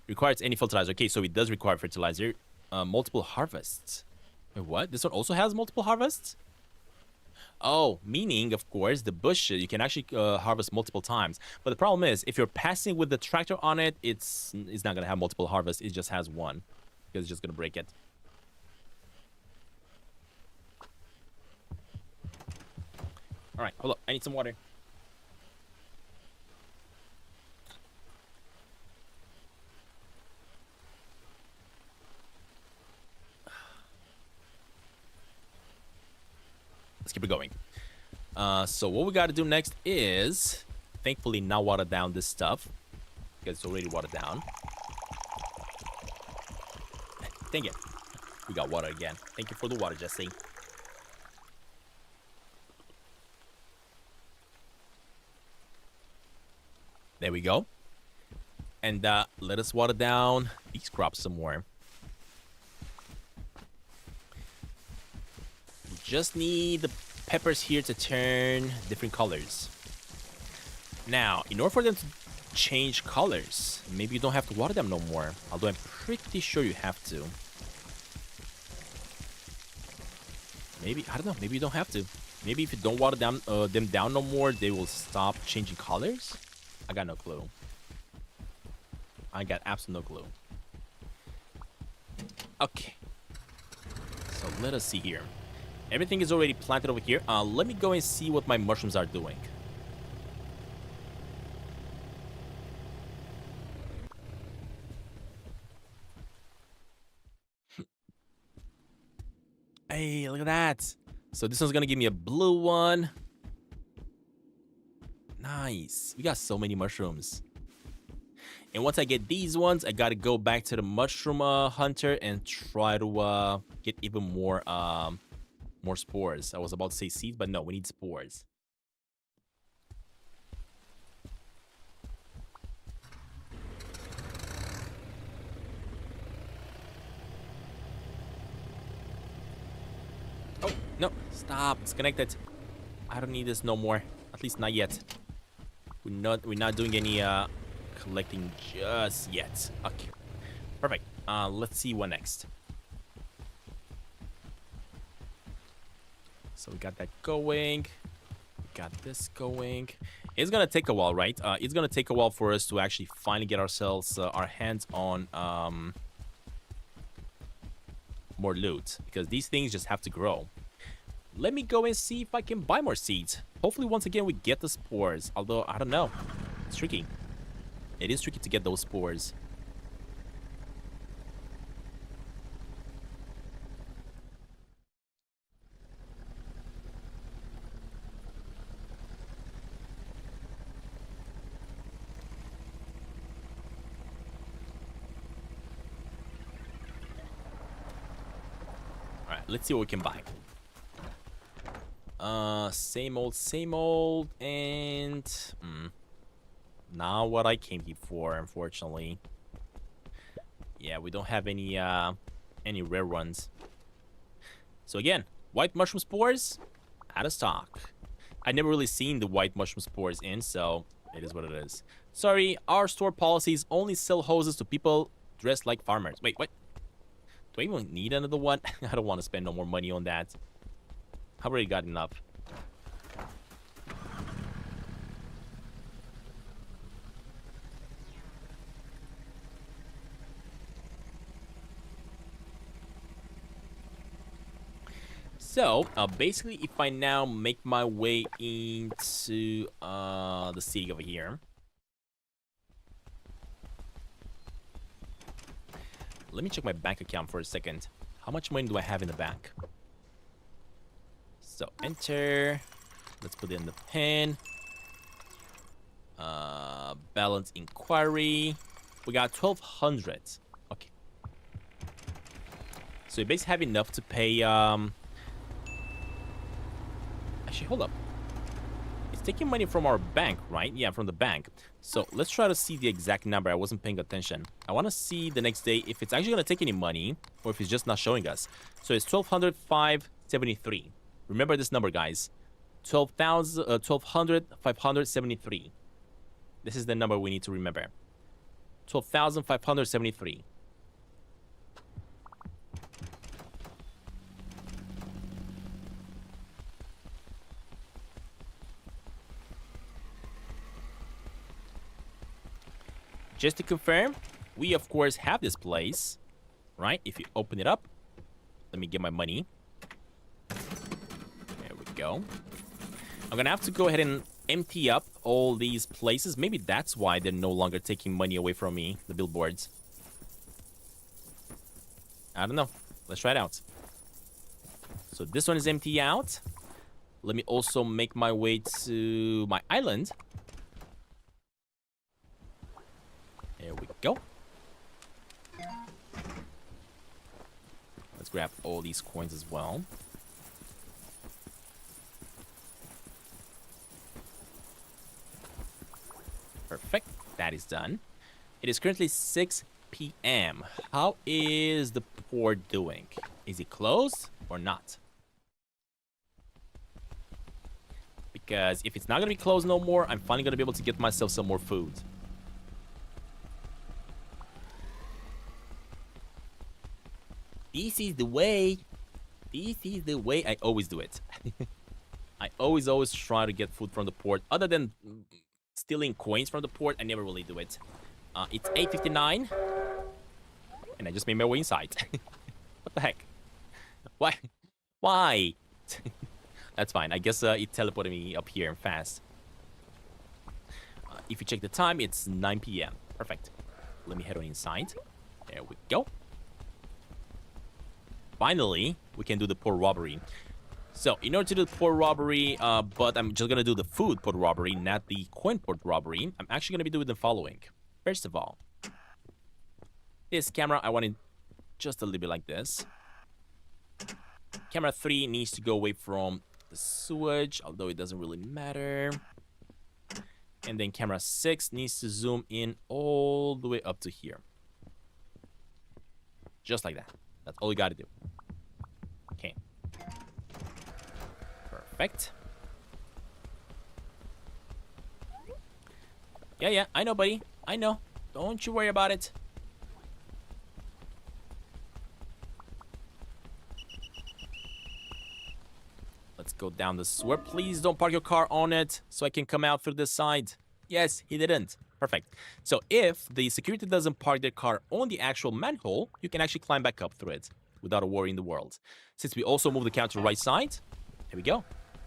Requires any fertilizer. Okay, so it does require fertilizer. Multiple harvests. Wait, what? This one also has multiple harvests? Oh, meaning, of course, the bushes, you can actually harvest multiple times. But the problem is, if you're passing with the tractor on it, it's not going to have multiple harvests. It just has one. Because it's just going to break it. Alright, hold up. I need some water. Let's keep it going. So what we got to do next is, thankfully, not water down this stuff. Because it's already watered down. Dang it. We got water again. Thank you for the water, Jesse. There we go. And let us water down these crops some more. We just need the peppers here to turn different colors. Now, in order for them to change colors, maybe you don't have to water them no more. Although I'm pretty sure you have to. Maybe, I don't know, maybe you don't have to. Maybe if you don't water them down no more, they will stop changing colors? I got no clue. I got absolutely no clue. Okay. So let us see here. Everything is already planted over here. Let me go and see what my mushrooms are doing. Hey, look at that. So this one's gonna give me a blue one. Nice. We got so many mushrooms. And once I get these ones, I gotta go back to the mushroom hunter and try to get even more spores. I was about to say seeds, but no, we need spores. Oh, no. Stop. It's connected. I don't need this no more. At least not yet. We're not doing any collecting just yet. Okay. Perfect. Let's see what next. So we got that going. We got this going. It's gonna take a while, right? It's gonna take a while for us to actually finally get ourselves our hands on more loot, because these things just have to grow. Let me go and see if I can buy more seeds. Hopefully, once again, we get the spores. Although, I don't know. It's tricky. It is tricky to get those spores. Alright, let's see what we can buy. Same old, and not what I came here for, unfortunately. Yeah, we don't have any rare ones. So again, white mushroom spores, out of stock. I never really seen the white mushroom spores in, so it is what it is. Sorry, our store policies only sell hoses to people dressed like farmers. Wait, what? Do I even need another one? I don't want to spend no more money on that. I've already got enough. So, basically, if I now make my way into the city over here. Let me check my bank account for a second. How much money do I have in the bank? So, enter. Let's put it in the pen. Balance inquiry. We got 1,200. Okay. So, we basically have enough to pay, Actually, hold up. It's taking money from our bank, right? Yeah, from the bank. So let's try to see the exact number. I wasn't paying attention. I want to see the next day if it's actually going to take any money or if it's just not showing us. So it's 1,205.73. Remember this number, guys. 12,573. This is the number we need to remember. 12,573. Just to confirm, we of course have this place, right? If you open it up, let me get my money. There we go. I'm gonna have to go ahead and empty up all these places. Maybe that's why they're no longer taking money away from me, the billboards. I don't know. Let's try it out. So this one is empty out. Let me also make my way to my island. There we go. Let's grab all these coins as well. Perfect. That is done. It is currently 6 p.m. How is the port doing? Is it closed or not? Because if it's not going to be closed no more, I'm finally going to be able to get myself some more food. This is the way. This is the way. I always do it. I always try to get food from the port. Other than stealing coins from the port, I never really do it. It's 8:59. And I just made my way inside. What the heck? Why? Why? That's fine. I guess it teleported me up here fast. If you check the time, it's 9 p.m. Perfect. Let me head on inside. There we go. Finally, we can do the port robbery. So, in order to do the port robbery, but I'm just going to do the food port robbery, not the coin port robbery, I'm actually going to be doing the following. First of all, this camera, I want it just a little bit like this. Camera 3 needs to go away from the sewage, although it doesn't really matter. And then camera 6 needs to zoom in all the way up to here. Just like that. That's all you gotta do. Okay. Perfect. Yeah, I know, buddy. I know. Don't you worry about it. Let's go down the sewer. Please don't park your car on it so I can come out through this side. Yes, he didn't. Perfect. So if the security doesn't park their car on the actual manhole, you can actually climb back up through it without a worry in the world. Since we also move the camera to the right side, here we go.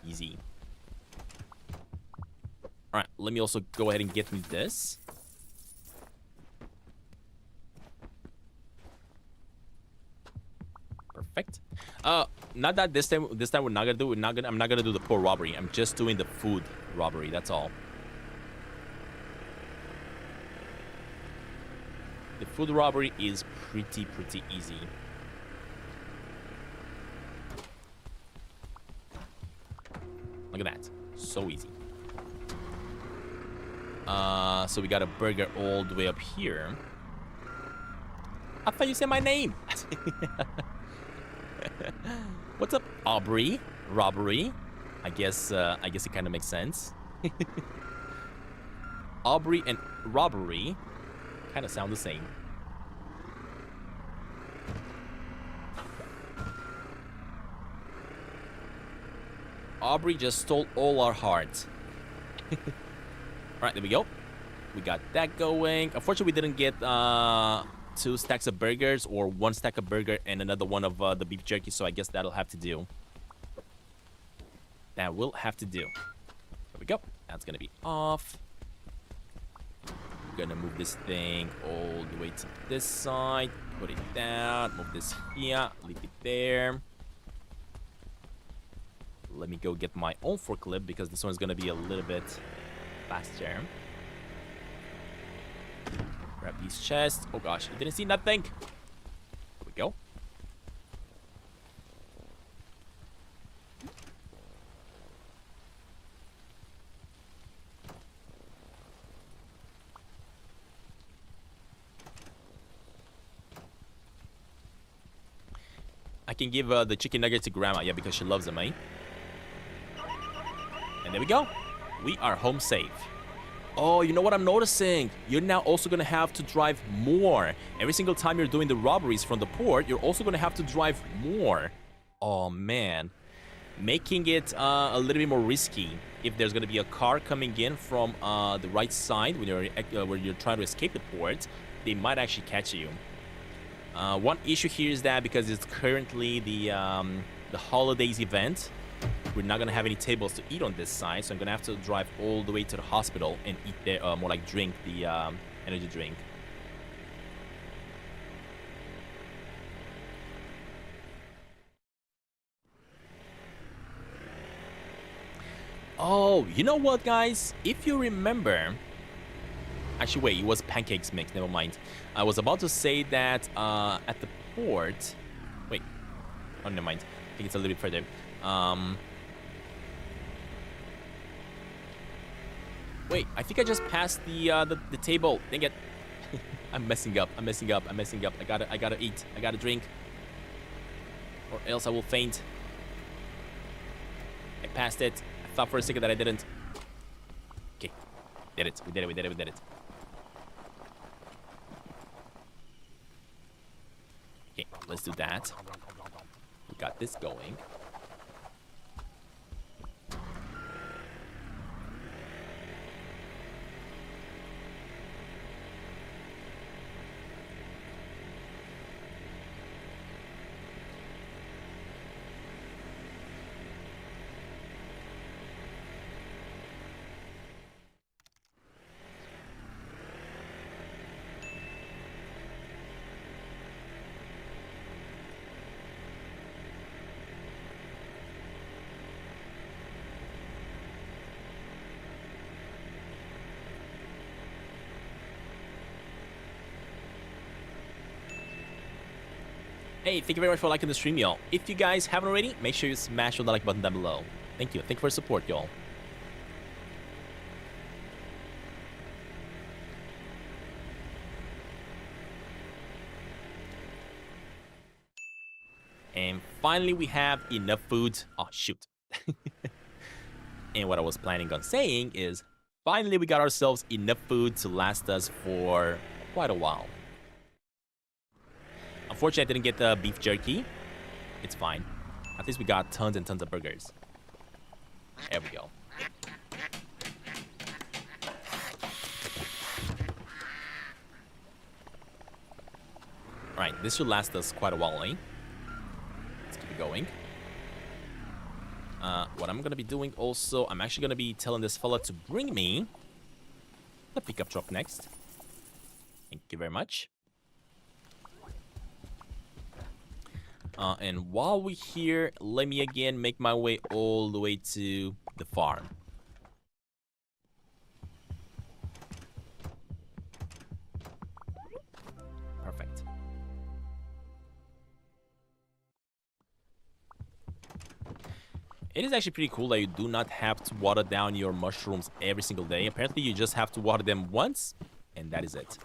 Easy. All right, let me also go ahead and get me this. Perfect. Not that this time we're not gonna do. I'm not gonna do the poor robbery. I'm just doing the food robbery. That's all. The food robbery is pretty easy. Look at that. So easy. So we got a burger all the way up here. I thought you said my name. What's up, Aubrey? Robbery? I guess it kind of makes sense. Aubrey and robbery kind of sound the same. Aubrey just stole all our hearts. Alright, there we go. We got that going. Unfortunately, we didn't get 2 stacks of burgers or 1 stack of burger and another one of the beef jerky, so I guess that'll have to do. That will have to do. There we go. That's gonna be off. We're gonna move this thing all the way to this side. Put it down. Move this here. Leave it there. Let me go get my own forklift because this one's gonna be a little bit faster. Grab these chests. Oh gosh, I didn't see nothing. There we go. I can give the chicken nugget to Grandma, yeah, because she loves them, eh? And there we go. We are home safe. Oh, you know what I'm noticing? You're now also going to have to drive more. Every single time you're doing the robberies from the port, you're also going to have to drive more. Oh, man. Making it a little bit more risky. If there's going to be a car coming in from the right side when you're trying to escape the port, they might actually catch you. One issue here is that because it's currently the holidays event, we're not gonna have any tables to eat on this side, so I'm gonna have to drive all the way to the hospital and eat there, more like drink the energy drink. Oh, you know what, guys? If you remember, actually, wait, it was pancakes mix. Never mind. I was about to say that at the port. Wait. Oh, never mind. I think it's a little bit further. Wait, I think I just passed the table. Dang it. I'm messing up. I'm messing up. I'm messing up. I gotta eat. I gotta drink. Or else I will faint. I passed it. I thought for a second that I didn't. Okay. Did it. We did it. We did it. We did it. Okay, let's do that. We got this going. Hey, thank you very much for liking the stream, y'all. If you guys haven't already, make sure you smash the like button down below. Thank you. Thank you for the support, y'all. And finally, we have enough food. Oh, shoot. And what I was planning on saying is, finally, we got ourselves enough food to last us for quite a while. Unfortunately, I didn't get the beef jerky. It's fine. At least we got tons and tons of burgers. There we go. Alright, this should last us quite a while, eh? Let's keep it going. What I'm gonna be doing also, I'm actually gonna be telling this fella to bring me the pickup truck next. Thank you very much. And while we're here, let me again make my way all the way to the farm. Perfect. It is actually pretty cool that you do not have to water down your mushrooms every single day. Apparently, you just have to water them once, and that is it.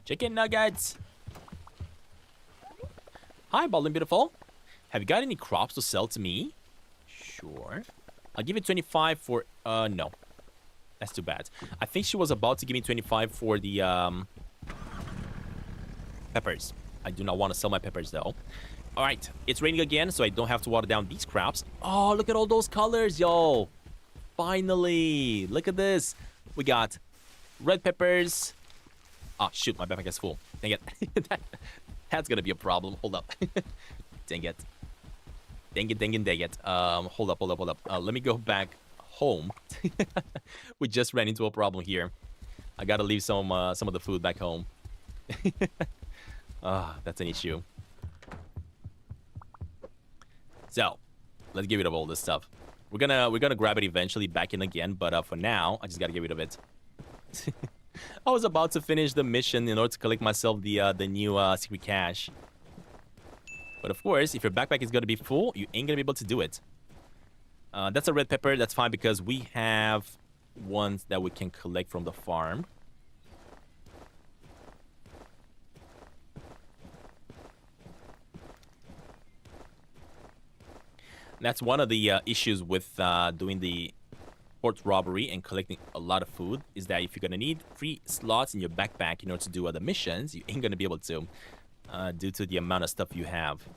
Chicken nuggets! Hi, Baldwin Beautiful. Have you got any crops to sell to me? Sure. I'll give you 25 for... no. That's too bad. I think she was about to give me 25 for the, peppers. I do not want to sell my peppers, though. Alright, it's raining again, so I don't have to water down these crops. Oh, look at all those colors, yo! Finally! Look at this. We got red peppers. Oh, shoot, my backpack is full. Dang it. That's gonna be a problem. Hold up. Dang it. Dang it, dang it, dang it. Hold up. Let me go back home. We just ran into a problem here. I gotta leave some of the food back home. That's an issue. So, let's get rid of all this stuff. We're gonna grab it eventually back in again, but for now, I just gotta get rid of it. I was about to finish the mission in order to collect myself the new secret cache. But of course, if your backpack is gonna be full, you ain't gonna be able to do it. That's a red pepper. That's fine because we have ones that we can collect from the farm. That's one of the issues with doing the port robbery and collecting a lot of food, is that if you're gonna need 3 slots in your backpack in order to do other missions, you ain't gonna be able to, due to the amount of stuff you have.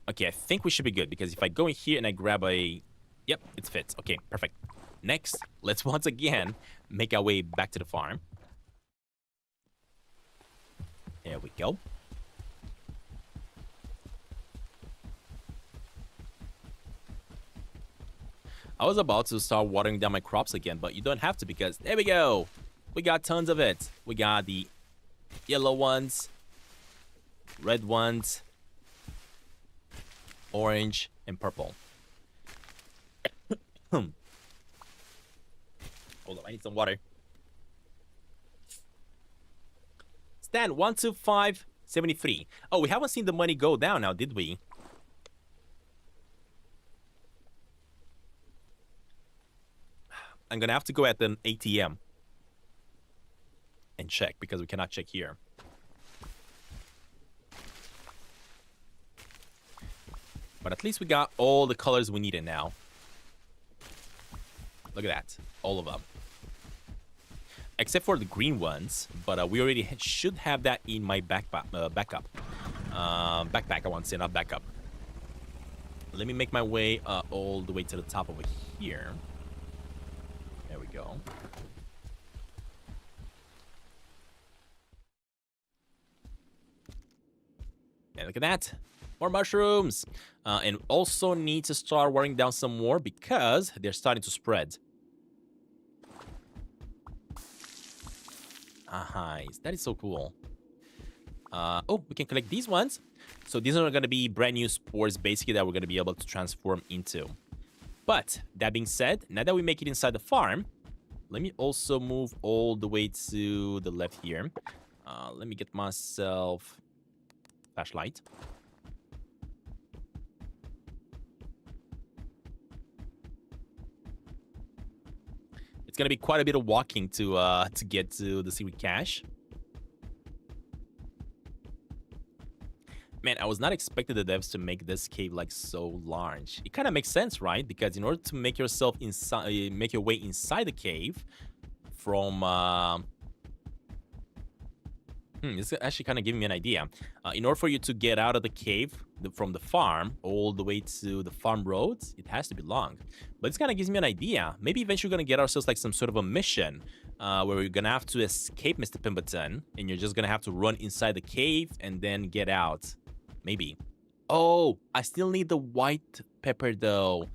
Okay, I think we should be good, because if I go in here and I grab a... Yep, it fits. Okay, perfect. Next, let's once again make our way back to the farm. There we go. I was about to start watering down my crops again, but you don't have to, because there we go. We got tons of it. We got the yellow ones, red ones, orange, and purple. Hold on, I need some water. Stan, 125.73. Oh, we haven't seen the money go down now, did we? I'm gonna have to go at an ATM and check, because we cannot check here. But at least we got all the colors we needed now. Look at that. All of them. Except for the green ones. But we already should have that in my backup. Backpack, I want to say, not backup. Let me make my way all the way to the top over here. There we go. And look at that. More mushrooms. And also need to start watering down some more, because they're starting to spread. Nice. That is so cool. Oh, we can collect these ones. So these are going to be brand new spores, basically, that we're going to be able to transform into. But that being said, now that we make it inside the farm, let me also move all the way to the left here. Let me get myself flashlight. It's gonna be quite a bit of walking to get to the secret cache. Man, I was not expecting the devs to make this cave like so large. It kind of makes sense, right? Because in order to make yourself inside, make your way inside the cave from this is actually kind of giving me an idea. In order for you to get out of the cave from the farm all the way to the farm roads, it has to be long. But this kind of gives me an idea. Maybe eventually we're going to get ourselves like some sort of a mission where we're going to have to escape Mr. Pemberton, and you're just going to have to run inside the cave and then get out. Maybe. Oh, I still need the white pepper though.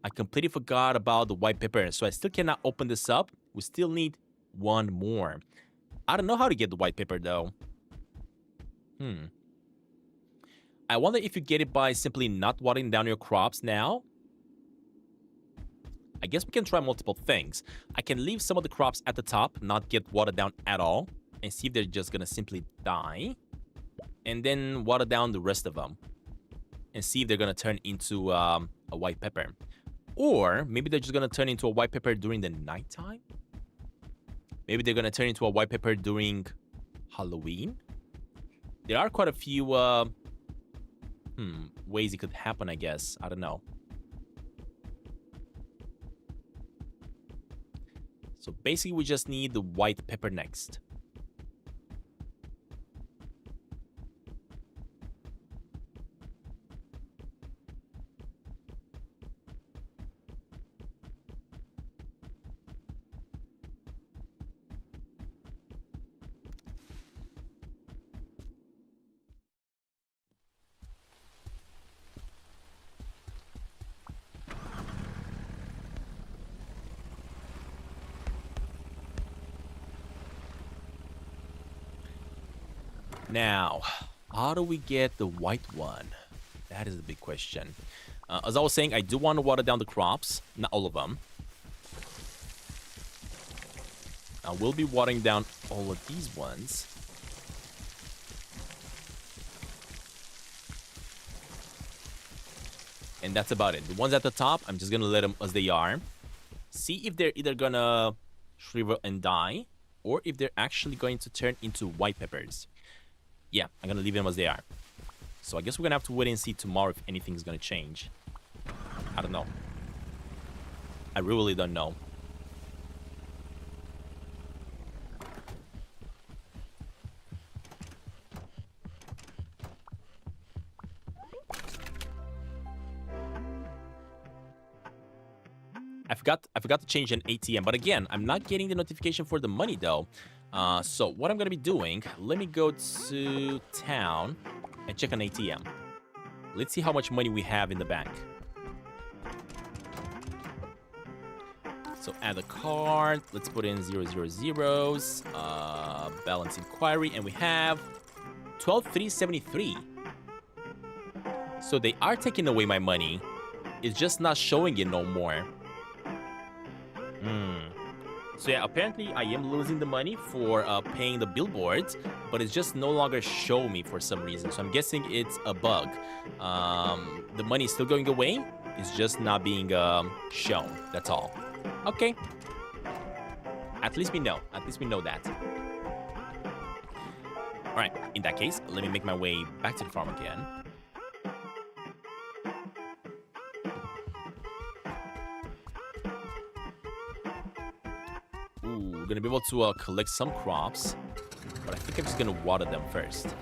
I completely forgot about the white pepper, so I still cannot open this up. We still need one more. I don't know how to get the white pepper though. I wonder if you get it by simply not watering down your crops now. I guess we can try multiple things. I can leave some of the crops at the top, not get watered down at all, and see if they're just gonna simply die. And then water down the rest of them. And see if they're gonna turn into a white pepper. Or maybe they're just gonna turn into a white pepper during the nighttime? Maybe they're gonna turn into a white pepper during Halloween? There are quite a few ways it could happen, I guess. I don't know. So basically, we just need the white pepper next. Now, how do we get the white one? That is the big question. As I was saying, I do want to water down the crops. Not all of them. I will be watering down all of these ones. And that's about it. The ones at the top, I'm just going to let them as they are. See if they're either going to shrivel and die, or if they're actually going to turn into white peppers. Yeah, I'm going to leave them as they are. So I guess we're going to have to wait and see tomorrow if anything's going to change. I don't know. I really don't know. I forgot to change an ATM, but again, I'm not getting the notification for the money though. So what I'm gonna be doing, let me go to town and check an ATM. Let's see how much money we have in the bank. So add a card. Let's put in 000s. Balance inquiry, and we have 12,373. So they are taking away my money. It's just not showing it no more. So yeah, apparently I am losing the money for paying the billboards, but it's just no longer showing me for some reason. So I'm guessing it's a bug. The money is still going away. It's just not being shown. That's all. Okay. At least we know. At least we know that. All right. In that case, let me make my way back to the farm again. We're gonna be able to collect some crops, but I think I'm just gonna water them first.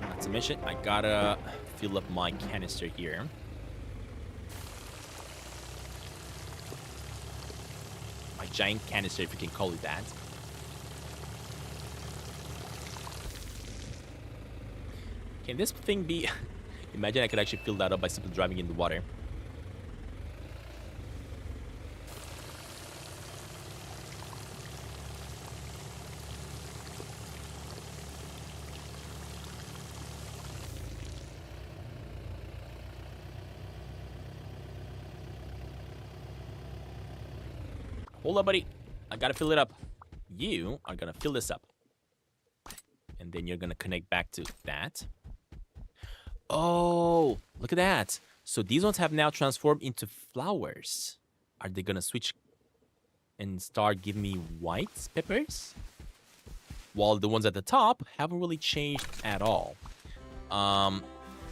Not to mention, I gotta fill up my canister here. My giant canister, if you can call it that. Can this thing be... Imagine I could actually fill that up by simply driving in the water. Hold up, buddy. I gotta fill it up. You are gonna fill this up. And then you're gonna connect back to that. Oh, look at that. So these ones have now transformed into flowers. Are they gonna switch and start giving me white peppers? While the ones at the top haven't really changed at all. I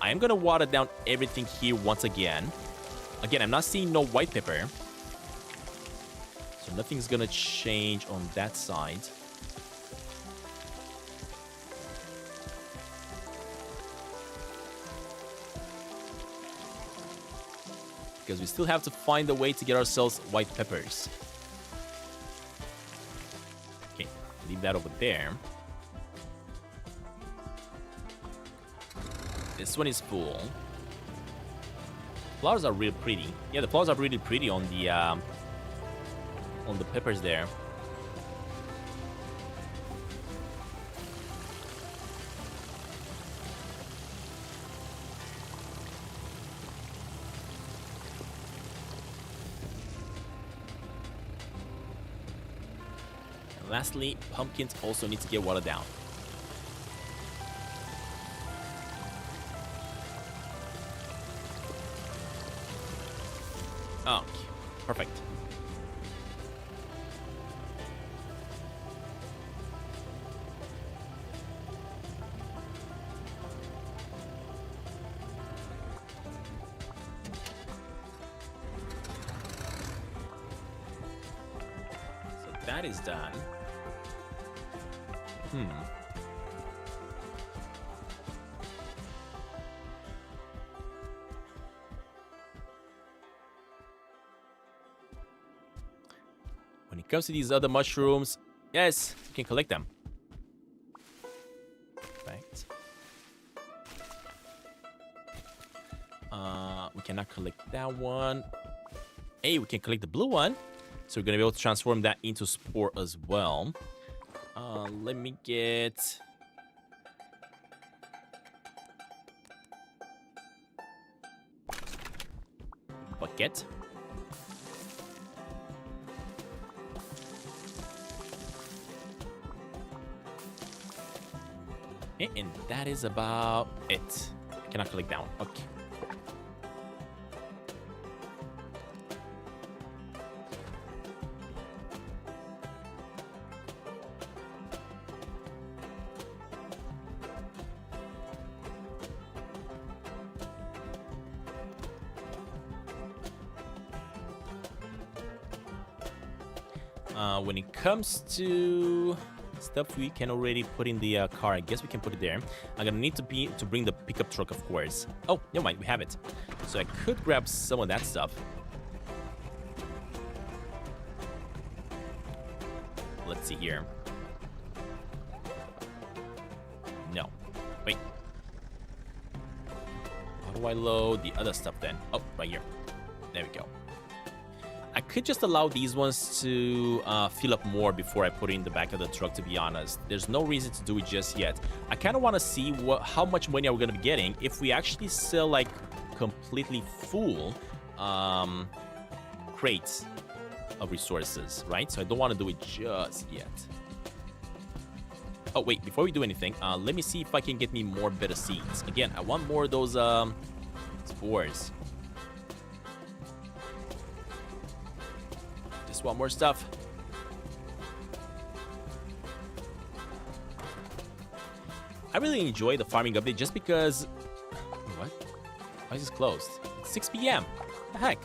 am gonna water down everything here once again. Again, I'm not seeing no white pepper. So nothing's gonna change on that side. Because we still have to find a way to get ourselves white peppers. Okay, leave that over there. This one is full. Flowers are really pretty. Yeah, the flowers are really pretty on the peppers there. Lastly, pumpkins also need to get watered down. Oh, perfect. So that is done. When it comes to these other mushrooms, yes, you can collect them. Right. We cannot collect that one. Hey, we can collect the blue one. So we're gonna be able to transform that into spore as well. Let me get... bucket. And that is about it. I cannot collect that one. Okay. When it comes to stuff we can already put in the car, I guess we can put it there. I'm gonna need to bring the pickup truck, of course. Oh, never mind, we have it. So I could grab some of that stuff. Let's see here. No. Wait. How do I load the other stuff then? Oh, right here. There we go. I could just allow these ones to fill up more before I put it in the back of the truck, to be honest. There's no reason to do it just yet. I kind of want to see how much money are we going to be getting if we actually sell, like, completely full crates of resources, right? So I don't want to do it just yet. Oh, wait, before we do anything, let me see if I can get me more better seeds. Again, I want more of those spores. Just want more stuff. I really enjoy the farming update just because... What? Why is this closed? It's 6 p.m. What the heck?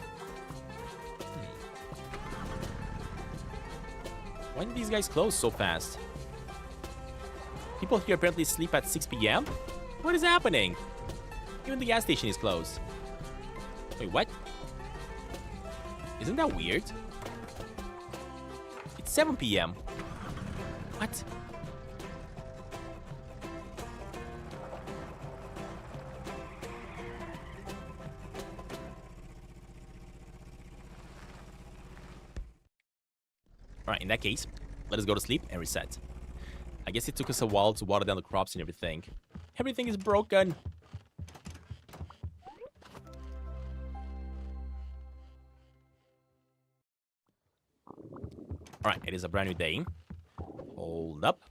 Why did these guys close so fast? People here apparently sleep at 6 p.m.? What is happening? Even the gas station is closed. Wait, what? Isn't that weird? It's 7 p.m. What? Alright, in that case, let us go to sleep and reset. I guess it took us a while to water down the crops and everything. Everything is broken. Alright, it is a brand new day. Hold up.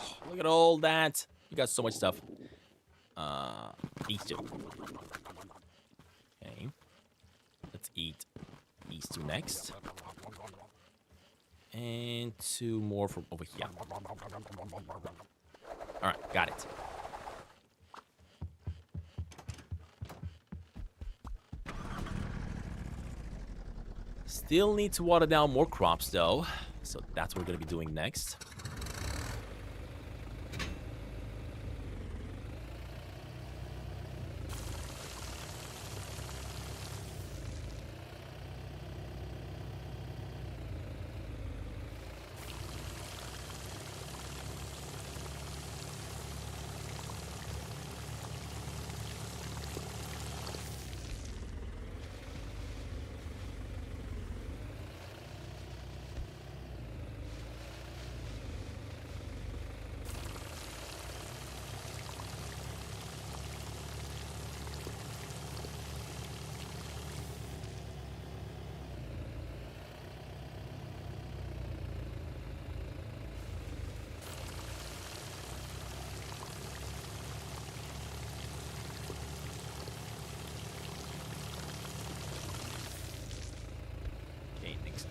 Oh, look at all that. You got so much stuff. These two. Okay. Let's eat these two next. And 2 more from over here. Alright, got it. Still need to water down more crops though. So that's what we're going to be doing next.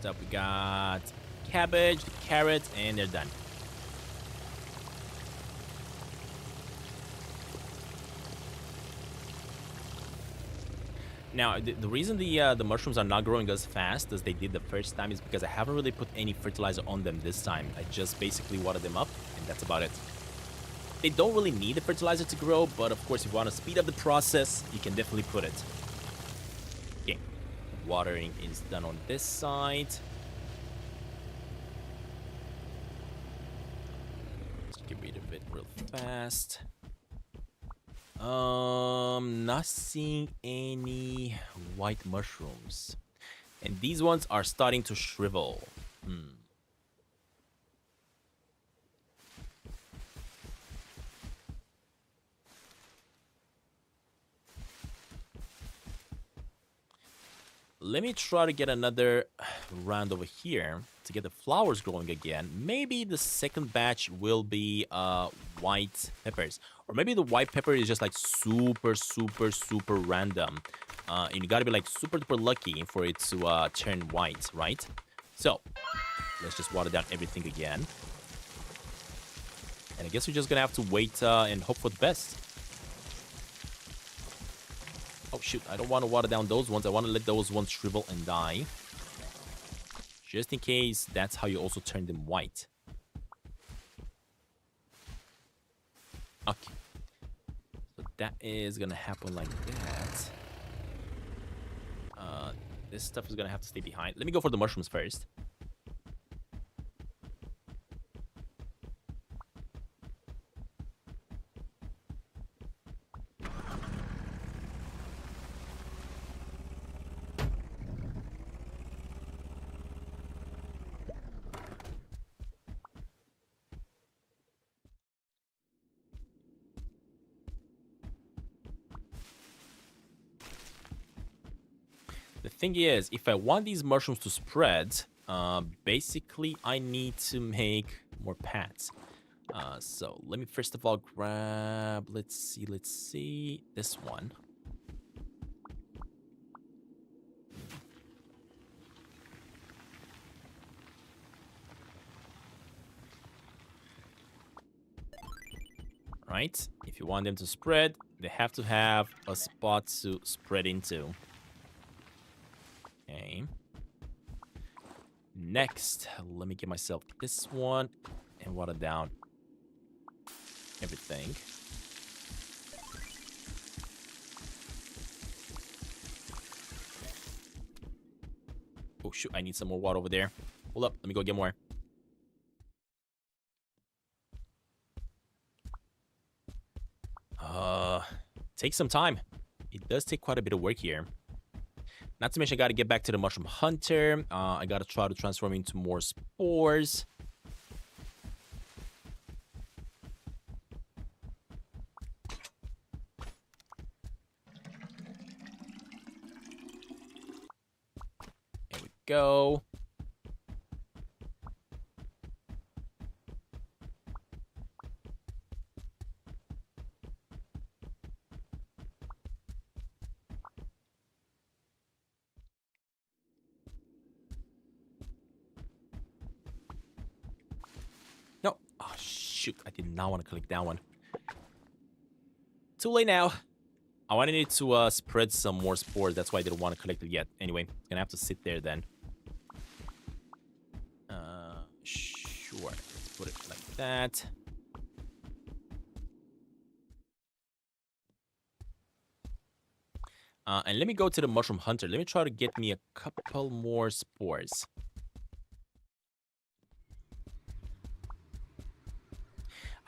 Next up, we got cabbage, carrots, and they're done. Now, the reason the mushrooms are not growing as fast as they did the first time is because I haven't really put any fertilizer on them this time. I just basically watered them up, and that's about it. They don't really need the fertilizer to grow, but of course, if you want to speed up the process, you can definitely put it. Okay, watering is done on this side. Let's get rid of it real fast. Not seeing any white mushrooms. And these ones are starting to shrivel. Let me try to get another round over here to get the flowers growing again. Maybe the second batch will be white peppers. Or maybe the white pepper is just like super random. And you gotta be like super duper lucky for it to turn white, right? So, let's just water down everything again. And I guess we're just gonna have to wait and hope for the best. Oh shoot, I don't want to water down those ones. I want to let those ones shrivel and die. Just in case that's how you also turn them white. Okay. So that is going to happen like that. This stuff is going to have to stay behind. Let me go for the mushrooms first. The thing is, if I want these mushrooms to spread, basically I need to make more paths. So let me first of all grab, let's see, this one. Right? If you want them to spread, they have to have a spot to spread into. Okay. Next, let me get myself this one and water down everything. Oh shoot, I need some more water over there. Hold up, let me go get more. Take some time. It does take quite a bit of work here. Not to mention, I gotta get back to the mushroom hunter. I gotta try to transform into more spores. There we go. No. Oh, shoot. I did not want to click that one. Too late now. I wanted it to spread some more spores. That's why I didn't want to collect it yet. Anyway, gonna have to sit there then. Sure. Let's put it like that. And let me go to the mushroom hunter. Let me try to get me a couple more spores.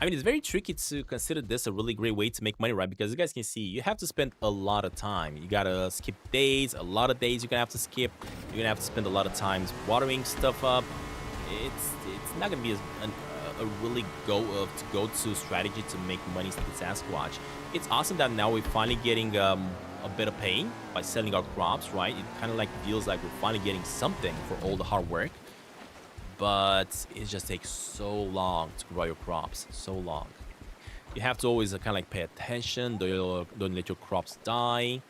I mean, it's very tricky to consider this a really great way to make money, right? Because as you guys can see, you have to spend a lot of time. You gotta skip days, a lot of days you're gonna have to skip. You're gonna have to spend a lot of times watering stuff up. It's not gonna be a really go-to strategy to make money with Sasquatch. It's awesome that now we're finally getting a bit of pay by selling our crops, right? It kind of like feels like we're finally getting something for all the hard work. But it just takes so long to grow your crops, so long. You have to always kind of like pay attention, don't let your crops die.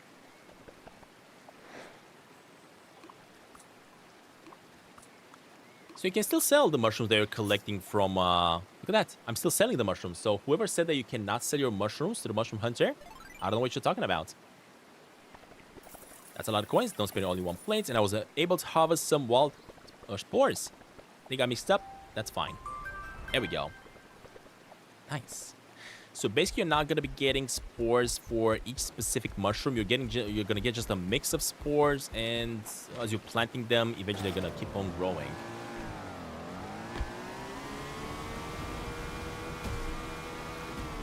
So you can still sell the mushrooms that you're collecting from, look at that. I'm still selling the mushrooms. So whoever said that you cannot sell your mushrooms to the mushroom hunter, I don't know what you're talking about. That's a lot of coins. Don't spend only one plate. And I was able to harvest some wild spores. They got mixed up. That's fine. There we go. Nice. So basically, you're not going to be getting spores for each specific mushroom. You're going to get just a mix of spores. And as you're planting them, eventually they're going to keep on growing.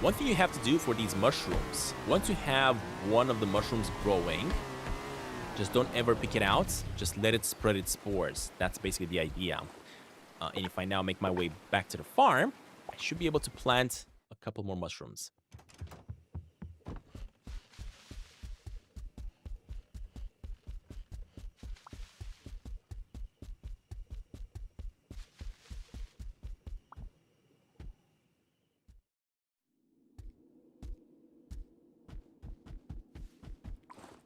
One thing you have to do for these mushrooms, once you have one of the mushrooms growing, just don't ever pick it out. Just let it spread its spores. That's basically the idea. And if I now make my way back to the farm, I should be able to plant a couple more mushrooms.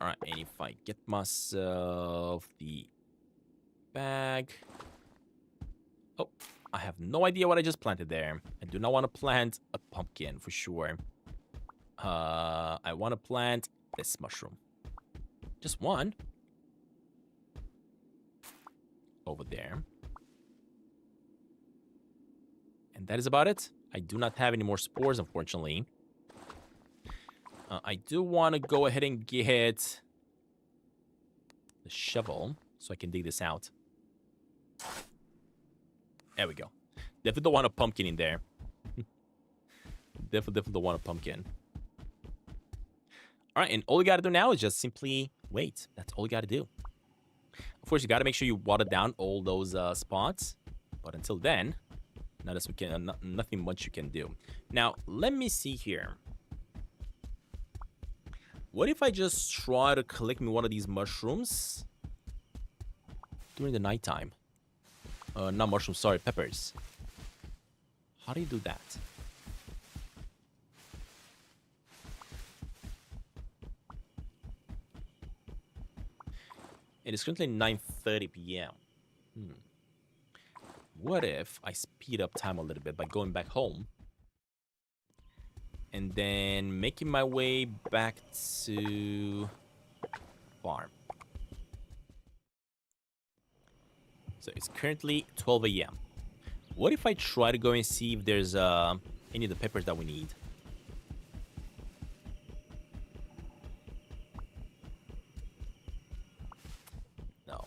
Alright, and if I get myself the bag... Oh, I have no idea what I just planted there. I do not want to plant a pumpkin for sure. I want to plant this mushroom. Just one. Over there. And that is about it. I do not have any more spores, unfortunately. I do want to go ahead and get the shovel so I can dig this out. There we go. Definitely don't want a pumpkin in there. Definitely don't want a pumpkin. Alright, and all you gotta do now is just simply wait. That's all you gotta do. Of course, you gotta make sure you water down all those spots. But until then, nothing much you can do. Now, let me see here. What if I just try to collect me one of these mushrooms during the nighttime? Not mushrooms, sorry, peppers. How do you do that? It is currently 9:30 p.m. What if I speed up time a little bit by going back home? And then making my way back to farm. So it's currently 12 a.m. What if I try to go and see if there's any of the peppers that we need? No.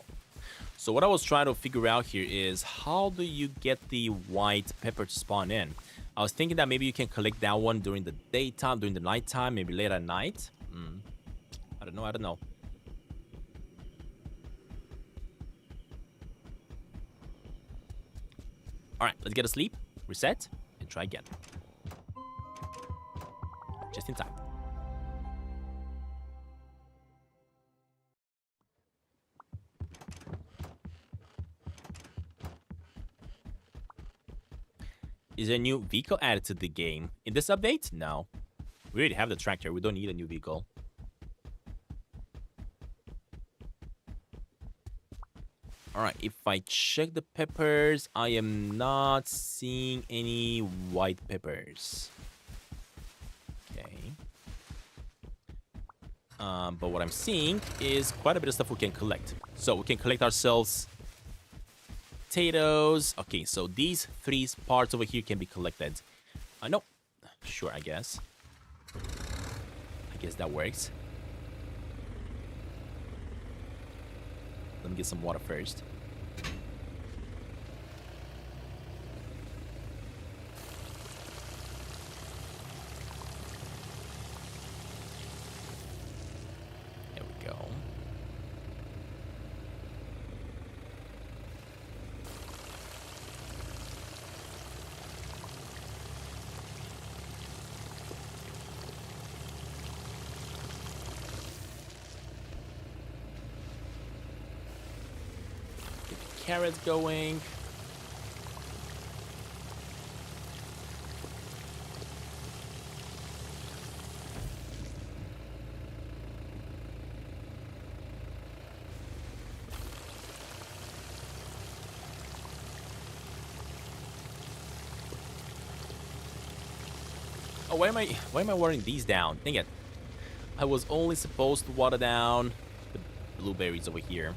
So what I was trying to figure out here is how do you get the white pepper to spawn in? I was thinking that maybe you can collect that one during the daytime, during the nighttime, maybe late at night. I don't know. Alright, let's get a sleep, reset, and try again. Just in time. Is there a new vehicle added to the game? In this update? No. We already have the tractor. We don't need a new vehicle. Alright, if I check the peppers, I am not seeing any white peppers. Okay. But what I'm seeing is quite a bit of stuff we can collect. So we can collect ourselves potatoes. Okay, so these three parts over here can be collected. No. Sure, I guess. I guess that works. Let me get some water first. There we go. Carrots going. Oh, why am I watering these down? Dang it. I was only supposed to water down the blueberries over here.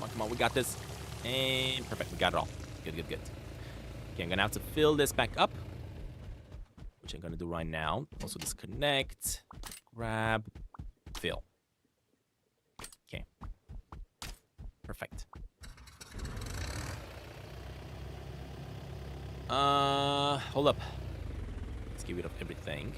Come on, we got this. And perfect, we got it all. Good. Okay, I'm gonna have to fill this back up, which I'm gonna do right now. Also disconnect, grab, fill. Okay. Perfect. Hold up. Let's get rid of everything.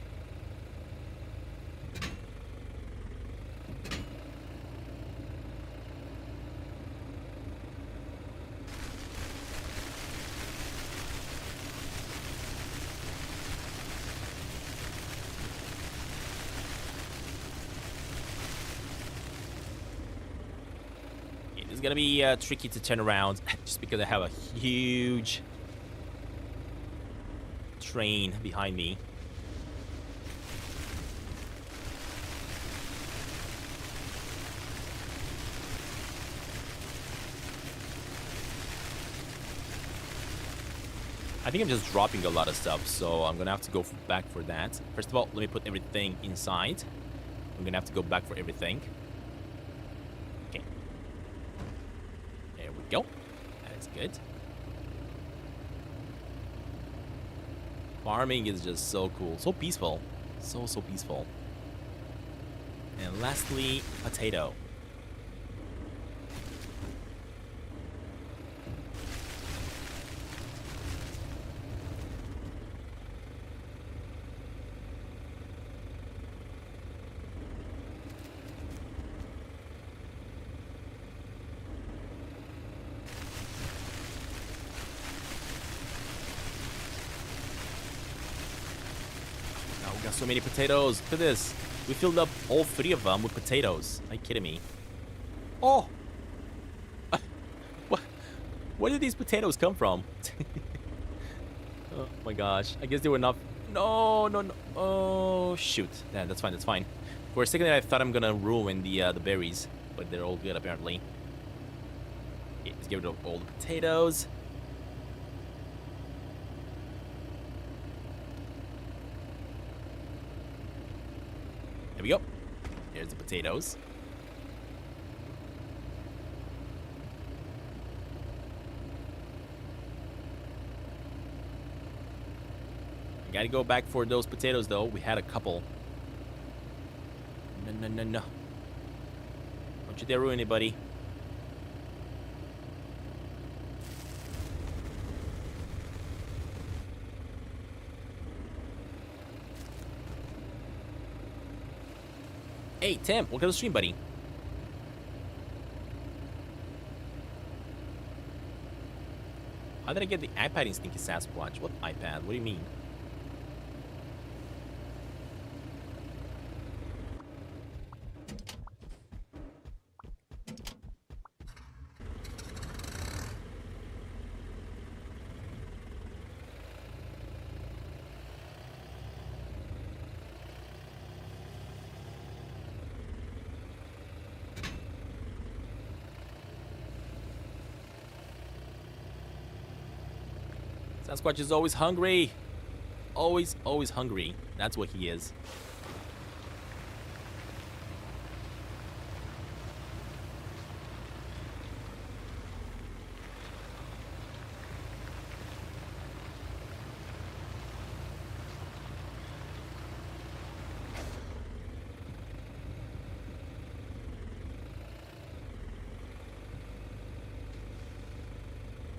It's gonna be tricky to turn around just because I have a huge train behind me. I think I'm just dropping a lot of stuff, so I'm gonna have to go back for that. First of all, let me put everything inside. I'm gonna have to go back for everything. Okay. There we go. That is good. Farming is just so cool. So peaceful. So peaceful. And lastly, potato. We got so many potatoes. Look at this. We filled up all 3 of them with potatoes. Are you kidding me? Oh! Where did these potatoes come from? Oh my gosh. I guess they were not... No. Oh, shoot. Yeah, that's fine. For a second I thought I'm gonna ruin the berries. But they're all good, apparently. Okay, let's get rid of all the potatoes. There we go. There's the potatoes. I gotta go back for those potatoes, though. We had a couple. No. Don't you dare ruin anybody. Hey, Tim, welcome to the stream, buddy. How did I get the iPad in Stinky Sasquatch? What iPad? What do you mean? Sasquatch is always hungry. Always hungry. That's what he is.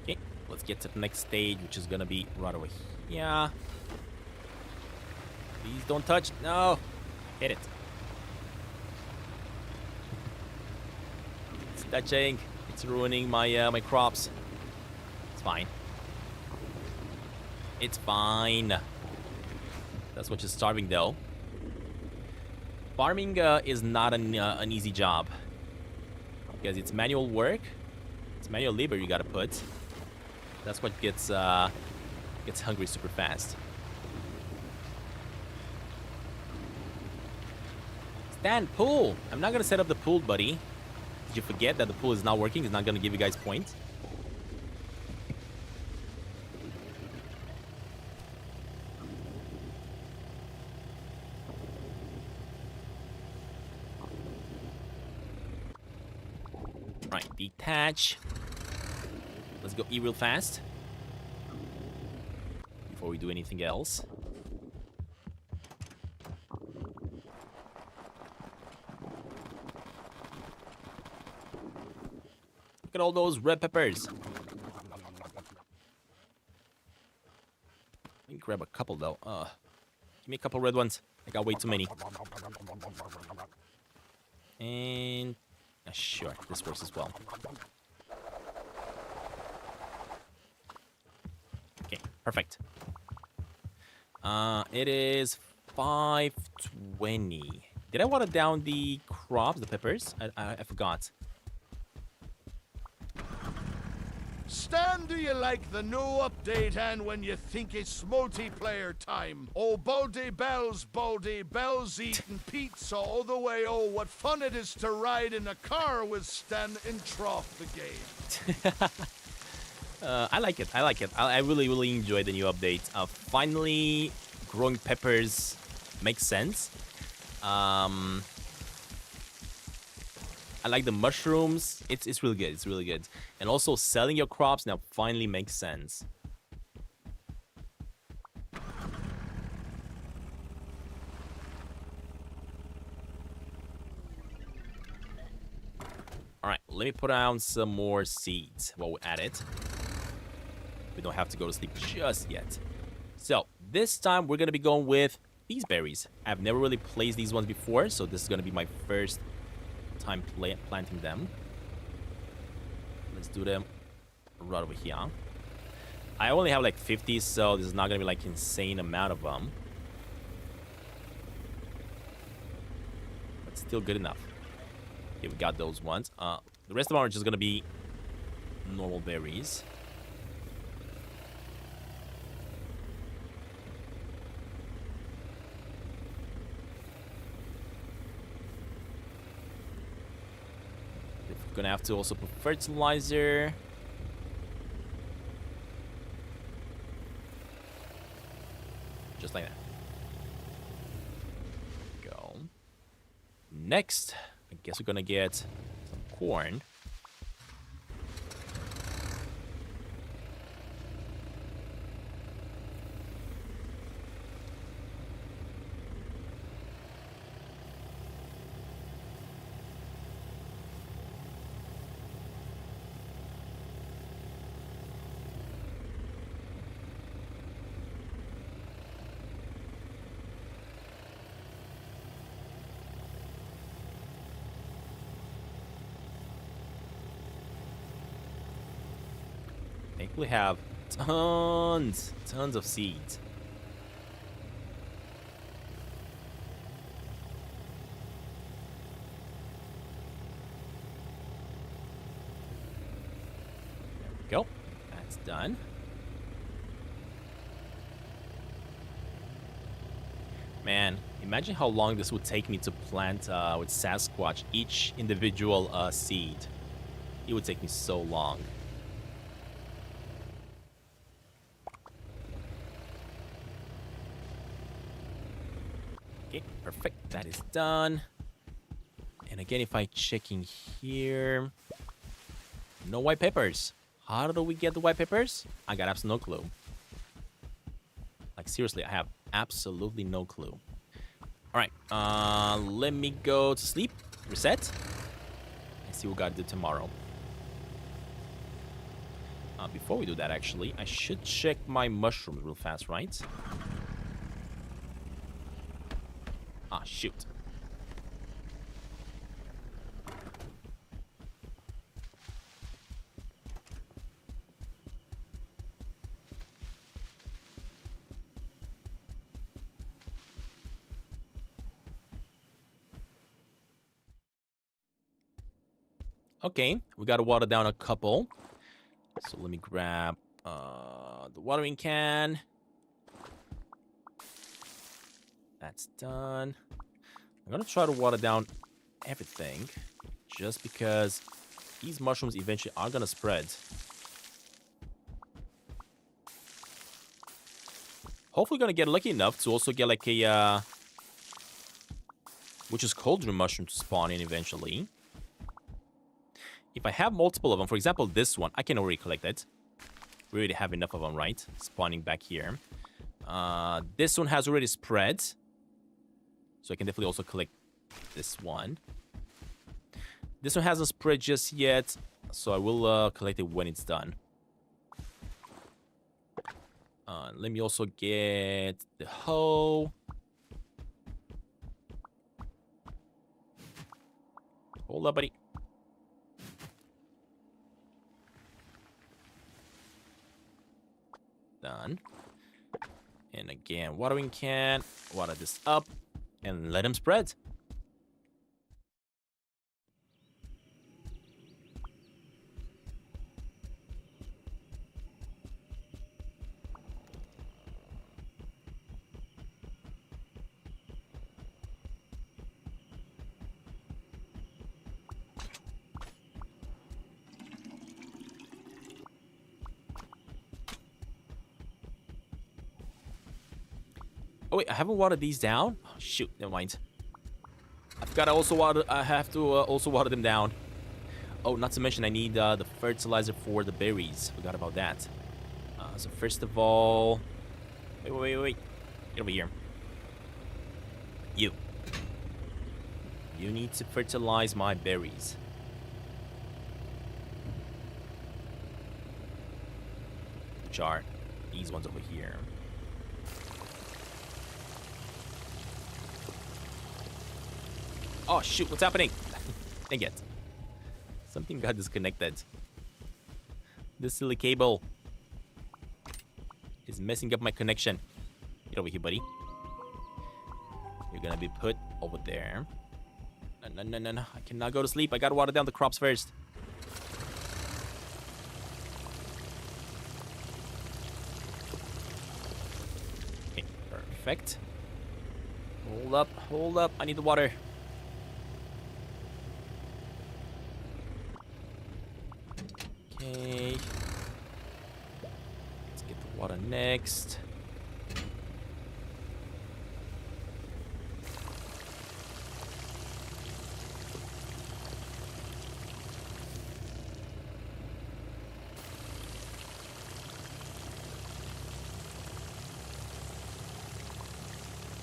Okay, let's get to the next stage, which is gonna be right over here. Please don't touch. No, hit it. It's touching. It's ruining my my crops. It's fine. It's fine. That's what you're starving though. Farming is not an easy job because it's manual work. It's manual labor you gotta put. That's what gets hungry super fast. Stan, pool! I'm not gonna set up the pool, buddy. Did you forget that the pool is not working? It's not gonna give you guys points. Right, detach. Let's go eat real fast. Before we do anything else. Look at all those red peppers. Let me grab a couple though. Give me a couple red ones. I got way too many. And sure, this works as well. Okay, perfect. It is 5:20. Did I water down the crops, the peppers? I forgot. Stan, do you like the new update and when you think it's multiplayer time? Oh, Baldy Bells, eating pizza all the way. Oh, what fun it is to ride in a car with Stan and Trough the game. I like it. I really, really enjoy the new update. Finally, growing peppers makes sense. I like the mushrooms. It's really good. It's really good. And also selling your crops now finally makes sense. Alright, let me put down some more seeds while we're at it. We don't have to go to sleep just yet. So, this time we're going to be going with these berries. I've never really placed these ones before, so this is going to be my first time planting them. Let's do them right over here. I only have like 50, so this is not gonna be like insane amount of them, but still good enough. Okay, we got those ones. The rest of them are just gonna be normal berries. Gonna have to also put fertilizer. Just like that. Go. Next, I guess we're gonna get some corn. I think we have tons of seeds. There we go. That's done. Man, imagine how long this would take me to plant with Sasquatch each individual seed. It would take me so long. Okay, perfect. That is done. And again, if I check in here, no white peppers. How do we get the white peppers? I got absolutely no clue. Like seriously, I have absolutely no clue. All right, let me go to sleep, reset, and see what we gotta do tomorrow. Before we do that, actually, I should check my mushrooms real fast, right? Ah, shoot. Okay, we gotta water down a couple. So let me grab the watering can. That's done. I'm gonna try to water down everything, just because these mushrooms eventually are gonna spread. Hopefully gonna get lucky enough to also get like a which is cauldron mushroom to spawn in eventually. If I have multiple of them, for example, this one, I can already collect it. We already have enough of them, right? Spawning back here. This one has already spread. So I can definitely also collect this one. This one hasn't spread just yet. So I will collect it when it's done. Let me also get the hoe. Hold up, buddy. Done. And again, watering can. Water this up and let them spread. Oh wait, I haven't watered these down. Oh, shoot, never mind. I've got to also water. I have to also water them down. Oh, not to mention I need the fertilizer for the berries. Forgot about that. So first of all, wait. Get over here. You need to fertilize my berries. Which are these ones over here. Oh shoot, what's happening? Dang it. Something got disconnected. This silly cable is messing up my connection. Get over here, buddy. You're gonna be put over there. No. I cannot go to sleep. I gotta water down the crops first. Okay, perfect. Hold up. I need the water. Okay. Let's get the water next.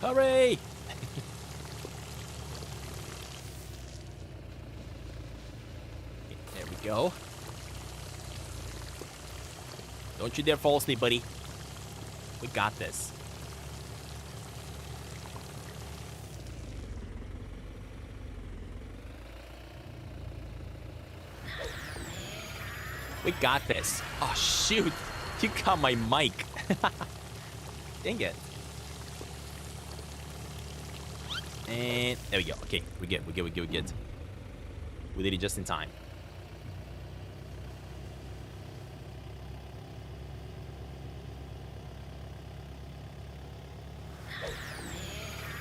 Hurry! Okay, there we go. Don't you dare fall asleep, buddy. We got this. We got this. Oh, shoot. You got my mic. Dang it. And there we go. Okay, we're good. We did it just in time.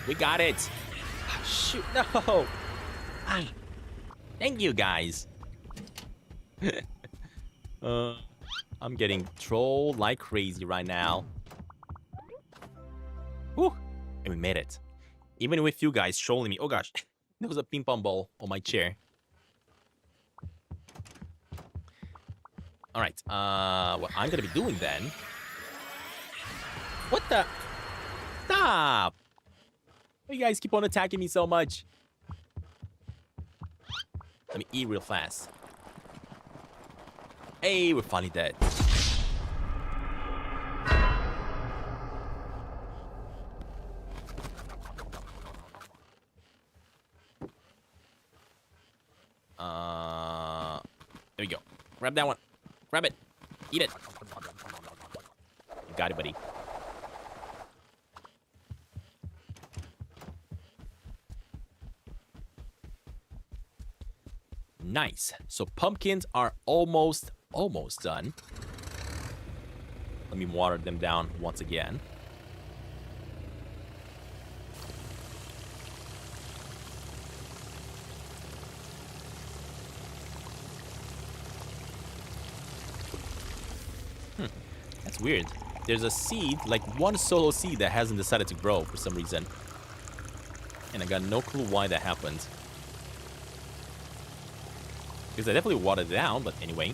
We got it. Oh, shoot, no. Thank you, guys. I'm getting trolled like crazy right now. Whew. And we made it. Even with you guys trolling me. Oh, gosh. There was a ping pong ball on my chair. All right. What I'm going to be doing then... What the... Stop! Why you guys keep on attacking me so much? Let me eat real fast. Hey, we're finally dead. There we go. Grab that one. Grab it. Eat it. You got it, buddy. Nice. So pumpkins are almost done. Let me water them down once again. That's weird. There's a seed, like one solo seed that hasn't decided to grow for some reason. And I got no clue why that happened. Because I definitely watered it down, but anyway.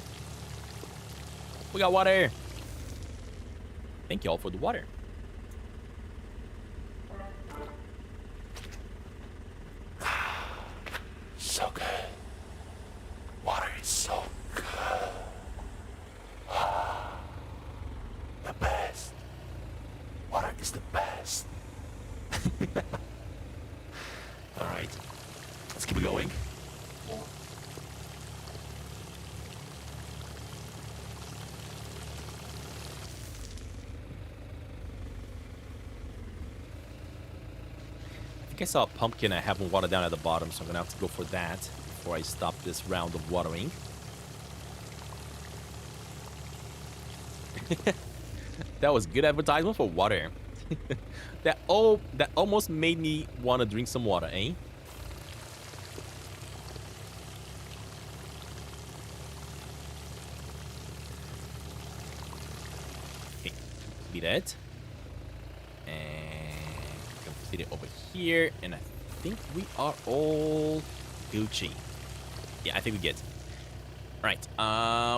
We got water. Thank you all for the water. So good. Water is so good. The best. Water is the best. Alright. Let's keep it going. I think I saw a pumpkin I haven't watered down at the bottom, so I'm gonna have to go for that before I stop this round of watering. That was good advertisement for water. that almost made me want to drink some water, eh? Okay, be that. Complete it over here, and I think we are all Gucci. Yeah, I think we get. All right,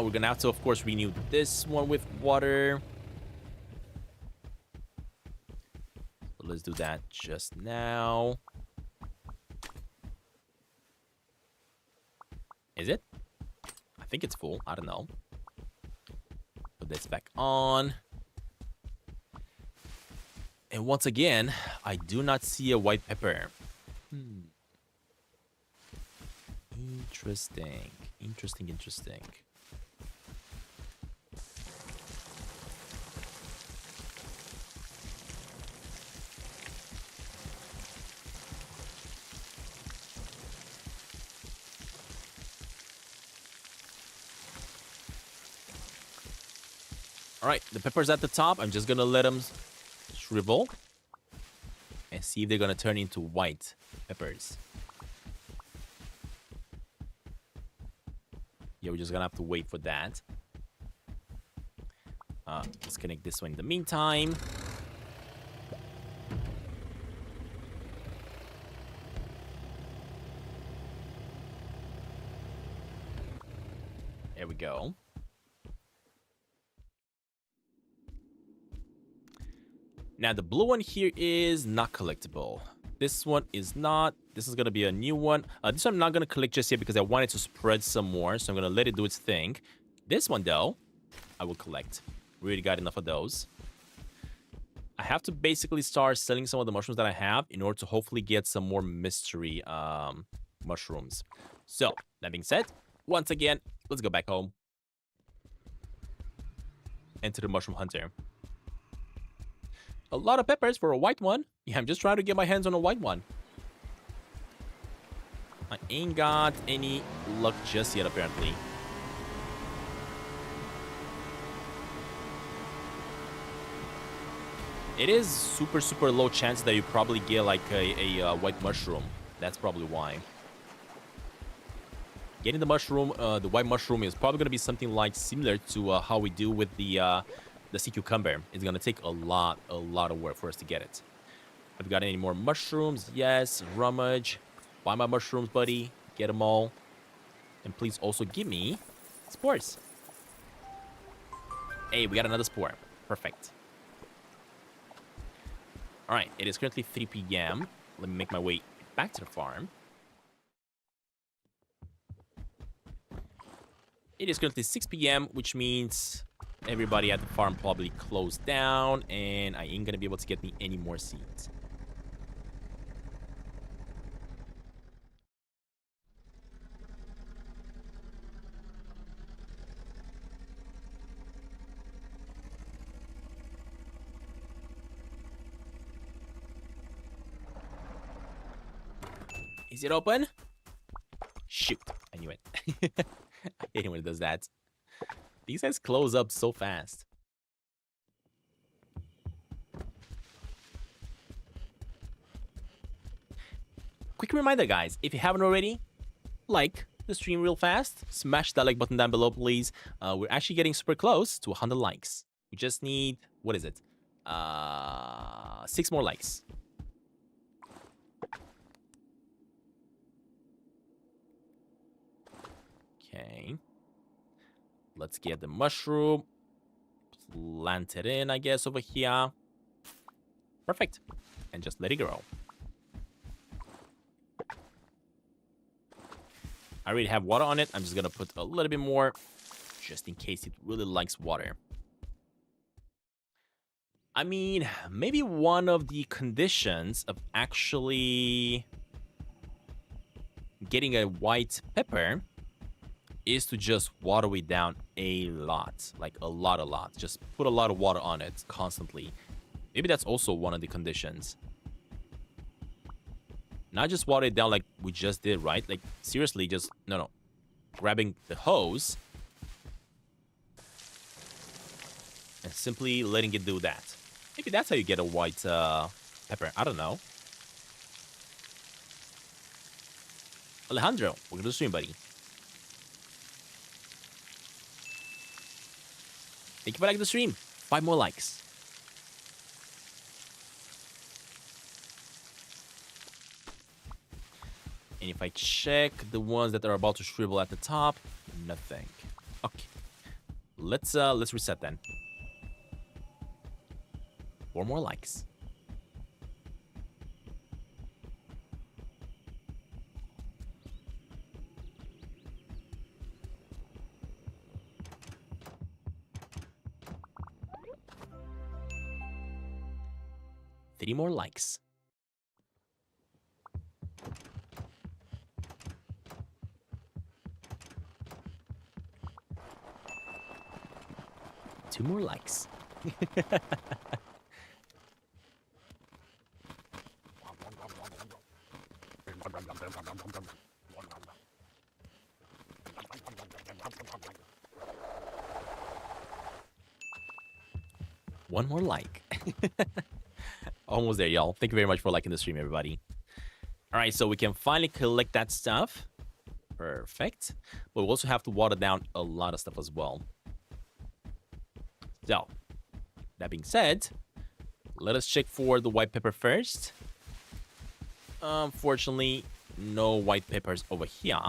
we're gonna have to, of course, renew this one with water. So let's do that just now. Is it? I think it's full. I don't know. Put this back on. And once again, I do not see a white pepper. Interesting. Interesting. All right, the pepper's at the top. I'm just going to let them shrivel and see if they're going to turn into white peppers. Yeah, we're just going to have to wait for that. Let's connect this one in the meantime. There we go. Now, the blue one here is not collectible. This one is not. This is going to be a new one. This one I'm not going to collect just yet because I want it to spread some more. So I'm going to let it do its thing. This one, though, I will collect. We already got enough of those. I have to basically start selling some of the mushrooms that I have in order to hopefully get some more mystery mushrooms. So, that being said, once again, let's go back home. Enter the mushroom hunter. A lot of peppers for a white one. Yeah, I'm just trying to get my hands on a white one. I ain't got any luck just yet, apparently. It is super low chance that you probably get like a white mushroom. That's probably why. Getting the mushroom, the white mushroom is probably going to be something like similar to how we do with the sea cucumber. It's going to take a lot of work for us to get it. Have you got any more mushrooms? Yes. Rummage. Buy my mushrooms, buddy. Get them all. And please also give me spores. Hey, we got another spore. Perfect. All right. It is currently 3 p.m. Let me make my way back to the farm. It is currently 6 p.m., which means everybody at the farm probably closed down, and I ain't gonna be able to get me any more seeds. Is it open? Shoot, I knew it. I hate it when it does that. These guys close up so fast. Quick reminder, guys, if you haven't already, like the stream real fast. Smash that like button down below, please. We're actually getting super close to 100 likes. We just need, what is it? 6 more likes. Okay. Let's get the mushroom. Plant it in, I guess, over here. Perfect. And just let it grow. I already have water on it. I'm just going to put a little bit more just in case it really likes water. I mean, maybe one of the conditions of actually getting a white pepper is to just water it down a lot. Like a lot. Just put a lot of water on it constantly. Maybe that's also one of the conditions. Not just water it down like we just did, right? Like, seriously, just, no. Grabbing the hose and simply letting it do that. Maybe that's how you get a white pepper. I don't know. Alejandro, welcome to the stream, buddy. Thank you for liking the stream. 5 more likes. And if I check the ones that are about to shrivel at the top, nothing. Okay. Let's reset then. 4 more likes. Three more likes. Two more likes. One more like. Almost there, y'all. Thank you very much for liking the stream, everybody. All right, so we can finally collect that stuff. Perfect. But we also have to water down a lot of stuff as well. So, that being said, let us check for the white pepper first. Unfortunately, no white peppers over here.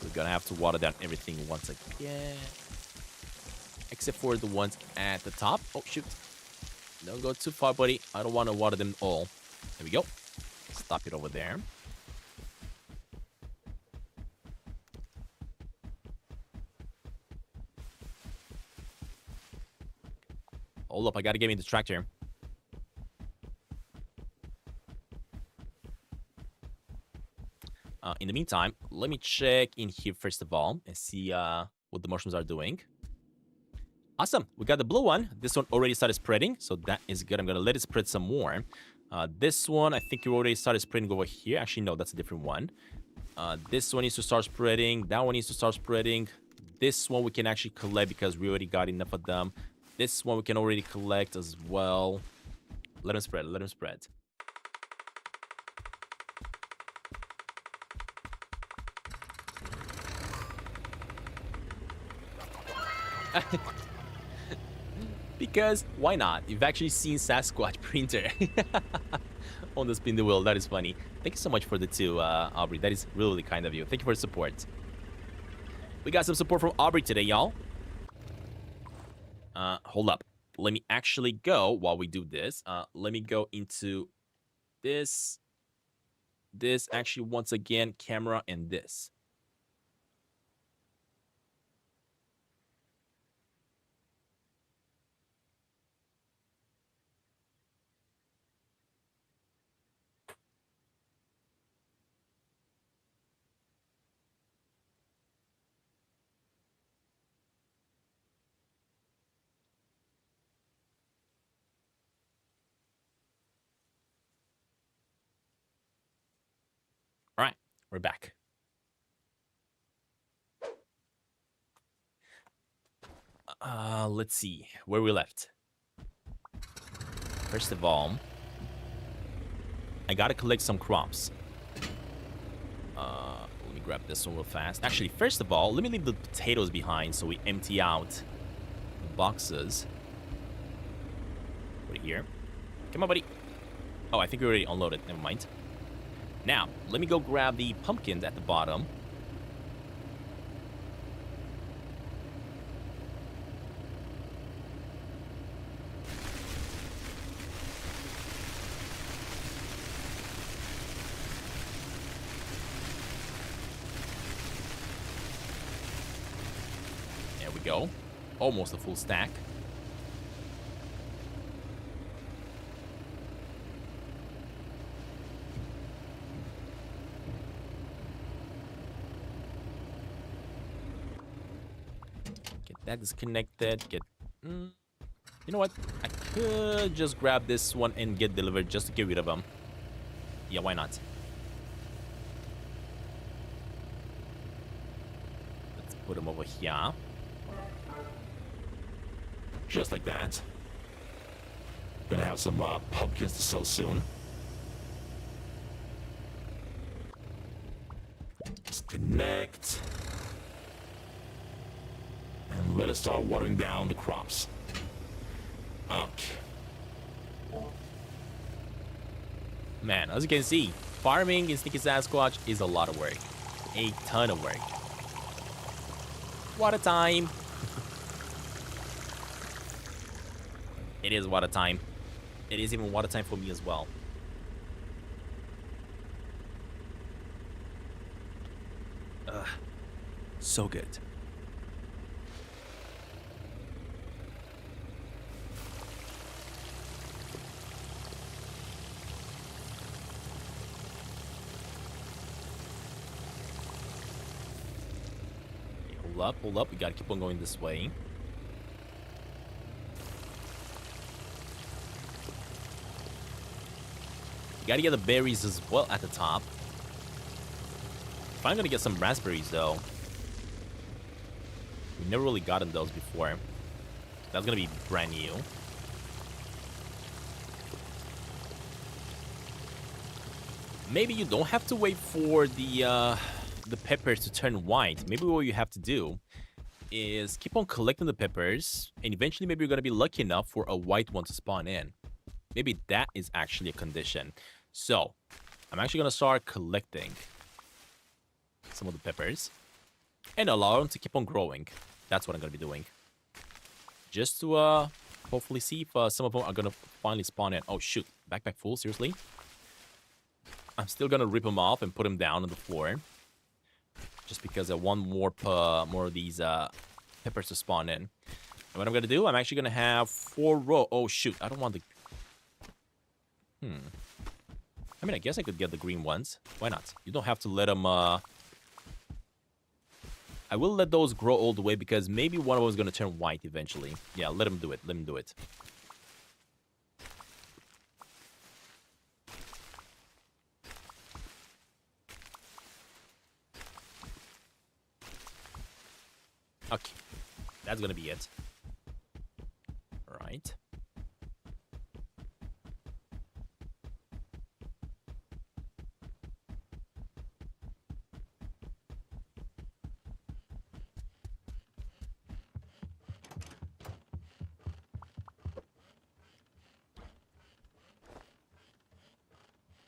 We're gonna have to water down everything once again. Except for the ones at the top. Oh, shoot. Don't go too far, buddy. I don't want to water them all. There we go. Stop it over there. Hold up, I gotta get me the tractor. In the meantime, let me check in here first of all and see what the mushrooms are doing. Awesome, we got the blue one. This one already started spreading, so that is good. I'm gonna let it spread some more. This one, I think you already started spreading over here. Actually, no, that's a different one. This one needs to start spreading. That one needs to start spreading. This one we can actually collect because we already got enough of them. This one we can already collect as well. Let them spread, let them spread. Because why not? You've actually seen Sasquatch printer on the spin the wheel. That is funny. Thank you so much for the 2, Aubrey. That is really kind of you. Thank you for the support. We got some support from Aubrey today, y'all. Hold up. Let me actually go while we do this. Let me go into this. This actually, once again, camera and this. All right, we're back. Let's see where we left. First of all, I gotta collect some crops. Let me grab this one real fast. Actually, first of all, let me leave the potatoes behind so we empty out the boxes. Put it here. Come on, buddy. Oh, I think we already unloaded. Never mind. Now, let me go grab the pumpkins at the bottom. There we go. Almost a full stack. That disconnected. You know what? I could just grab this one and get delivered just to get rid of them. Yeah, why not? Let's put them over here. Just like that. Gonna have some pumpkins to sell soon. Disconnect. And let us start watering down the crops. Okay. Man, as you can see, farming in Sneaky Sasquatch is a lot of work. A ton of work. Water time! It is water time. It is even water time for me as well. Ugh. So good. Hold up. We gotta keep on going this way. You gotta get the berries as well at the top. If I'm gonna get some raspberries though. We never really gotten those before. That's gonna be brand new. Maybe you don't have to wait for the peppers to turn white. Maybe what you have to do is keep on collecting the peppers, and eventually maybe you're going to be lucky enough for a white one to spawn in. Maybe that is actually a condition. So, I'm actually going to start collecting some of the peppers and allow them to keep on growing. That's what I'm going to be doing. Just to hopefully see if some of them are going to finally spawn in. Oh, shoot. Backpack full? Seriously? I'm still going to rip them off and put them down on the floor. Just because I want more of these peppers to spawn in. And what I'm going to do, I'm actually going to have 4 rows. Oh, shoot. I don't want the... I mean, I guess I could get the green ones. Why not? You don't have to let them... I will let those grow all the way because maybe one of them is going to turn white eventually. Yeah, let them do it. Let them do it. Okay, that's gonna be it. All right.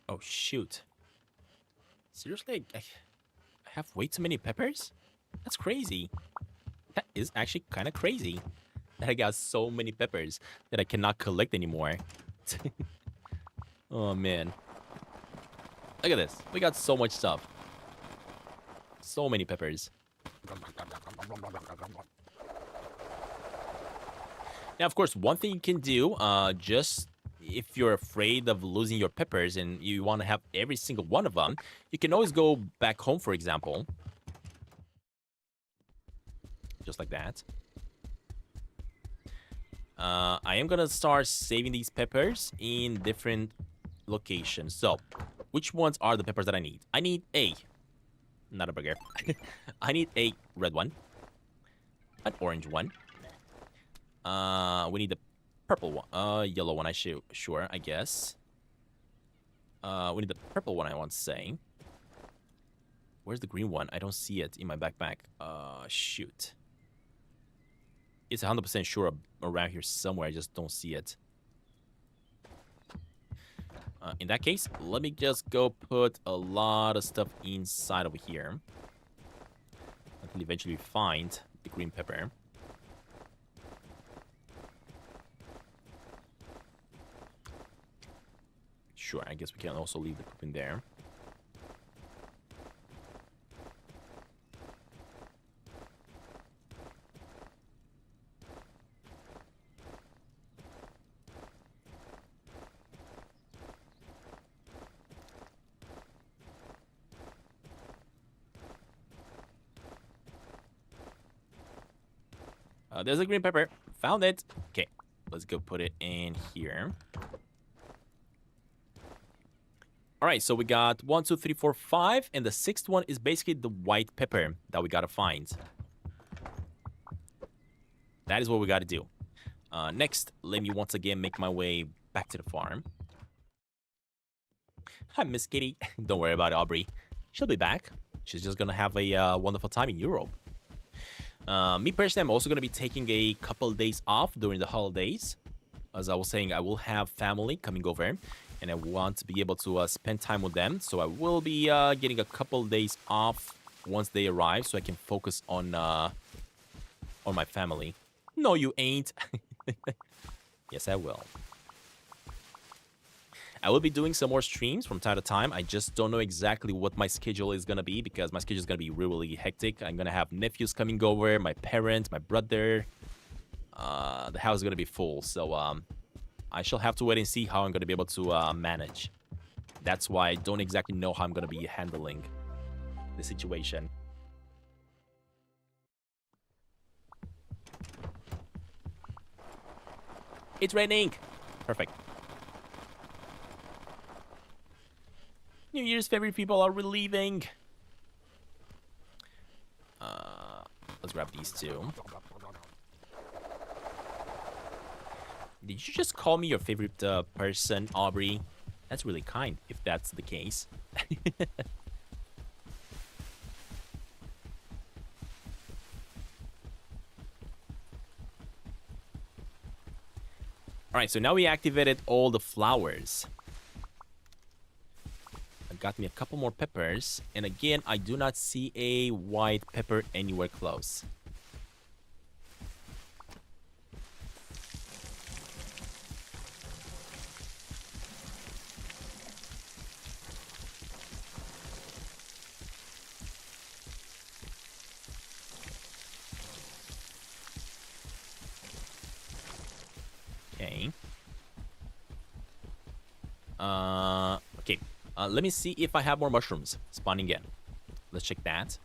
Oh, shoot. Seriously? I have way too many peppers? That's crazy. That is actually kind of crazy that I got so many peppers that I cannot collect anymore. Oh, man. Look at this. We got so much stuff. So many peppers. Now, of course, one thing you can do, just if you're afraid of losing your peppers and you want to have every single one of them, you can always go back home, for example. Just like that. I am gonna start saving these peppers in different locations. So, which ones are the peppers that I need? I need a... Not a burger. I need a red one. An orange one. We need the purple one. Yellow one, sure, I guess. We need the purple one, I want to say. Where's the green one? I don't see it in my backpack. Shoot. It's 100% sure around here somewhere. I just don't see it. In that case, let me just go put a lot of stuff inside over here. Until eventually we find the green pepper. Sure, I guess we can also leave the poop in there. There's a green pepper. Found it. Okay, let's go put it in here. All right, so we got 1, 2, 3, 4, 5, and the 6th one is basically the white pepper that we gotta find. That is what we gotta do. Next, let me once again make my way back to the farm. Hi, Miss Kitty. Don't worry about it, Aubrey. She'll be back. She's just gonna have a wonderful time in Europe. Me personally, I'm also gonna be taking a couple of days off during the holidays. As I was saying, I will have family coming over, and I want to be able to spend time with them. So I will be getting a couple of days off once they arrive, so I can focus on my family. No, you ain't. Yes, I will. I will be doing some more streams from time to time. I just don't know exactly what my schedule is going to be because my schedule is going to be really hectic. I'm going to have nephews coming over, my parents, my brother. The house is going to be full. So I shall have to wait and see how I'm going to be able to manage. That's why I don't exactly know how I'm going to be handling the situation. It's raining. Perfect. New Year's favorite people are relieving. Let's grab these two. Did you just call me your favorite person, Aubrey? That's really kind, if that's the case. Alright, so now we activated all the flowers. Got me a couple more peppers, and again, I do not see a white pepper anywhere close. Okay. Okay. Let me see if I have more mushrooms spawning in. Let's check that.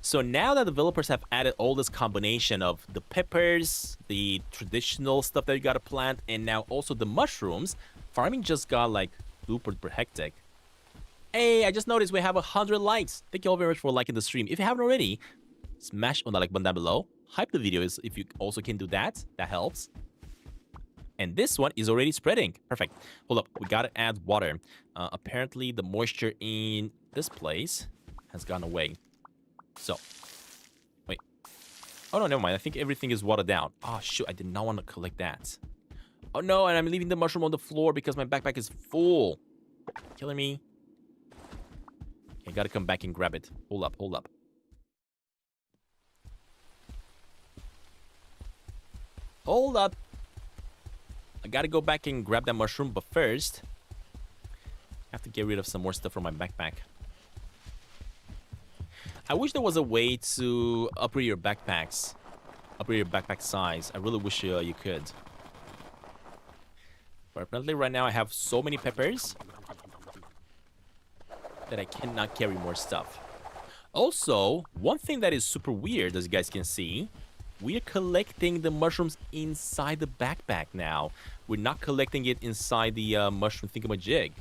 So now that developers have added all this combination of the peppers, the traditional stuff that you gotta plant, and now also the mushrooms, farming just got like super hectic. Hey, I just noticed we have 100 likes. Thank you all very much for liking the stream. If you haven't already, smash on the like button down below. Hype the videos if you also can do that. That helps. And this one is already spreading. Perfect. Hold up. We gotta add water. Apparently, the moisture in this place has gone away. So, wait. Oh, no, never mind. I think everything is watered down. Oh, shoot. I did not want to collect that. Oh, no. And I'm leaving the mushroom on the floor because my backpack is full. Killing me. I gotta come back and grab it. Hold up. Hold up. Hold up. I gotta go back and grab that mushroom, but first, I have to get rid of some more stuff from my backpack. I wish there was a way to upgrade your backpacks. Upgrade your backpack size. I really wish you could. But apparently right now I have so many peppers that I cannot carry more stuff. Also, one thing that is super weird, as you guys can see, we are collecting the mushrooms inside the backpack now. We're not collecting it inside the mushroom thingamajig,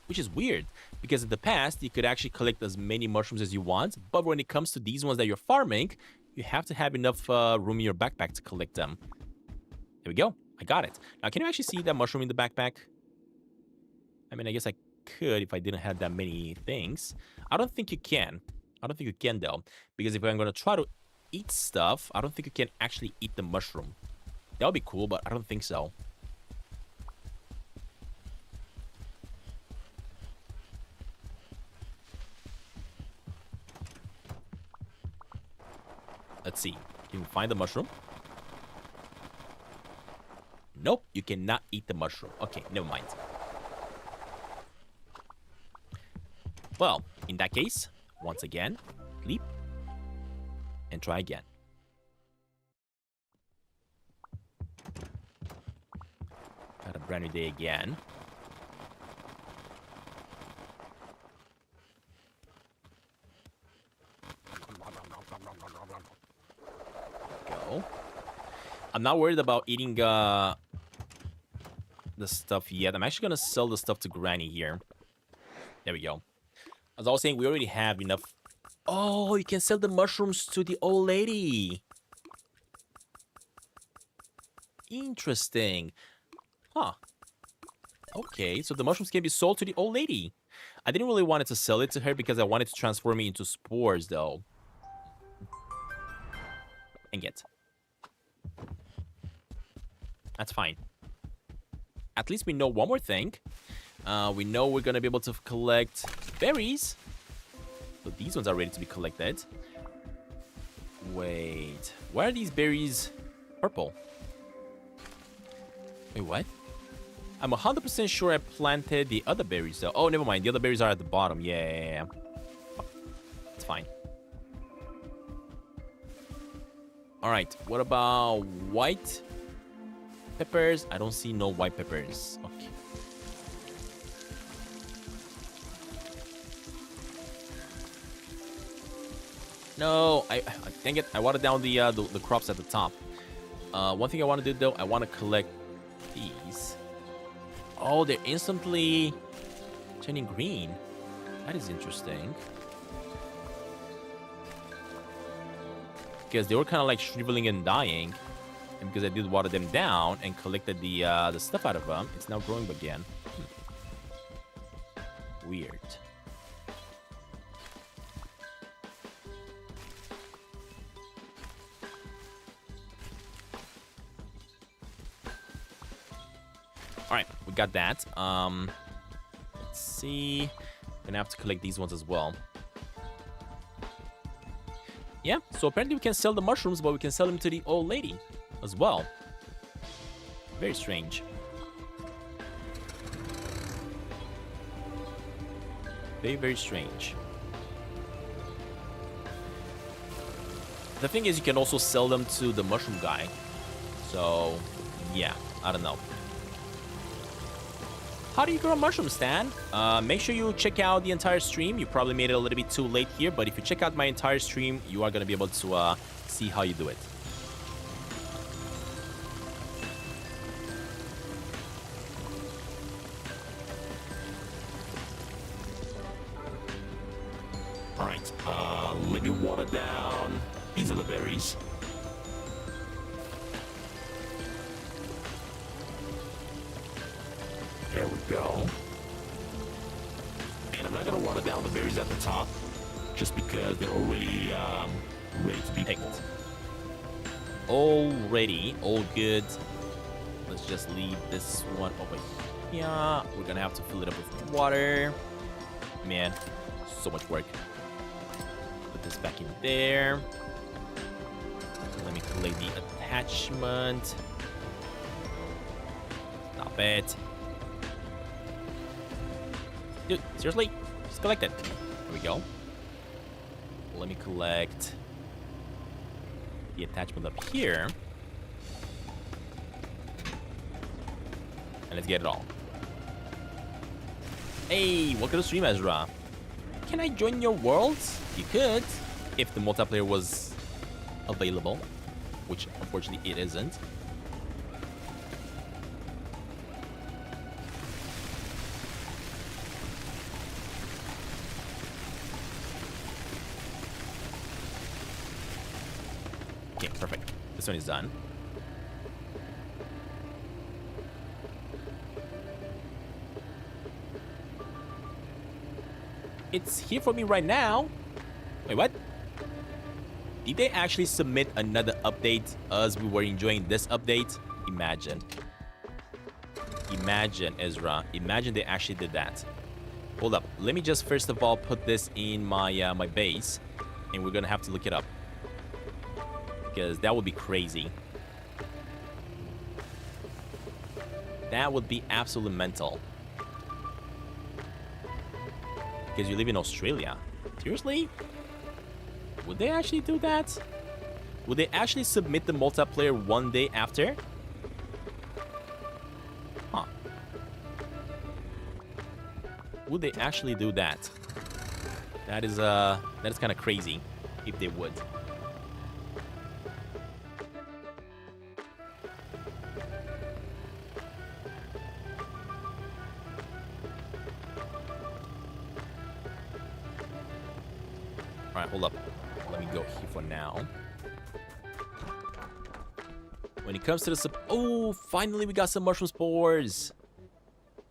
which is weird. Because in the past, you could actually collect as many mushrooms as you want. But when it comes to these ones that you're farming, you have to have enough room in your backpack to collect them. There we go. I got it. Now, can you actually see that mushroom in the backpack? I mean, I guess I could if I didn't have that many things. I don't think you can. I don't think you can, though. Because if I'm going to try to eat stuff, I don't think you can actually eat the mushroom. That would be cool, but I don't think so. Let's see. Can you find the mushroom? Nope, you cannot eat the mushroom. Okay, never mind. Well, in that case, once again, leap and try again. Got a brand new day again. Go. I'm not worried about eating the stuff yet. I'm actually gonna sell the stuff to Granny here. There we go. As I was saying, we already have enough. Oh, you can sell the mushrooms to the old lady. Interesting. Huh. Okay, so the mushrooms can be sold to the old lady. I didn't really want to sell it to her because I wanted to transform it into spores, though. And get. That's fine. At least we know one more thing. We know we're going to be able to collect berries. So these ones are ready to be collected. Wait. Why are these berries purple? Wait, what? I'm 100% sure I planted the other berries, though. Oh, never mind. The other berries are at the bottom. Yeah. It's fine. Alright. What about white peppers? I don't see no white peppers. Okay. No, dang it. I watered down the crops at the top. One thing I want to do, though, I want to collect these. Oh, they're instantly turning green. That is interesting. Because they were kind of like shriveling and dying. And because I did water them down and collected the stuff out of them, it's now growing again. Weird. Alright, we got that. Let's see. Gonna have to collect these ones as well. Yeah, so apparently we can sell the mushrooms, but we can sell them to the old lady as well. Very strange. Very, very strange. The thing is, you can also sell them to the mushroom guy. So, yeah, I don't know. How do you grow mushrooms, Stan? Make sure you check out the entire stream. You probably made it a little bit too late here, but if you check out my entire stream, you are going to be able to see how you do it. Alright, let me water down. These are the berries. There we go. And I'm not gonna water down the berries at the top, just because they're already ready to be picked. Already, all good. Let's just leave this one over here. We're gonna have to fill it up with water. Man, so much work. Put this back in there. Let me collect the attachment. Stop it. Dude, seriously? Just collect it. There we go. Let me collect the attachment up here. And let's get it all. Hey, welcome to stream, Ezra. Can I join your worlds? You could, if the multiplayer was available, which unfortunately it isn't. Okay, perfect. This one is done. It's here for me right now. Wait, what? Did they actually submit another update as we were enjoying this update? Imagine. Imagine, Ezra. Imagine they actually did that. Hold up. Let me just first of all put this in my my base, and we're gonna have to look it up. because that would be crazy. That would be absolutely mental. Because you live in Australia. Seriously? Would they actually do that? Would they actually submit the multiplayer one day after? Huh. Would they actually do that? That is kind of crazy if they would. Alright, hold up. Let me go here for now. When it comes to the oh, finally we got some mushroom spores.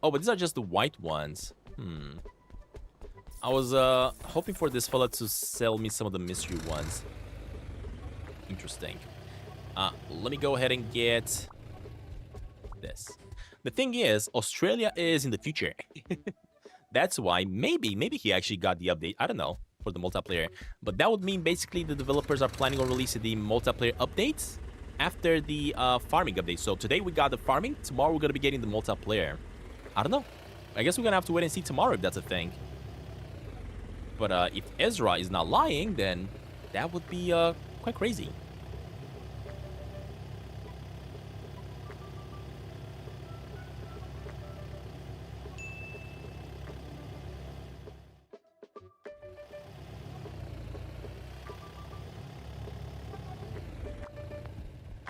Oh, but these are just the white ones. I was hoping for this fella to sell me some of the mystery ones. Interesting. Let me go ahead and get this. The thing is, Australia is in the future. That's why maybe he actually got the update. I don't know, for the multiplayer. But that would mean basically the developers are planning on releasing the multiplayer updates after the farming update. So today we got the farming. Tomorrow we're going to be getting the multiplayer. I don't know. I guess we're going to have to wait and see tomorrow if that's a thing. But if Ezra is not lying, then that would be quite crazy.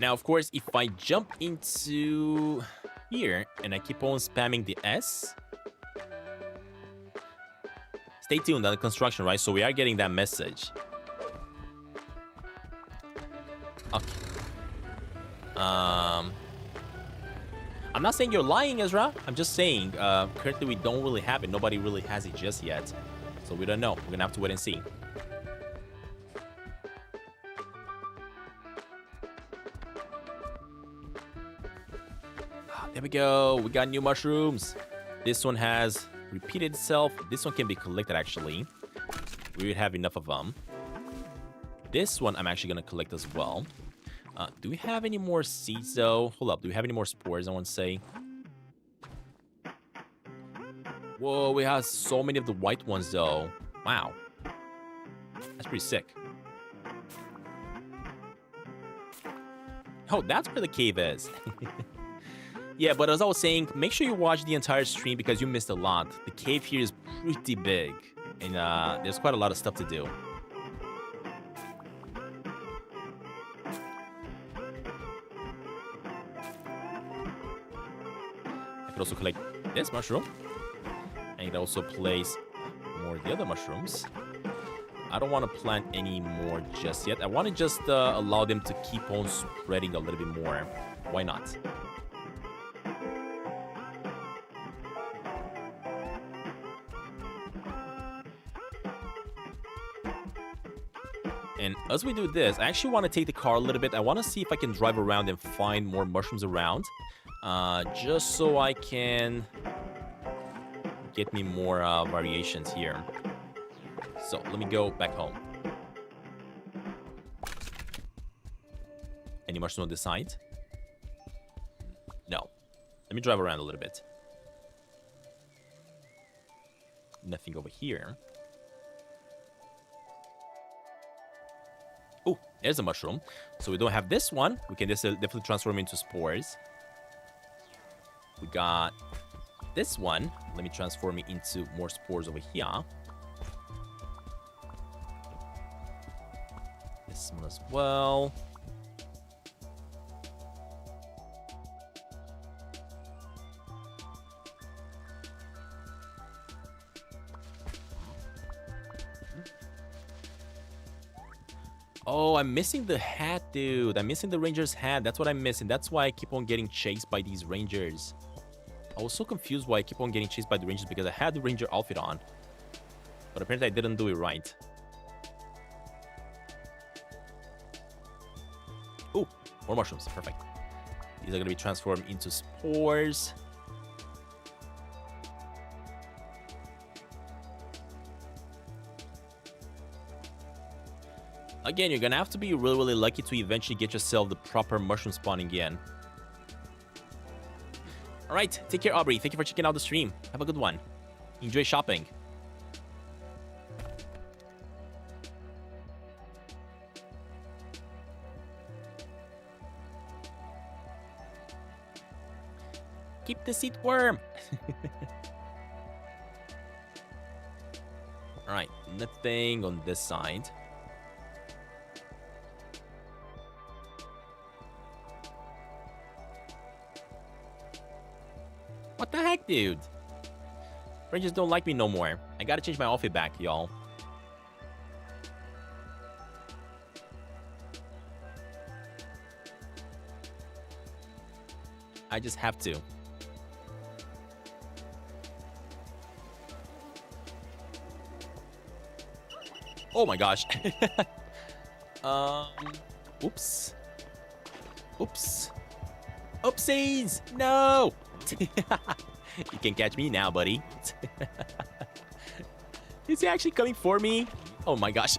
Now, of course, if I jump into here and I keep on spamming the S, stay tuned on the construction, right? So we are getting that message. Okay. I'm not saying you're lying, Ezra. I'm just saying currently we don't really have it. Nobody really has it just yet. So we don't know. We're gonna have to wait and see. There we go. We got new mushrooms. This one has repeated itself. This one can be collected, actually. We would have enough of them. This one I'm actually going to collect as well. Do we have any more seeds, though? Hold up. Do we have any more spores, I want to say? Whoa, we have so many of the white ones, though. Wow. That's pretty sick. Oh, that's where the cave is. Yeah, but as I was saying, make sure you watch the entire stream because you missed a lot. The cave here is pretty big, and there's quite a lot of stuff to do. I could also collect this mushroom. I could also place more of the other mushrooms. I don't want to plant any more just yet. I want to just allow them to keep on spreading a little bit more. Why not? And as we do this, I actually want to take the car a little bit. I want to see if I can drive around and find more mushrooms around. Just so I can get me more variations here. So let me go back home. Any mushroom on this side? No. Let me drive around a little bit. Nothing over here. Oh, there's a mushroom. So we don't have this one. We can just definitely transform into spores. We got this one. Let me transform it into more spores over here. This one as well. Oh, I'm missing the hat, dude. I'm missing the ranger's hat. That's what I'm missing. That's why I keep on getting chased by these rangers. I was so confused why I keep on getting chased by the rangers because I had the ranger outfit on. But apparently I didn't do it right. Oh, more mushrooms. Perfect. These are going to be transformed into spores. Again, you're gonna have to be really, really lucky to eventually get yourself the proper mushroom spawn again. Alright, take care, Aubrey. Thank you for checking out the stream. Have a good one. Enjoy shopping. Keep the seat warm. Alright, nothing on this side. What the heck, dude? Rangers don't like me no more. I gotta change my outfit back, y'all. I just have to. Oh my gosh. Oops. Oops. Oopsies! No! You can catch me now, buddy. Is he actually coming for me? Oh my gosh.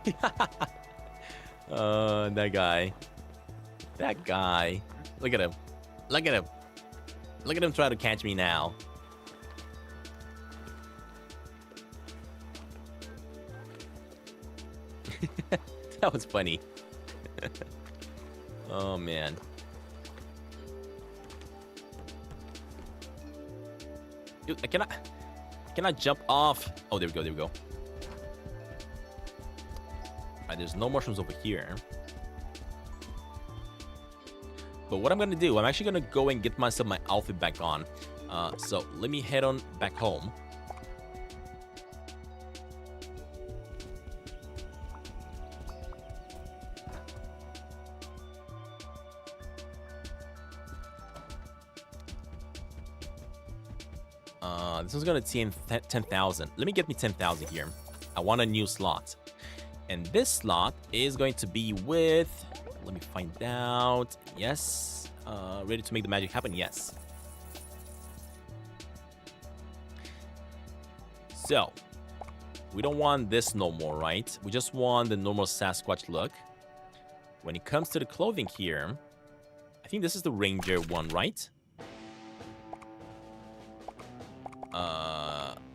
That guy. That guy. Look at him. Look at him. Look at him try to catch me now. That was funny. Oh man. Dude, I cannot jump off. Oh, there we go, there we go. Alright, there's no mushrooms over here. But what I'm gonna do, I'm actually gonna go and get myself my outfit back on. So let me head on back home. This one's gonna TN 10,000. Let me get me 10,000 here. I want a new slot. And this slot is going to be with... Let me find out. Yes. Ready to make the magic happen? Yes. So, we don't want this no more, right? We just want the normal Sasquatch look. When it comes to the clothing here, I think this is the Ranger one, right?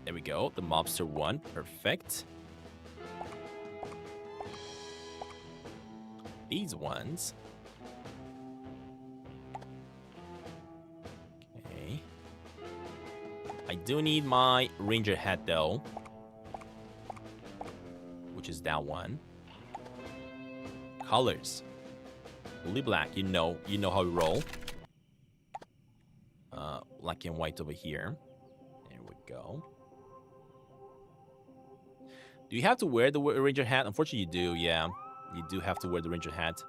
There we go. The Mobster one. Perfect. These ones. Okay. I do need my Ranger hat though. Which is that one. Colors. Fully black. You know how we roll. Black and white over here. There we go. Do you have to wear the Ranger hat? Unfortunately, you do, yeah. You do have to wear the Ranger hat.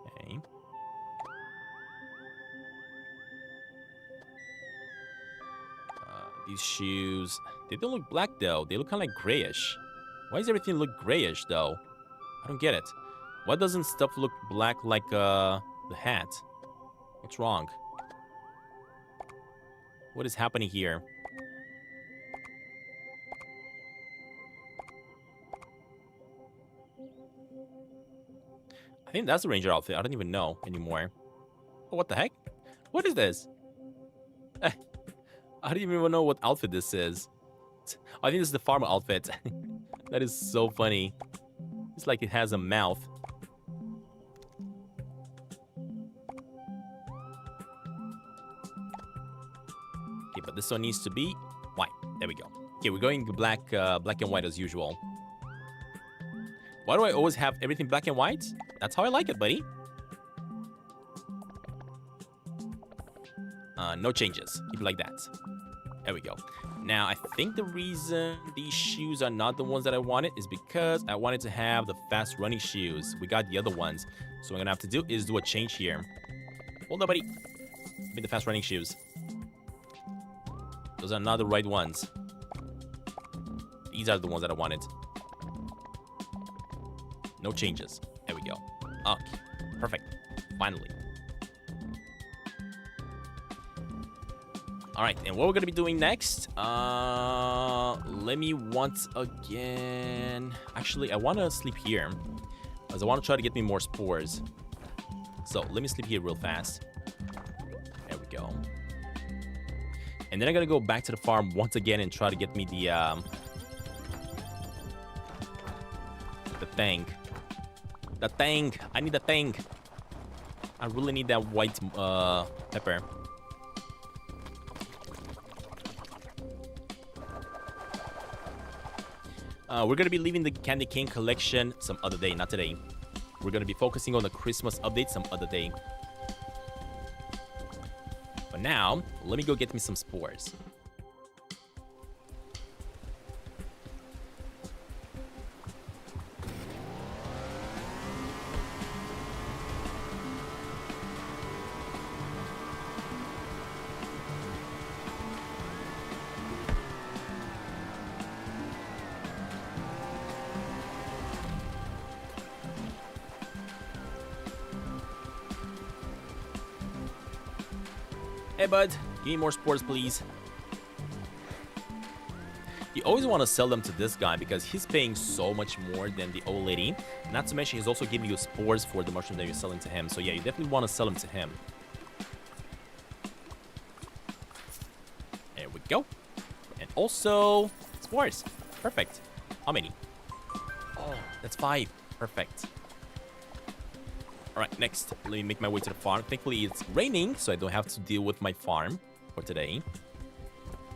Okay. These shoes, they don't look black though. They look kind of like grayish. Why does everything look grayish though? I don't get it. Why doesn't stuff look black like the hat? What's wrong? What is happening here? I think that's the Ranger outfit. I don't even know anymore. Oh, what the heck? What is this? I don't even know what outfit this is. I think this is the farmer outfit. That is so funny. It's like it has a mouth. Okay, but this one needs to be white. There we go. Okay, we're going black and white as usual. Why do I always have everything black and white? That's how I like it, buddy. No changes. Keep it like that. There we go. Now, I think the reason these shoes are not the ones that I wanted is because I wanted to have the fast running shoes. We got the other ones. So what I'm going to have to do is do a change here. Hold on, buddy. Give me the fast running shoes. Those are not the right ones. These are the ones that I wanted. No changes. There we go. Okay. Perfect. Finally. All right, and what we're gonna be doing next? Let me once again. Actually, I want to sleep here, because I want to try to get me more spores. So let me sleep here real fast. There we go. And then I'm gonna go back to the farm once again and try to get me the thing. The thing. I need the thing. I really need that white pepper. We're gonna be leaving the candy cane collection some other day, not today. We're gonna be focusing on the Christmas update some other day. But now, let me go get me some spores. Hey, bud, give me more spores, please. You always want to sell them to this guy because he's paying so much more than the old lady. Not to mention, he's also giving you spores for the mushroom that you're selling to him. So yeah, you definitely want to sell them to him. There we go. And also, spores. Perfect. How many? Oh, that's 5. Perfect. Alright, next, let me make my way to the farm. Thankfully, it's raining, so I don't have to deal with my farm for today.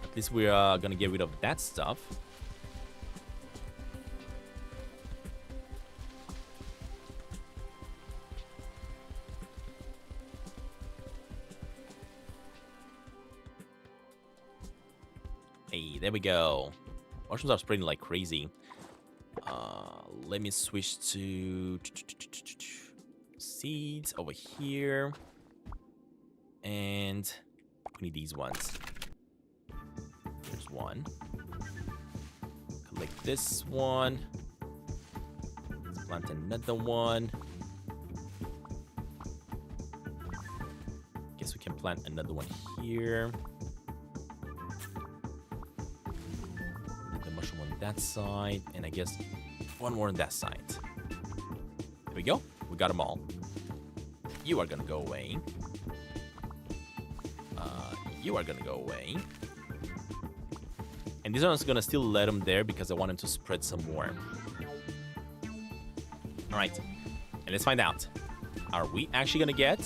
At least we're gonna get rid of that stuff. Hey, there we go. Mushrooms are spreading like crazy. Let me switch to seeds over here, and we need these ones. There's one. Collect this one. Let's plant another one. Guess we can plant another one here. The mushroom on that side, and I guess one more on that side. There we go. We got them all. You are gonna go away. You are gonna go away. And this one's gonna still let them there because I want him to spread some more. Alright. And let's find out. Are we actually gonna get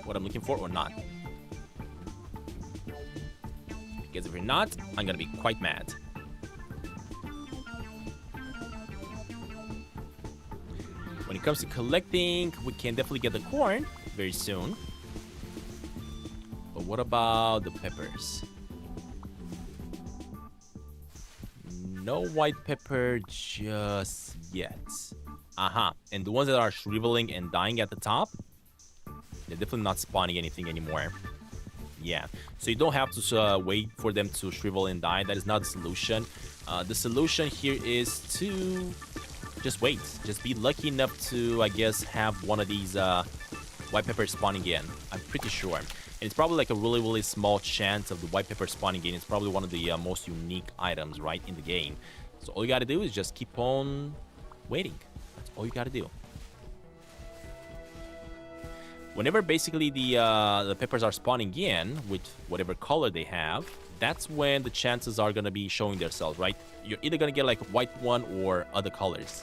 what I'm looking for or not? Because if we're not, I'm gonna be quite mad. When it comes to collecting, we can definitely get the corn very soon. But what about the peppers? No white pepper just yet. And the ones that are shriveling and dying at the top, they're definitely not spawning anything anymore. Yeah, so you don't have to wait for them to shrivel and die. That is not the solution. The solution here is to just wait. Just be lucky enough to, I guess, have one of these white peppers spawning again. I'm pretty sure. And it's probably like a really, really small chance of the white pepper spawning again. It's probably one of the most unique items, right, in the game. So all you gotta do is just keep on waiting. That's all you gotta do. Whenever basically the peppers are spawning in with whatever color they have, that's when the chances are gonna be showing themselves, right? You're either gonna get like white one or other colors.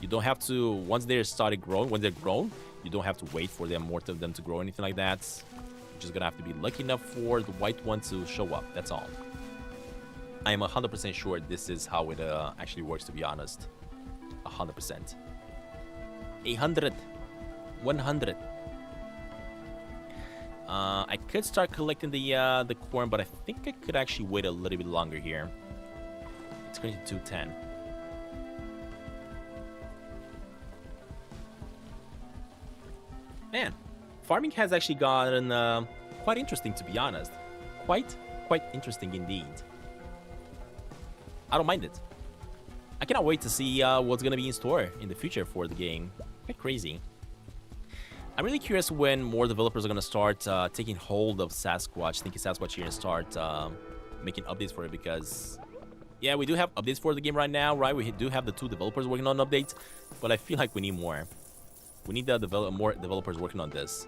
You don't have to, once they're started growing, when they're grown, you don't have to wait for them, more of them to grow or anything like that. You're just gonna have to be lucky enough for the white one to show up. That's all. I am 100% sure this is how it actually works, to be honest. 100%. 100. I could start collecting the corn, but I think I could actually wait a little bit longer here. It's going to 210. Man, farming has actually gotten quite interesting, to be honest. Quite interesting indeed. I don't mind it. I cannot wait to see what's going to be in store in the future for the game. Quite crazy. I'm really curious when more developers are going to start taking hold of Sasquatch, thinking Sasquatch here, and start making updates for it, because, yeah, we do have updates for the game right now, right? We do have the 2 developers working on updates, but I feel like we need more. We need more developers working on this.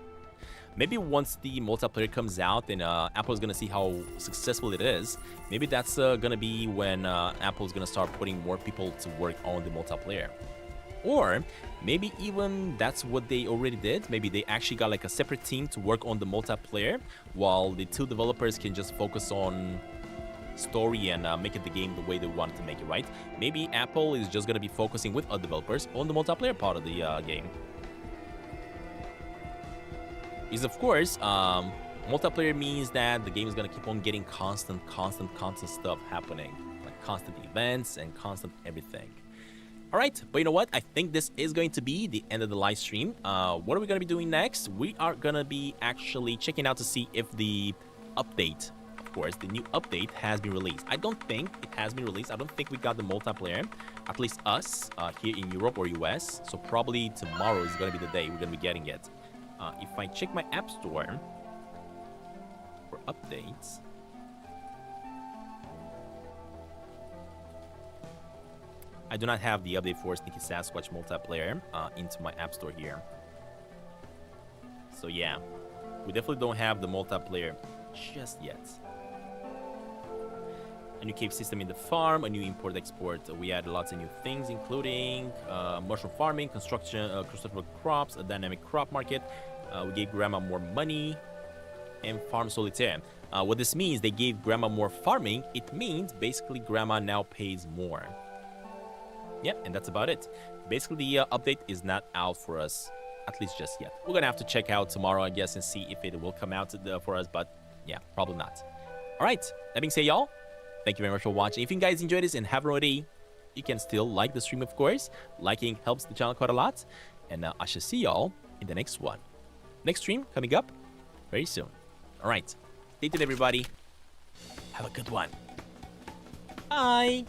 Maybe once the multiplayer comes out and Apple is going to see how successful it is, maybe that's going to be when Apple is going to start putting more people to work on the multiplayer. Or maybe even that's what they already did. Maybe they actually got like a separate team to work on the multiplayer, while the 2 developers can just focus on story and making the game the way they wanted to make it, right? Maybe Apple is just going to be focusing with other developers on the multiplayer part of the game. Because of course, multiplayer means that the game is going to keep on getting constant stuff happening. Like constant events and constant everything. Alright, but you know what? I think this is going to be the end of the live stream. What are we going to be doing next? We are going to be actually checking out to see if the update, of course, the new update has been released. I don't think it has been released. I don't think we got the multiplayer, at least us, here in Europe or US. So probably tomorrow is going to be the day we're going to be getting it. If I check my App Store for updates, I do not have the update for Sneaky Sasquatch multiplayer into my App Store here. So yeah, we definitely don't have the multiplayer just yet. A new cave system in the farm, a new import-export. We added lots of new things, including mushroom farming, constructible crops, a dynamic crop market. We gave Grandma more money, and farm solitaire. What this means, they gave Grandma more farming. It means basically Grandma now pays more. Yep, and that's about it. Basically, the update is not out for us, at least just yet. We're gonna have to check out tomorrow, I guess, and see if it will come out for us, but yeah, probably not. All right, that being said, y'all, thank you very much for watching. If you guys enjoyed this and haven't already, you can still like the stream, of course. Liking helps the channel quite a lot, and I shall see y'all in the next one. Next stream coming up very soon. All right, stay tuned, everybody. Have a good one. Bye.